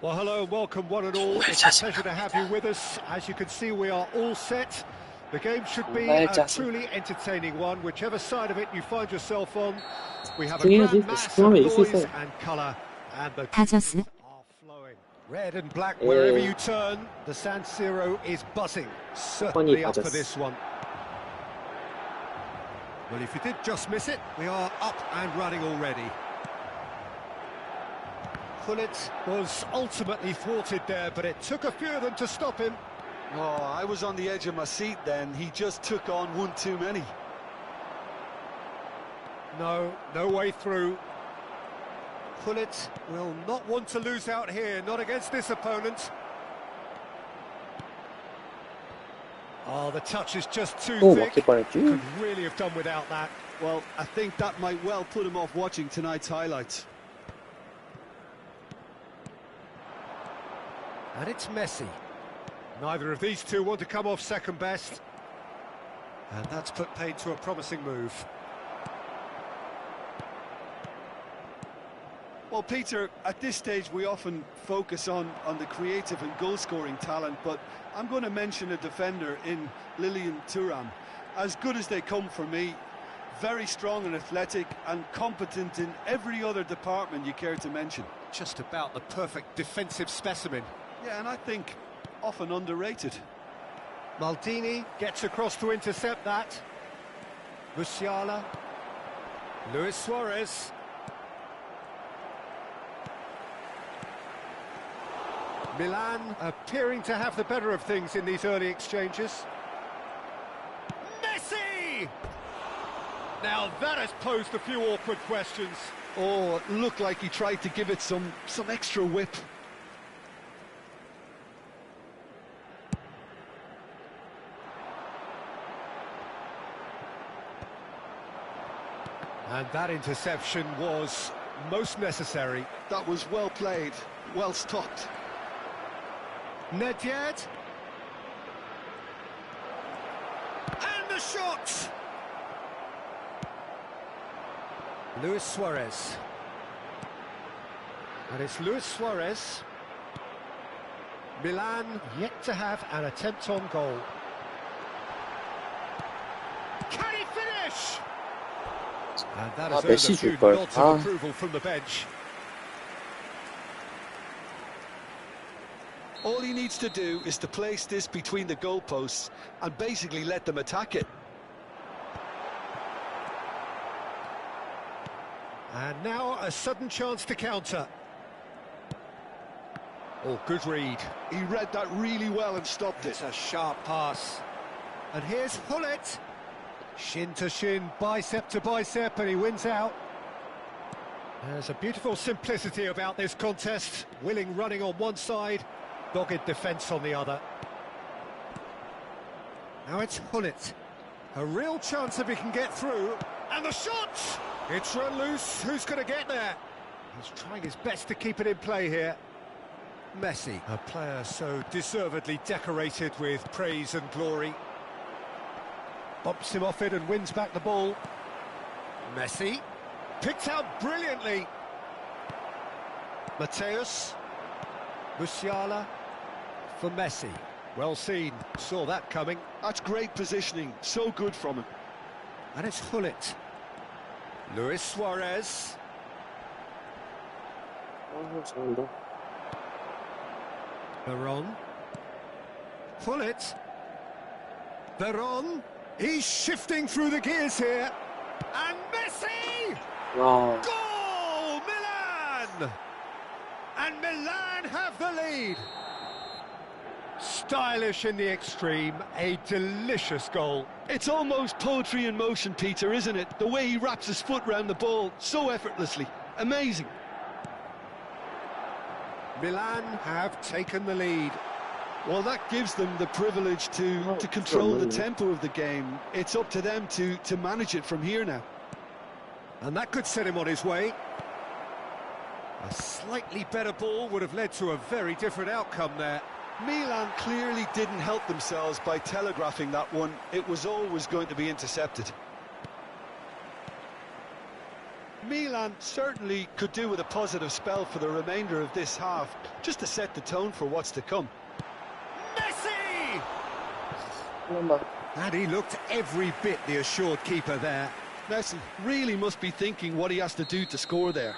Well, hello, welcome one and all. It's a pleasure to have you with us. As you can see, we are all set. The game should be a truly entertaining one, whichever side of it you find yourself on. We have a grand mass of noise and colour, and the 다저스. are flowing. Red and black wherever you turn. The San Siro is buzzing. Certainly up for this one. Well, if you did just miss it, we are up and running already. Gullit was ultimately thwarted there, but it took a few of them to stop him. Oh, I was on the edge of my seat then. He just took on one too many. No way through. Gullit will not want to lose out here, not against this opponent. Oh, the touch is just too thick. Could really have done without that. Well, I think that might well put him off watching tonight's highlights. And it's Messi. Neither of these two want to come off second best. And that's put paid to a promising move. Well, Peter, at this stage we often focus on the creative and goal-scoring talent, but I'm going to mention a defender in Lilian Thuram. As good as they come for me, very strong and athletic and competent in every other department you care to mention. Just about the perfect defensive specimen. Yeah, and I think often underrated. Maldini gets across to intercept that. Musiala. Luis Suarez. Milan appearing to have the better of things in these early exchanges. Messi! Now that has posed a few awkward questions. Oh, it looked like he tried to give it some extra whip. And that interception was most necessary. That was well played, well stopped. Nedved. And the shot! Luis Suarez. And it's Luis Suarez. Milan yet to have an attempt on goal. Can he finish? And that has earned a few nods of approval from the bench. All he needs to do is to place this between the goalposts and basically let them attack it. And now a sudden chance to counter. Oh, good read. He read that really well and stopped it. It's a sharp pass. And here's Gullit. Shin to shin, bicep to bicep, and he wins out. There's a beautiful simplicity about this contest. Willing running on one side, dogged defence on the other. Now it's Gullit. A real chance if he can get through. And the shot! It's run loose. Who's going to get there? He's trying his best to keep it in play here. Messi, a player so deservedly decorated with praise and glory. Bumps him off it and wins back the ball. Messi, picked out brilliantly. Mateus. Musiala for Messi. Well seen, saw that coming. That's great positioning, so good from him. And it's Hullet. Luis Suarez. 잘한다. Veron. Hullet. Veron. He's shifting through the gears here. And Messi! 와, Goal! Milan! And Milan have the lead. Stylish in the extreme, a delicious goal. It's almost poetry in motion, Peter, isn't it? The way he wraps his foot round the ball so effortlessly. Amazing. Milan have taken the lead. Well, that gives them the privilege to control the tempo of the game. It's up to them to manage it from here now. And that could set him on his way. A slightly better ball would have led to a very different outcome there. Milan clearly didn't help themselves by telegraphing that one. It was always going to be intercepted. Milan certainly could do with a positive spell for the remainder of this half, just to set the tone for what's to come. Messi! 잘한다. And he looked every bit the assured keeper there. Messi really must be thinking what he has to do to score there.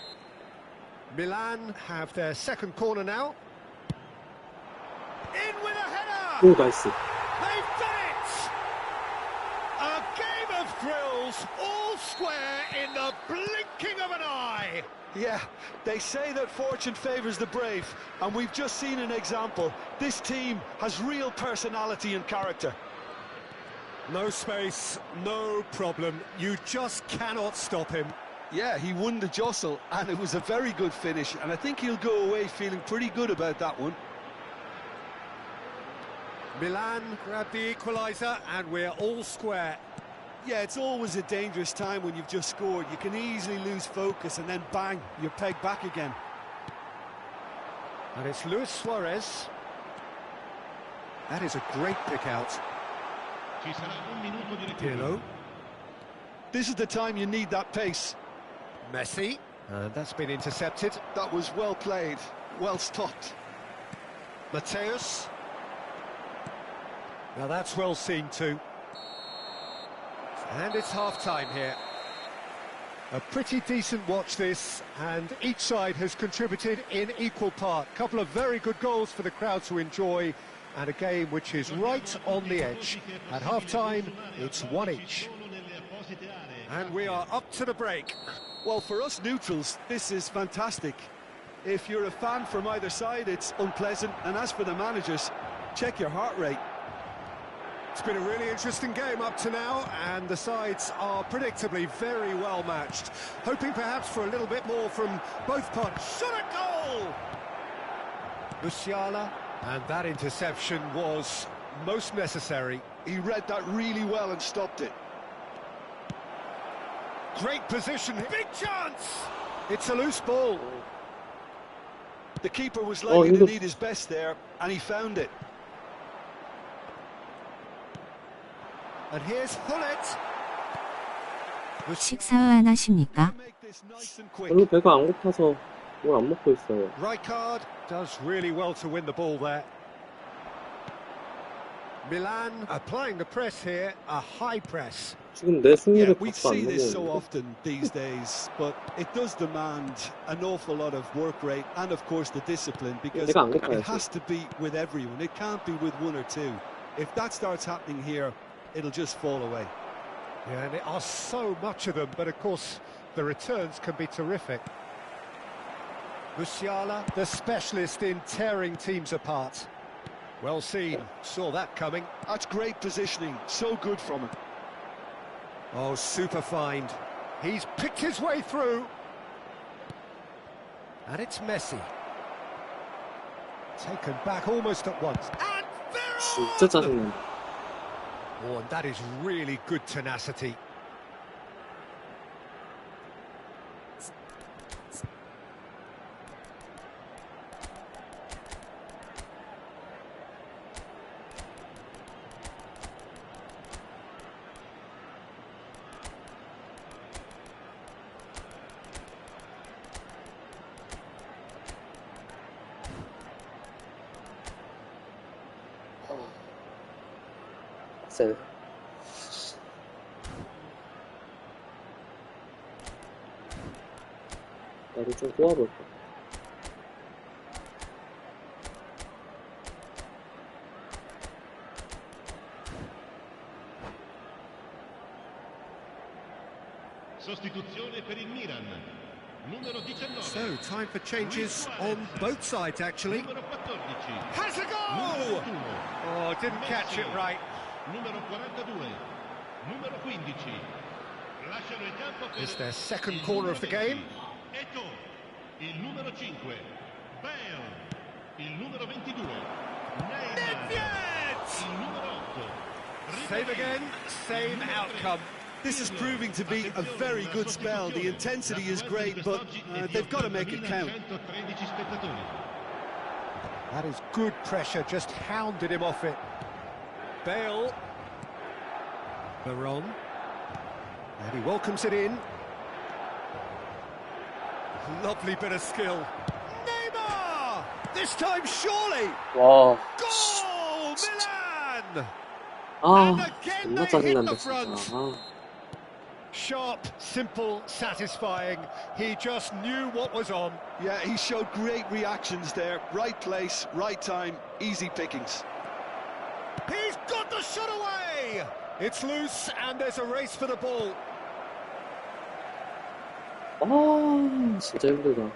Milan have their second corner now. In with a header! 오, 나이스. They've done it! A game of thrills, all square in the blinking of an eye. Yeah, they say that fortune favours the brave, and we've just seen an example. This team has real personality and character. No space, no problem. You just cannot stop him. Yeah, he won the jostle, and it was a very good finish, and I think he'll go away feeling pretty good about that one. Milan grab the equaliser, and we're all square. Yeah, it's always a dangerous time when you've just scored. You can easily lose focus, and then bang, you're pegged back again. And it's Luis Suarez. That is a great pick out. Ci sarà un minuto di recupero. Pirlo. This is the time you need that pace. Messi. And that's been intercepted. That was well played, well stopped. Mateus. Now that's well seen too. And it's half-time here. A pretty decent watch this, and each side has contributed in equal part. Couple of very good goals for the crowd to enjoy, and a game which is right on the edge. At half-time, it's one each. And we are up to the break. Well, for us neutrals, this is fantastic. If you're a fan from either side, it's unpleasant, and as for the managers, check your heart rate. It's been a really interesting game up to now, and the sides are predictably very well matched. Hoping perhaps for a little bit more from both parties. Shot a goal! Musiala, and that interception was most necessary. He read that really well and stopped it. Great position, big chance! It's a loose ball. The keeper was likely to need his best there, and he found it. And here's Hullet. 식사 안 하십니까? 별로 배가 안 고파서 뭘 안 먹고 있어요. Rijkaard does really well to win the ball there. Milan applying the press here, a high press. 지금 내 승리를 We 박수 안 see this so 넘었는데. often these days, but it does demand an awful lot of work rate and, of course, the discipline, because 내가 안 고파야지. it has to be with everyone. It can't be with one or two. If that starts happening here, it'll just fall away. Yeah, and there are so much of them, but of course the returns can be terrific. Musiala, the specialist in tearing teams apart. Well seen, saw that coming. That's great positioning, so good from him. Oh, super find. He's picked his way through. And it's Messi. Taken back almost at once. And 진짜 Veron! 짜증난다. Oh, and that is really good tenacity. 쎄. 나도 좀 꼬아볼까. Sostituzione per il Milan. Numero 19. So, time for changes on both sides, actually. Numero 14. Has a goal! Oh, didn't catch it right. Numero 42. Numero 15. Lasciano il campo per It's their second corner of the game. Eto, il numero 5. Bale, il numero 22. Neymar, il numero 8. Same again, same outcome. This is proving to be a very good spell. The intensity is great, but they've got to make it count. That is good pressure, just hounded him off it. Bale. Veron. And he welcomes it in. Lovely bit of skill. Neymar! This time surely! 와. Goal! Milan! 아, 존나 짜증난다, 진짜. 아. Sharp, simple, satisfying. He just knew what was on. Yeah, he showed great reactions there. Right place, right time, easy pickings. He's got the shot away! It's loose and there's a race for the ball. 아, 진짜 힘들다.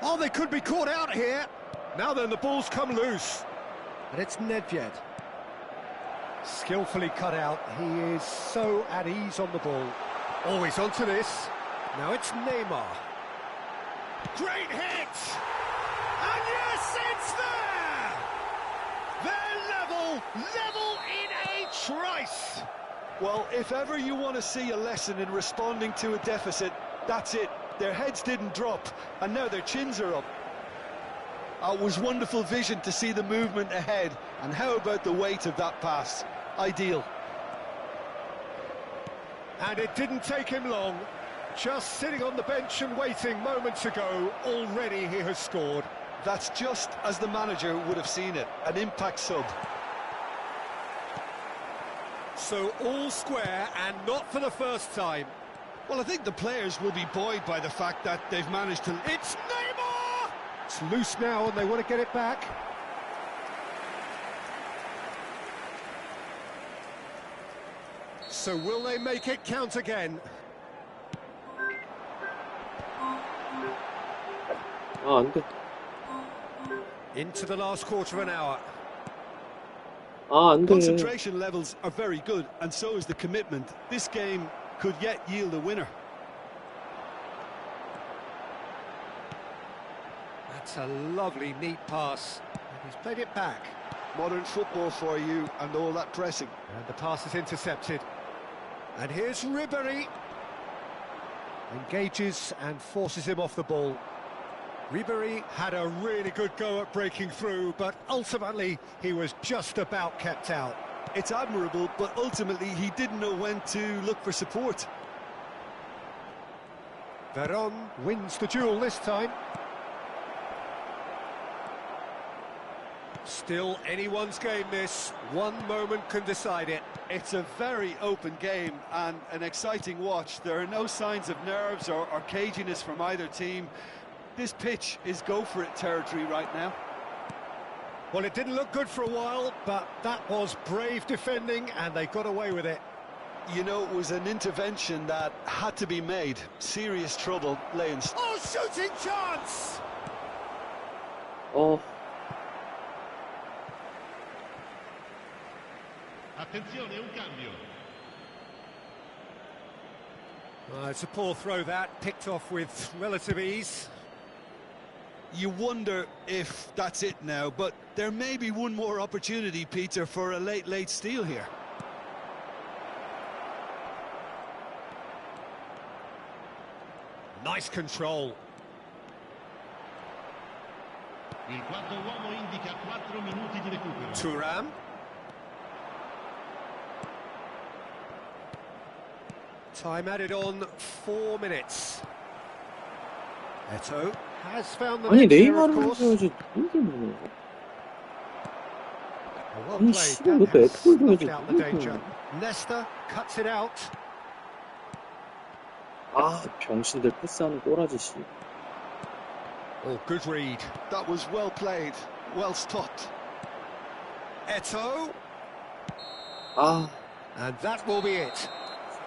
Oh, they could be caught out here. Now then, the ball's come loose. And it's Nedved. Skillfully cut out. He is so at ease on the ball. Oh, he's onto this. Now it's Neymar. Great hit! And yes, it's there! They're level in a trice. Well, if ever you want to see a lesson in responding to a deficit, that's it. Their heads didn't drop, and now their chins are up. It was wonderful vision to see the movement ahead, and how about the weight of that pass? Ideal. And it didn't take him long. Just sitting on the bench and waiting moments ago, already he has scored. That's just as the manager would have seen it, an impact sub. So all square, and not for the first time. Well, I think the players will be buoyed by the fact that they've managed to... It's Neymar! It's loose now and they want to get it back. So will they make it count again? 아, 안 돼. Into the last quarter of an hour. 아, 안 돼. Concentration levels are very good, and so is the commitment. This game could yet yield a winner. That's a lovely, neat pass. And he's played it back. Modern football for you, and all that pressing. And the pass is intercepted. And here's Ribéry. Engages and forces him off the ball. Ribéry had a really good go at breaking through, but ultimately he was just about kept out. It's admirable, but ultimately he didn't know when to look for support. Veron wins the duel this time. Still anyone's game this. One moment can decide it. It's a very open game and an exciting watch. There are no signs of nerves or caginess from either team. This pitch is go-for-it territory right now. Well, it didn't look good for a while, but that was brave defending and they got away with it. You know, it was an intervention that had to be made. Serious trouble lay in... Oh, shooting chance! 어, Attenzione, un cambio. It's a poor throw that, picked off with relative ease. You wonder if that's it now, but there may be one more opportunity, Peter, for a late steal here. Nice control. Il quarto uomo indica 4 minuti di recupero. Thuram. Time added on 4 minutes. Eto has found the 아니 net there, of 네이마르를 course. 해야지 이게 뭐야? Well 아니, played. 씨발, 왜 또 That has 에프볼 snuffed 보여줘. out the danger. Leicester cuts it out. 아, 병신들 패스하는 꼬라지, 씨. Oh, good read. That was well played, well stopped. Eto'o. 아, And that will be it.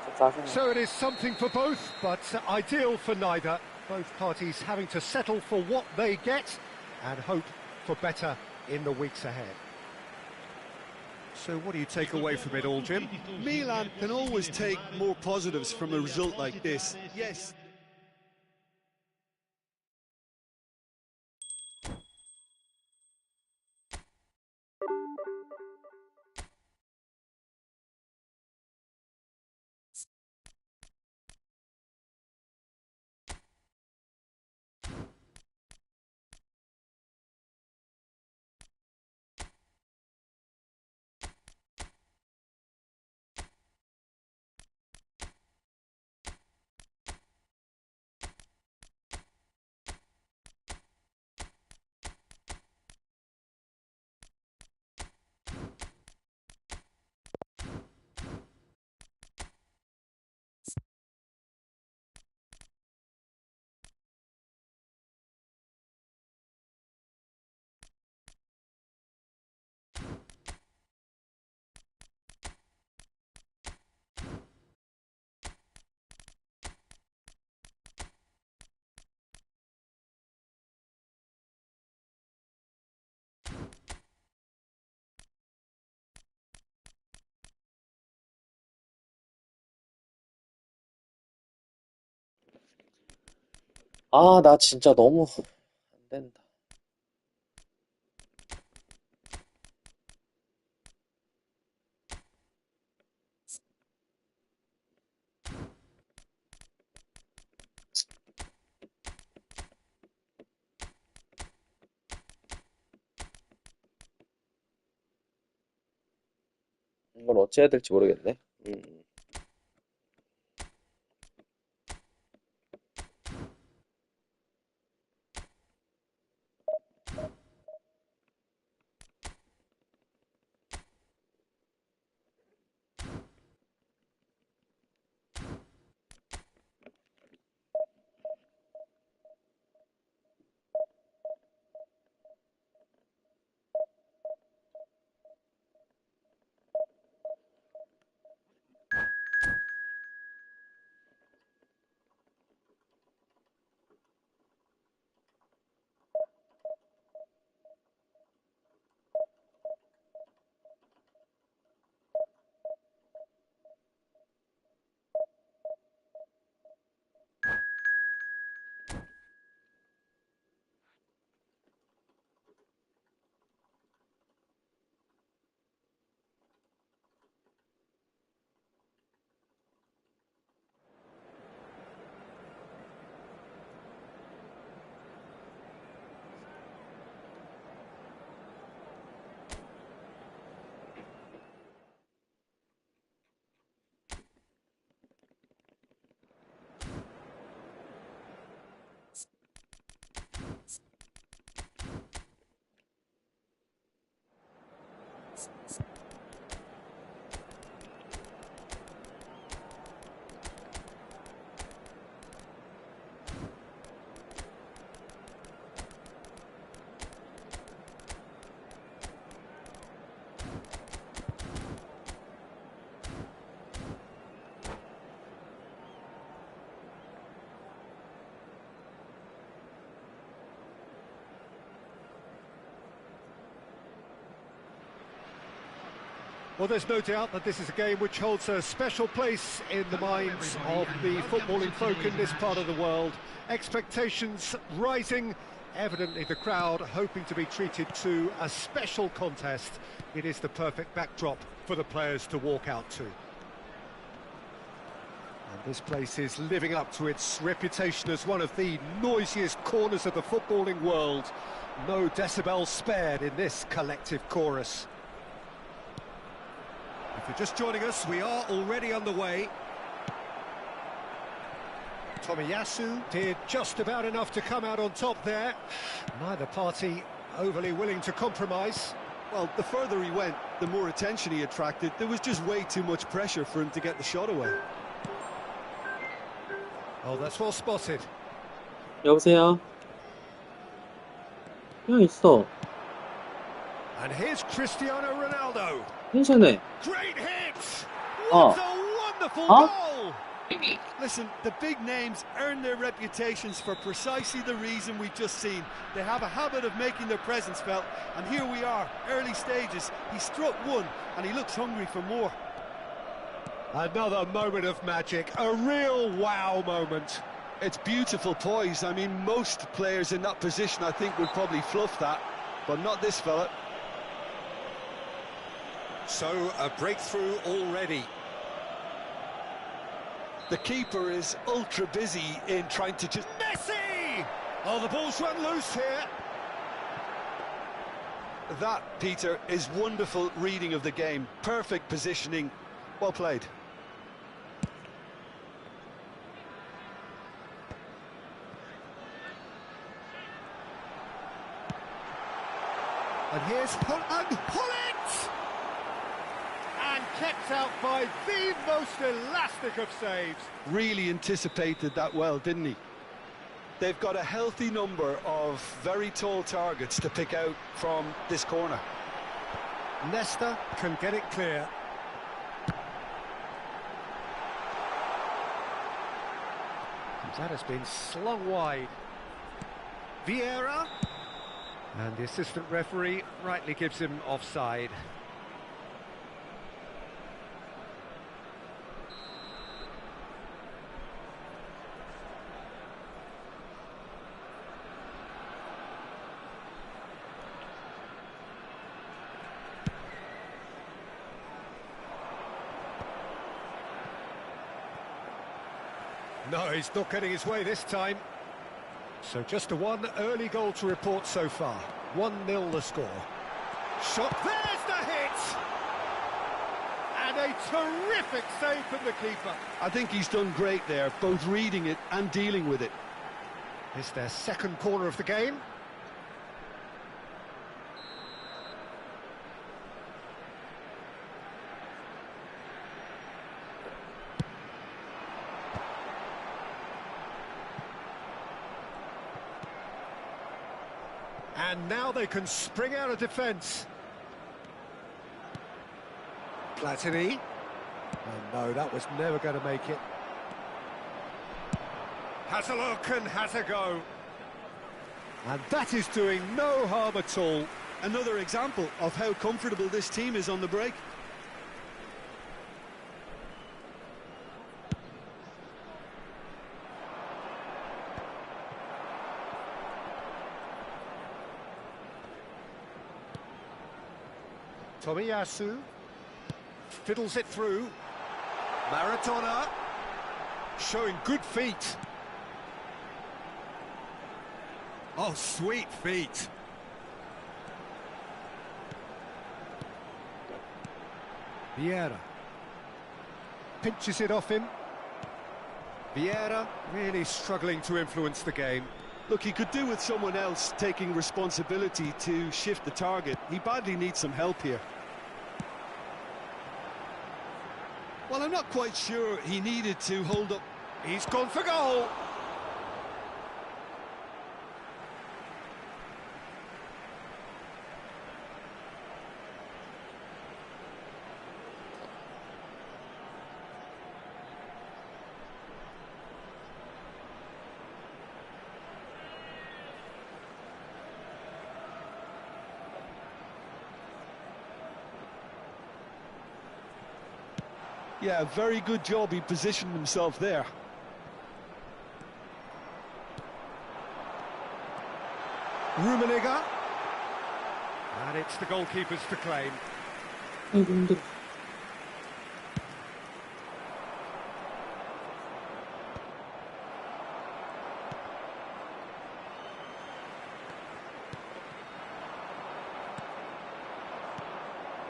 진짜 짜증나. So it is something for both, but ideal for neither. Both parties having to settle for what they get and hope for better in the weeks ahead. So what do you take away from it all, Jim? Milan can always take more positives from a result like this. Yes. 아, 나 진짜 너무 안 된다. 이걸 어찌해야 될지 모르겠네. Well, there's no doubt that this is a game which holds a special place in the minds of the footballing folk in this part of the world. Expectations rising, evidently the crowd hoping to be treated to a special contest. It is the perfect backdrop for the players to walk out to. And this place is living up to its reputation as one of the noisiest corners of the footballing world. No decibels spared in this collective chorus. If you're just joining us, we are already underway. Tomiyasu did just about enough to come out on top there. Neither party overly willing to compromise. Well, the further he went, the more attention he attracted. There was just way too much pressure for him to get the shot away. Oh, that's well spotted. 여보세요? 그냥 있어. And here's Cristiano Ronaldo. 괜찮네. Great hit! Oh. What a wonderful Huh? goal! Listen, the big names earn their reputations for precisely the reason we've just seen. They have a habit of making their presence felt, and here we are, early stages. He struck one, and he looks hungry for more. Another moment of magic, a real wow moment. It's beautiful poise. I mean, most players in that position, I think, would probably fluff that, but not this fella. So, a breakthrough already. The keeper is ultra busy in trying to just... Messi! Oh, the ball's run loose here. That, Peter, is wonderful reading of the game. Perfect positioning. Well played. And here's Pullet! And kept out by the most elastic of saves. Really anticipated that well, didn't he? They've got a healthy number of very tall targets to pick out from this corner. Nesta can get it clear. That has been slung wide. Vieira. And the assistant referee rightly gives him offside. No, he's not getting his way this time. So just a one early goal to report so far. 1-0 the score. Shot, there's the hit! And a terrific save from the keeper. I think he's done great there, both reading it and dealing with it. It's their second corner of the game. And now they can spring out of defence. Platini. Oh no, that was never going to make it. Has a look and has a go. And that is doing no harm at all. Another example of how comfortable this team is on the break. Tomiyasu fiddles it through. Maradona showing good feet. Oh, sweet feet. Vieira pinches it off him. Vieira really struggling to influence the game. Look, he could do with someone else taking responsibility to shift the target. He badly needs some help here. Well, I'm not quite sure he needed to hold up. He's gone for goal. Yeah, very good job. He positioned himself there. Rummenigge. And it's the goalkeepers to claim. 아이고 힘들어.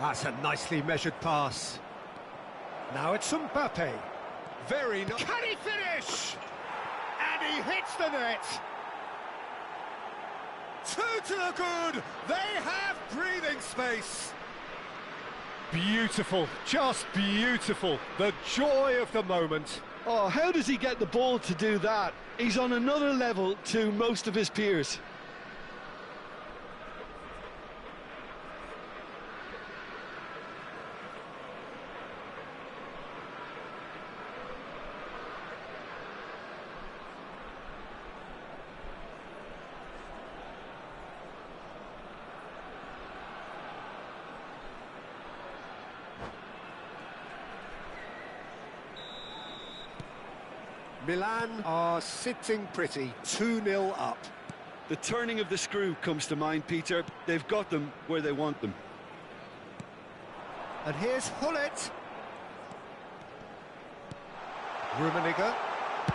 That's a nicely measured pass. Now it's Mbappe. Very nice. Can he finish? And he hits the net. Two to the good. They have breathing space. Beautiful, just beautiful. The joy of the moment. Oh, how does he get the ball to do that? He's on another level to most of his peers. Milan are sitting pretty, 2-0 up. The turning of the screw comes to mind, Peter. They've got them where they want them. And here's Hullet. Rummenigge.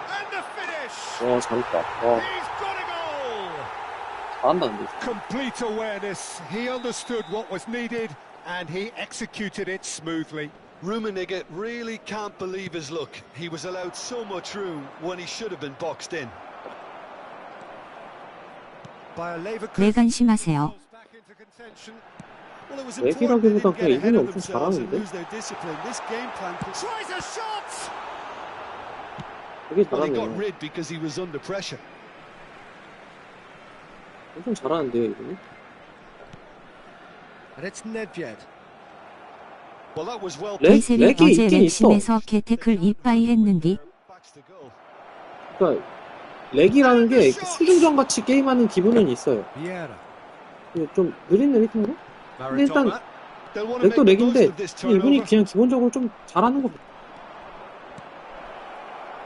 And the finish! 잘했다. He's got a goal! 잘한다, 근데. Complete awareness. He understood what was needed and he executed it smoothly. Rummenigge really can't believe his luck. He was allowed so much room when he should have been boxed in. 내관심하세요. 내기라기보다 그냥 이분이 엄청 잘하는데? 되게 잘하네요. 엄청 잘하는데요, 이분이? 베셀이 어제 렉심에서 개태클 이빠이 했는디. 그러니까 렉이라는 게 수중전 같이 게임하는 기분은 있어요. 좀 느린 렉인가? 근데 일단 렉도 렉인데 이분이 그냥 기본적으로 좀 잘하는 것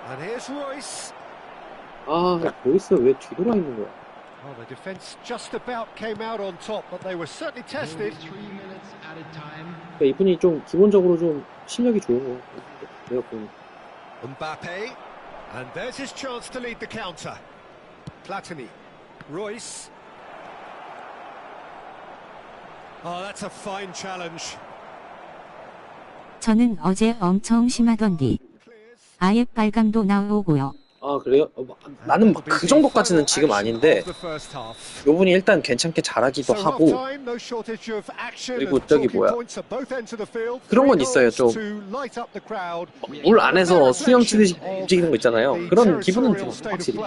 같아요. 아, 로이스 왜 뒤돌아 있는 거야? Well, the defence just about came out on top, but they were certainly tested. 그러니까 이분이 좀 기본적으로 좀 실력이 좋은 거 같아요. 내가 보는. Mbappe, and there's his chance to lead the counter. Platini, Royce. Oh, that's a fine challenge. 저는 어제 엄청 심하던디. 아예 빨강도 나오고요. 아, 그래요? 나는 막 그 정도까지는 지금 아닌데 요분이 일단 괜찮게 잘하기도 하고 그리고 저기 뭐야 그런 건 있어요. 좀 물 안에서 수영 치듯이 움직이는 거 있잖아요. 그런 기분은 좀 확실히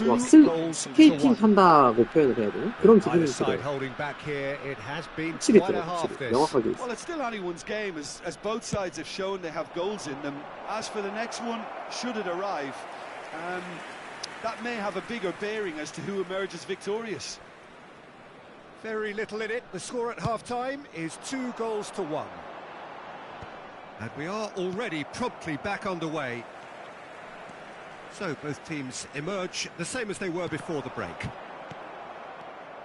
막 스케이팅 한다고 표현을 해야 되나? 그런 기분이 들어요. 확실히 들어요. 확실히 명확하게 있어요. As for the next one, should it arrive, that may have a bigger bearing as to who emerges victorious. Very little in it. The score at half-time is 2-1. And we are already promptly back underway. So both teams emerge the same as they were before the break.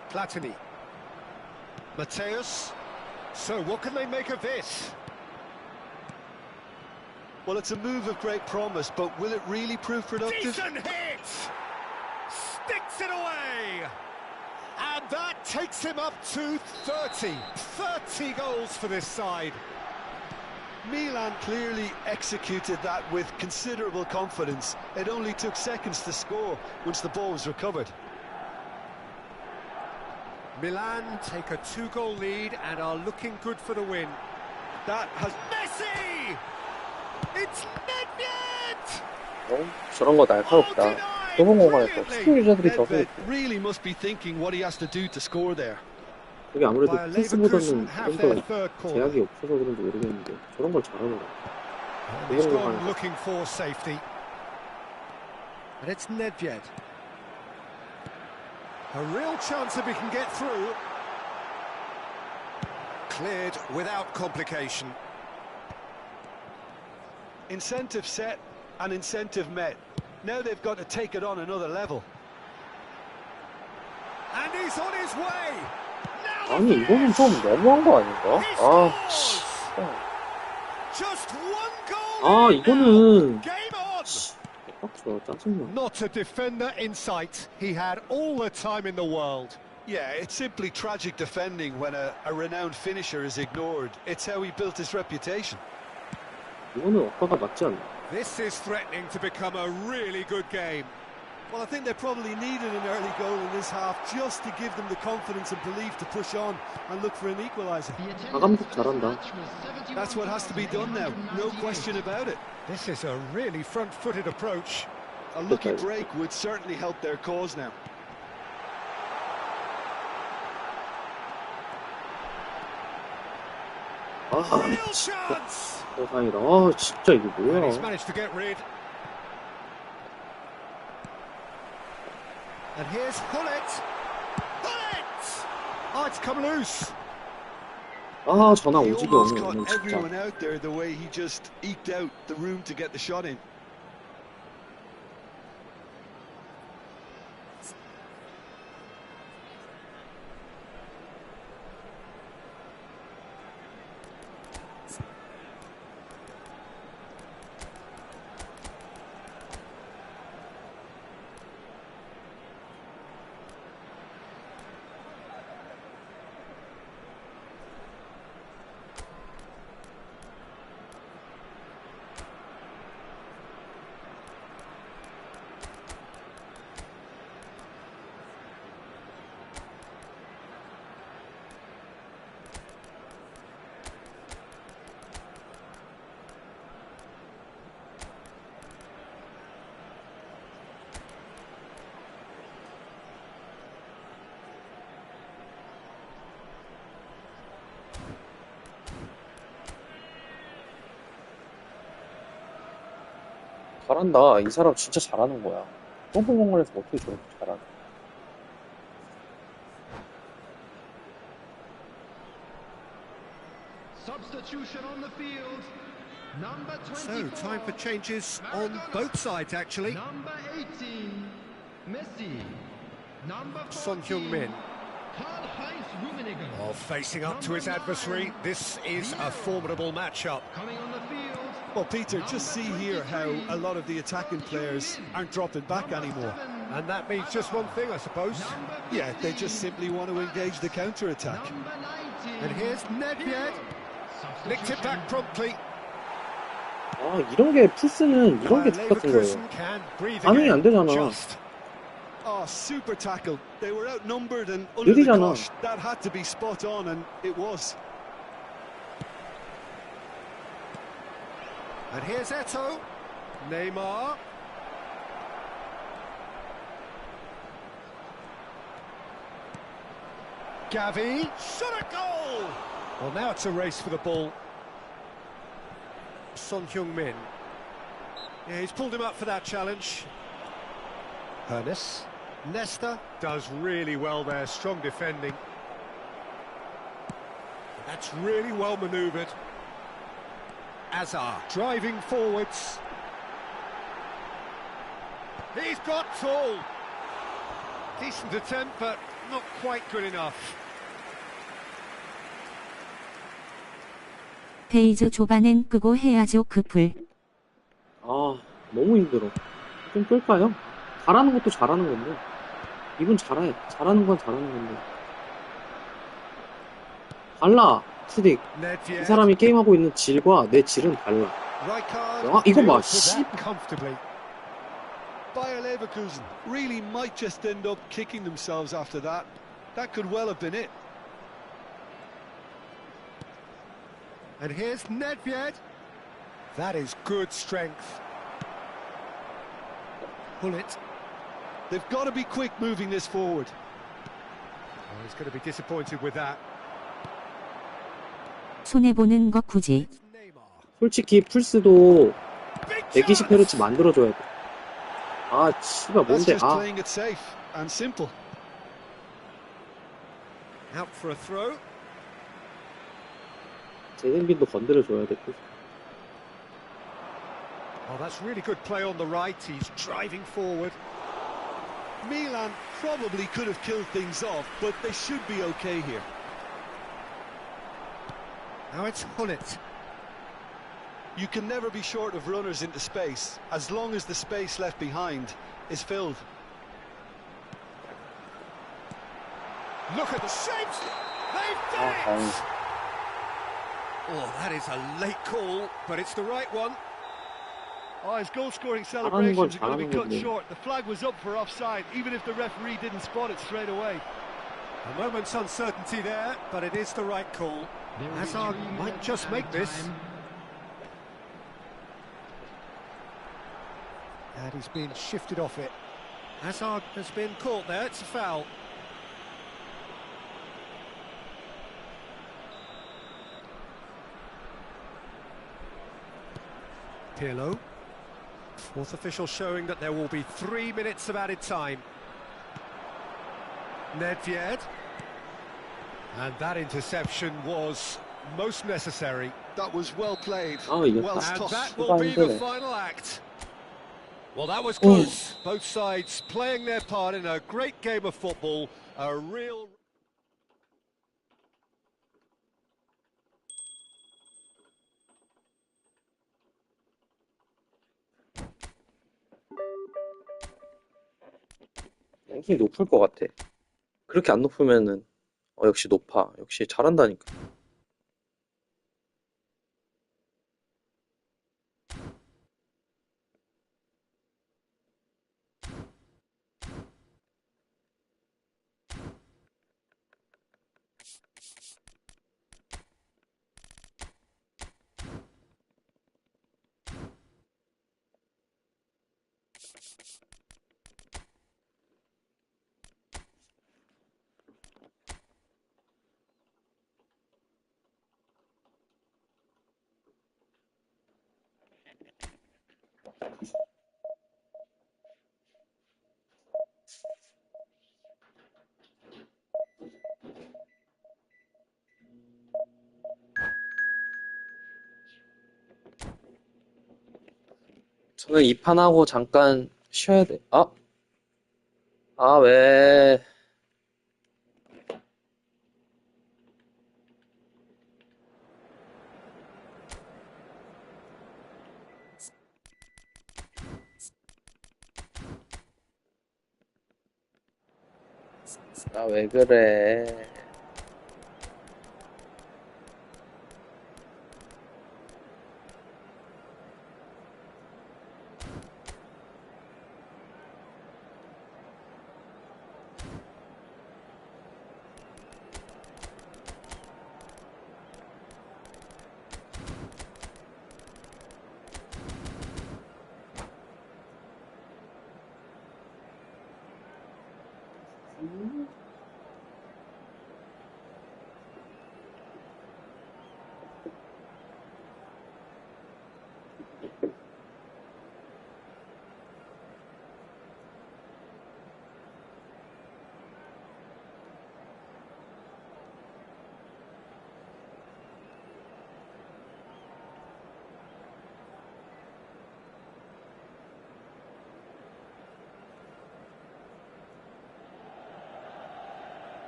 Platini. Mateus. So what can they make of this? Well, it's a move of great promise, but will it really prove productive? Decent hit! Sticks it away! And that takes him up to 30. 30 goals for this side. Milan clearly executed that with considerable confidence. It only took seconds to score once the ball was recovered. Milan take a 2-goal lead and are looking good for the win. That has... Messi! It's Nedved! 저런 거 날카롭다. 좁은 공간에서 스킬 유저들이 적어 있고. Really must be thinking what he has to do to score there. 여기 아무래도 패스보다는 좀 더 제약이 없어서 그런지 모르겠는데 저런 걸 잘하더라고요. He's gone looking for safety. And it's Nedved. A real chance if he can get through. Cleared without complication. Incentive set and incentive met. Now they've got to take it on another level. And he's on his way. 아니 이거는 좀 너무한 거 아닌가? 아, Just one goal. 아 이거는 Game on. 빡쳐 짜증나. Not a defender in sight. He had all the time in the world. Yeah, it's simply tragic defending when a renowned finisher is ignored. It's how he built his reputation. 이거는 억가가 맞지 않나? This is threatening to become a really good game. Well, I think they probably needed an early goal in this half just to give them the confidence and belief to push on and look for an equaliser. 가감독 잘한다. That's what has to be done now, no question about it. This is a really front-footed approach. A lucky break would certainly help their cause now. Real chance! 다행이다. 아, 진짜 이게 And 뭐야. he's managed to get rid. And here's Hullet. Hullet! Oh, it's come loose. 아, 전화 He 오지게 almost 오네, caught 오늘 진짜. everyone out there the way he just eked out the room to get the shot in. 잘한다. 이 사람 진짜 잘하는 거야. 뻥뻥뻥에서 어떻게 저렇게 잘하나. Substitution on the field. Number 24. So, time for changes on both sides, actually. Number 18, Messi. Number 14, Son Heung-min. Karl-Heinz Rummenigge. Oh, facing up to his adversary. This is a formidable matchup. Coming on the field. Well, Peter, just see here how a lot of the attacking players aren't dropping back anymore. And that means just one thing, I suppose. Yeah, they just simply want to engage the counter-attack. Number 19. And here's Nedved. Nicked it back promptly. 아, 이런 게 풀스는 이런 게 똑같은 거예요. Leverkusen can breathe 반응이 안 again. 되잖아. Just. Oh, super tackle. They were outnumbered and under the 느리잖아. cosh. That had to be spot on, and it was. And here's Eto'o. Neymar. Gavi. Shot a goal! Well, now it's a race for the ball. Son Heung-min. Yeah, he's pulled him up for that challenge. Hernes. Nesta does really well there, strong defending. That's really well manoeuvred. Azar driving forwards. He's got tall. Decent attempt, but not quite good enough. 페이즈 초반엔 끄고 해야죠 그풀. 아, 너무 힘들어. 좀 끌까요? 잘하는 것도 잘하는 건데. 이분 잘해. 잘하는 건 잘하는 건데. 달라, 푸딕. 이 사람이 게임하고 있는 질과 내 질은 달라. 아, 이거 봐, 씨. Bayer Leverkusen really might just end up kicking themselves after that. That could well have been it. And here's Nedved. That is good strength. Hullet. They've got to be quick moving this forward. Oh, he's going to be disappointed with that. 손해보는 거 굳이. 솔직히 풀스도 120Hz 만들어줘야 돼. 아, 씨발 That's 뭔데? just 아, playing it safe and simple. Out for a throw. 재생빈도 건드려줘야 돼. Oh, that's really good play on the right. He's driving forward. Milan probably could have killed things off, but they should be okay here. Now it's Hullet. You can never be short of runners into space, as long as the space left behind is filled. Look at the shapes! They've done it! Oh, that is a late call, but it's the right one. Oh, his goal-scoring 잘하는 건 celebrations are going to be 잘하는 cut 건데. short. The flag was up for offside, even if the referee didn't spot it straight away. A moment's uncertainty there, but it is the right call. Hazard might just make this. And he's been shifted off it. Hazard has been caught there, it's a foul. Pirlo. Fourth official showing that there will be 3 minutes of added time. Nedved. And that interception was most necessary. That was well played. 이겼다. Well And stopped. that will be the final act. Well, that was close. Both sides playing their part in a great game of football. A real... 랭킹이 높을 것 같아. 그렇게 안 높으면은 역시 높아. 역시 잘한다니까. 저는 이 판하고 잠깐 쉬어야 돼. 왜? 왜 그래?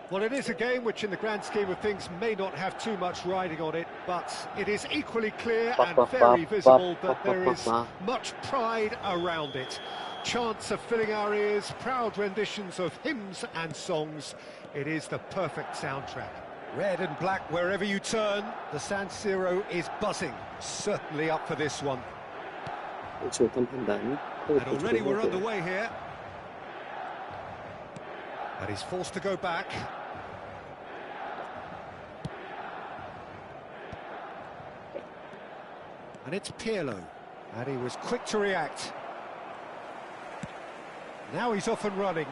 Well, it is a game which, in the grand scheme of things, may not have too much riding on it, but it is equally clear and very visible that there is much pride around it. Chants are filling our ears, proud renditions of hymns and songs. It is the perfect soundtrack. Red and black wherever you turn, the San Siro is buzzing. Certainly up for this one. And already we're underway here. And he's forced to go back. And it's Pirlo. And he was quick to react. Now he's off and running.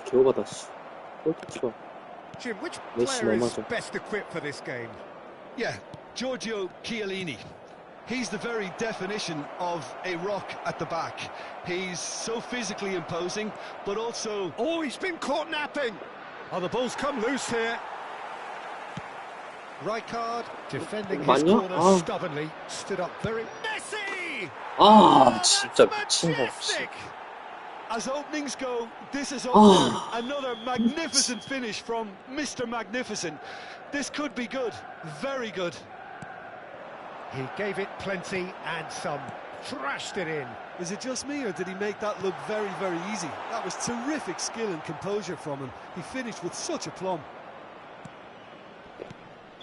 겨우 받았어. 골키퍼. Jim, which player is best equipped for this game? Yeah, Giorgio Chiellini. He's the very definition of a rock at the back. He's so physically imposing, but also... Oh, he's been caught napping! Oh, the ball's come loose here. Rijkaard defending his corner stubbornly. Stood up very... Messi! 진짜 미친 거 없이. As openings go, this is another magnificent finish from Mr. Magnificent. This could be good, very good. He gave it plenty and some, thrashed it in. Is it just me, or did he make that look very, very easy? That was terrific skill and composure from him. He finished with such aplomb.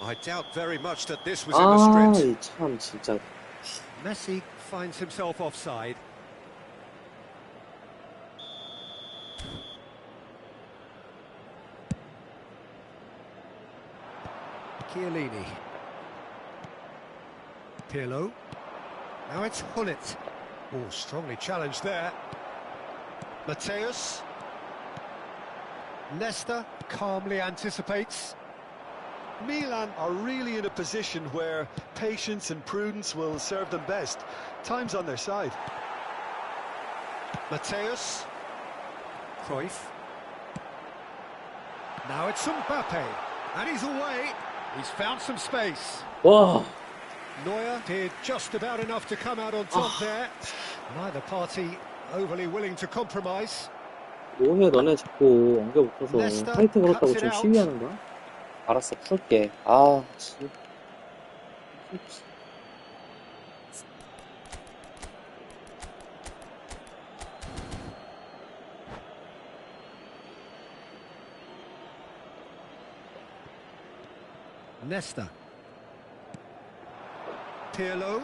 I doubt very much that this was in the sprint. 참 진짜. Messi finds himself offside. Chiellini. Pirlo. Now it's Hullet. Oh, strongly challenged there. Mateus. Nesta calmly anticipates. Milan are really in a position where patience and prudence will serve them best. Time's on their side. Mateus. Cruyff. Now it's Mbappe. And he's away. He's found some space. 와, Neuer did just about enough to come out on top there. Neither party overly willing to compromise. 뭐해 너네 자꾸 엉겨 붙어서 파이트 걸었다고 지금 시위하는 거야? 알았어, 풀게. 아, 씨. Nesta. Pirlo.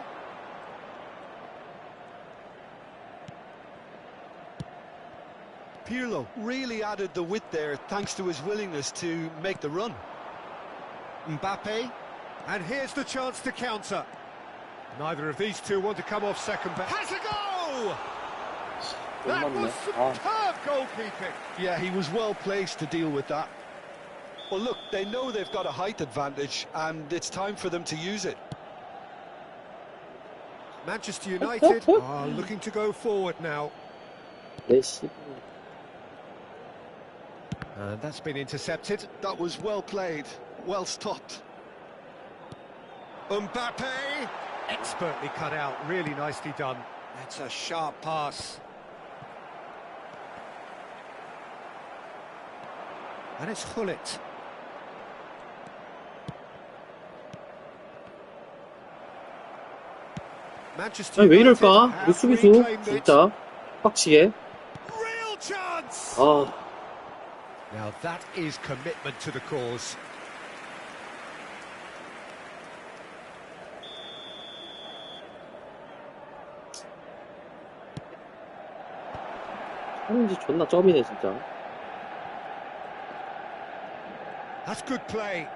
Pirlo really added the width there thanks to his willingness to make the run. Mbappe. And here's the chance to counter. Neither of these two want to come off second best. Has a goal! That was superb goalkeeping. Yeah, he was well placed to deal with that. Well, look, they know they've got a height advantage, and it's time for them to use it. Manchester United are looking to go forward now. And that's been intercepted. That was well played, well stopped. Mbappe! Expertly cut out, really nicely done. That's a sharp pass. And it's Hullet. Manchester 아니 왜 United 이럴까? 우리 have 수비수 reclaimed it. 진짜 빡치게. Real chance! 아, Now that is commitment to the cause. 하는지 존나 쩝이네 진짜. That's good play.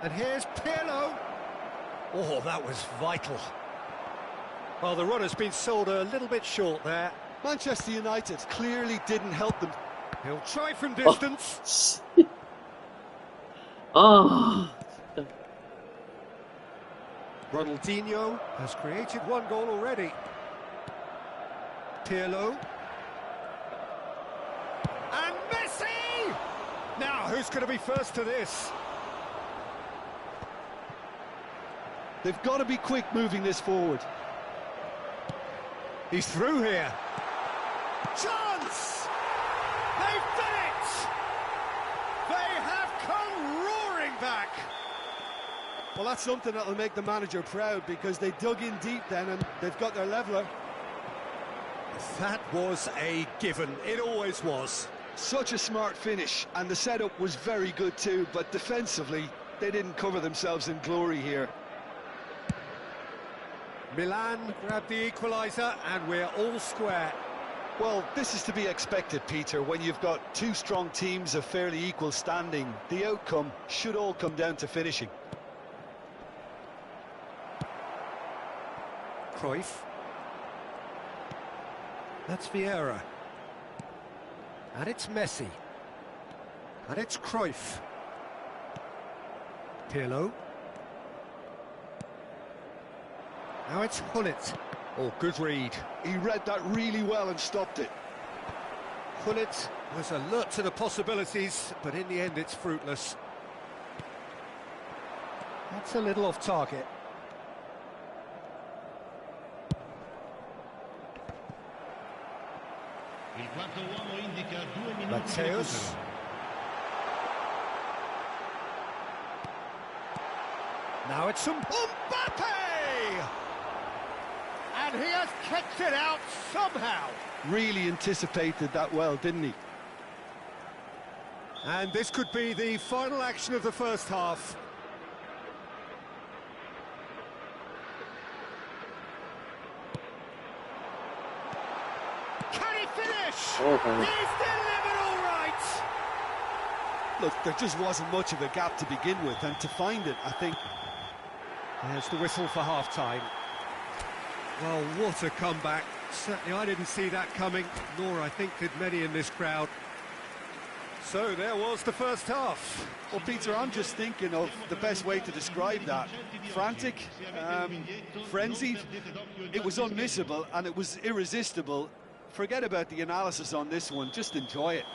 And here's Pirlo. Oh, that was vital. Well, the runner's been sold a little bit short there. Manchester United clearly didn't help them. He'll try from distance. 아, Ronaldinho has created one goal already. Pirlo. And Messi! Now, who's going to be first to this? They've got to be quick moving this forward. He's through here. Chance! They've done it! They have come roaring back. Well, that's something that'll make the manager proud because they dug in deep then and they've got their leveller. That was a given. It always was. Such a smart finish, and the setup was very good too, but defensively, they didn't cover themselves in glory here. Milan grabbed the equaliser, and we're all square. Well, this is to be expected, Peter, when you've got two strong teams of fairly equal standing. The outcome should all come down to finishing. Cruyff. That's Vieira. And it's Messi. And it's Cruyff. Pirlo. Now it's Hullet. Oh, good read. He read that really well and stopped it. Hullet was alert to the possibilities, but in the end it's fruitless. That's a little off target. Il quarto uomo indica 2 minuti di Mateus. recupero. Now it's Mbappe! And he has kept it out somehow. Really anticipated that well, didn't he? And this could be the final action of the first half. Can he finish? He's delivered all right! Look, there just wasn't much of a gap to begin with, and to find it, I think... There's the whistle for half-time. Well, what a comeback. Certainly I didn't see that coming, nor I think did many in this crowd. So there was the first half. Well, Peter, I'm just thinking of the best way to describe that. Frantic, frenzied. It was unmissable and it was irresistible. Forget about the analysis on this one, just enjoy it.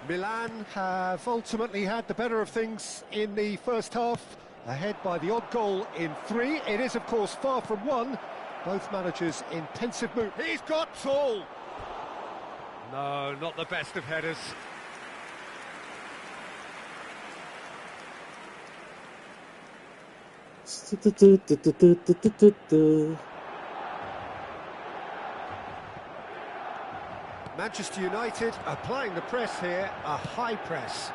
Milan have ultimately had the better of things in the first half, ahead by the odd goal in 3. It is, of course, far from 1. Both managers intensive move. He's got tall! No, not the best of headers. Manchester United applying the press here, a high press.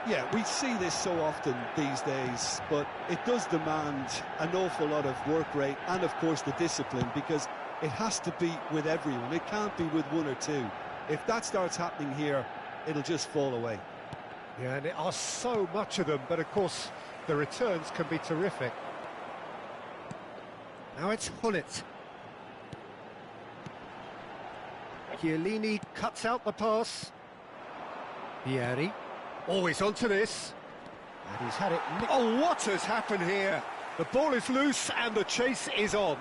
Yeah, we see this so often these days, but it does demand an awful lot of work rate and, of course, the discipline, because it has to be with everyone. It can't be with one or two. If that starts happening here, it'll just fall away. Yeah, and there are so much of them, but, of course, the returns can be terrific. Now it's Hullet. Chiellini cuts out the pass. Vieri. Always onto this. And he's had it... Oh, what has happened here? The ball is loose and the chase is on.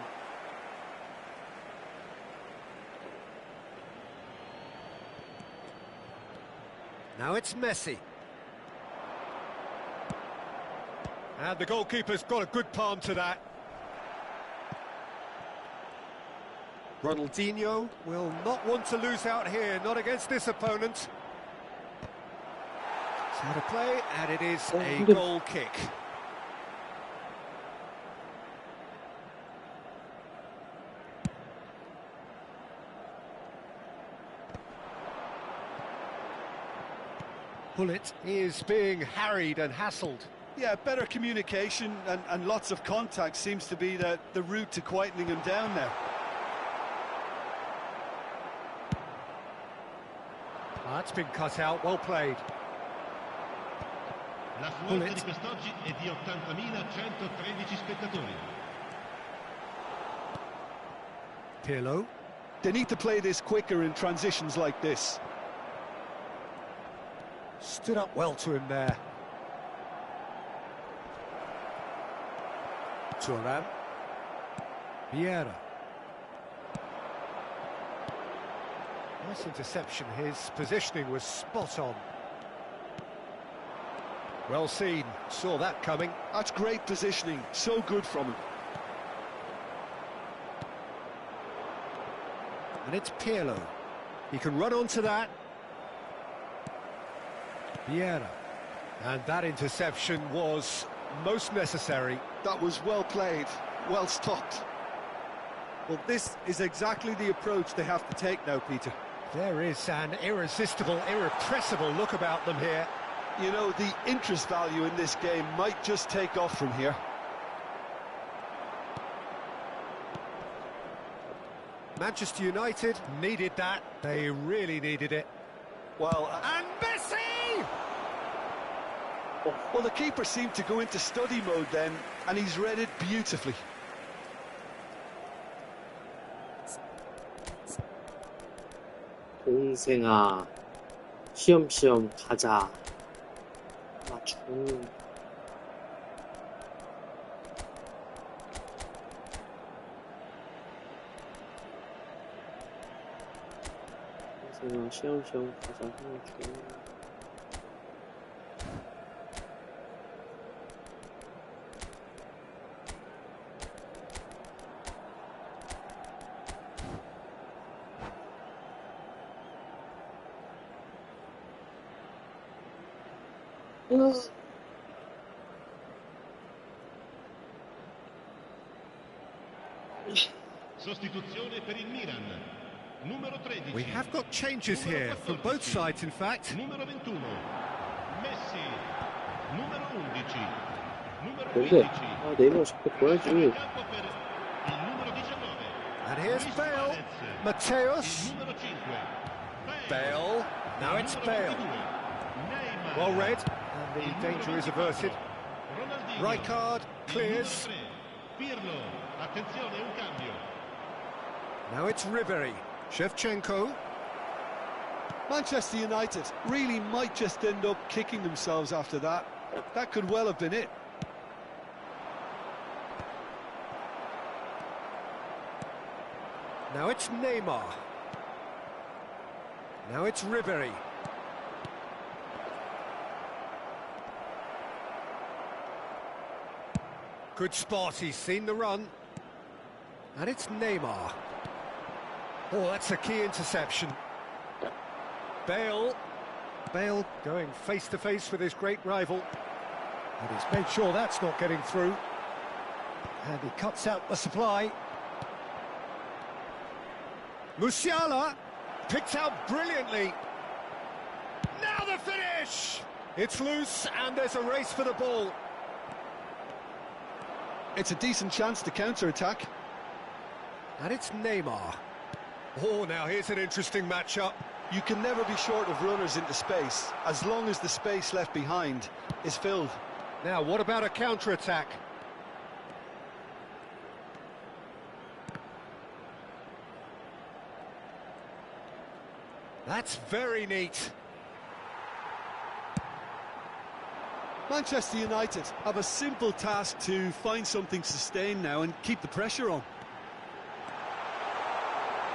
Now it's Messi. And the goalkeeper's got a good palm to that. Ronaldinho will not want to lose out here, not against this opponent. It's how to play, and it is a goal kick. Hullet is being harried and hassled. Yeah, better communication and lots of contact seems to be the route to quietening him down now. That's been cut out, well played. L'affluenza di quest'oggi è di 80.113 spettatori. Pirlo. They need to play this quicker in transitions like this. Stood up well to him there. Thuram. Vieira. Nice interception, his positioning was spot on. Well seen, saw that coming. That's great positioning, so good from him. And it's Pirlo. He can run onto that. Vieira. And that interception was most necessary. That was well played, well stopped. Well, this is exactly the approach they have to take now, Peter. There is an irresistible, irrepressible look about them here. You know, the interest value in this game might just take off from here. Manchester United needed that. They really needed it. Well, and Messi! Well, the keeper seemed to go into study mode then, and he's read it beautifully. 동생아, 시험시험 가자. 맞춤. 동생아, 시험시험 가자. 맞춤. Sostituzione per il Milan. Numero 13. We have got changes here from both sides, in fact. Numero 21. Messi. Numero 11. Numero 근데 15. 아 네이마를 자꾸 보여야지. Il campo per il numero 19. And here's Luis Bale. Suarez. Mateus. Il numero 5. Bale. Now it's Numero Bale. 22. Neymar. Well read. And the danger is averted. Ronaldinho. Right card. Il Clears. numero 3. Pirlo. Attenzione, un cambio. Now it's Ribery. Shevchenko. Manchester United really might just end up kicking themselves after that. That could well have been it. Now it's Neymar. Now it's Ribery. Good spot, he's seen the run. And it's Neymar. Oh, that's a key interception. Bale. Bale going face-to-face with his great rival. And he's made sure that's not getting through. And he cuts out the supply. Musiala picked out brilliantly. Now the finish! It's loose and there's a race for the ball. It's a decent chance to counter-attack. And it's Neymar. Oh, now here's an interesting matchup. You can never be short of runners into space, as long as the space left behind is filled. Now, what about a counter-attack? That's very neat. Manchester United have a simple task to find something sustained now and keep the pressure on.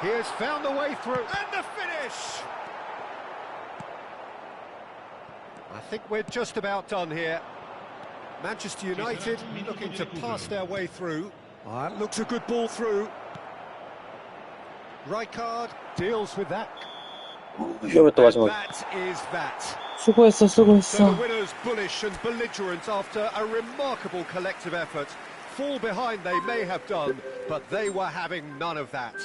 He has found the way through, and the finish! I think we're just about done here. Manchester United looking to pass their way through. It looks a good ball through. Rijkaard deals with that. 위험했다 And 마지막. that is that. 수고했어, So 수고했어. the winners bullish and belligerent after a remarkable collective effort. Fall behind they may have done, but they were having none of that.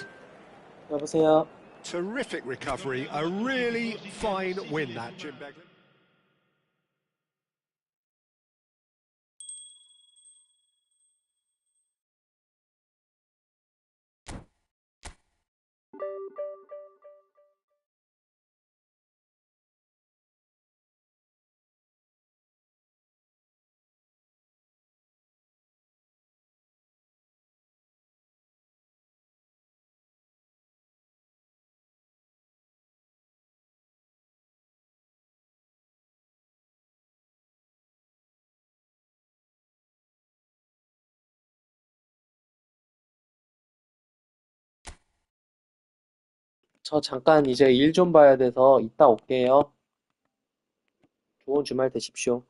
여보세요. Terrific recovery, a really fine win that, Jim Begley. 저 잠깐 이제 일 좀 봐야 돼서 이따 올게요. 좋은 주말 되십시오.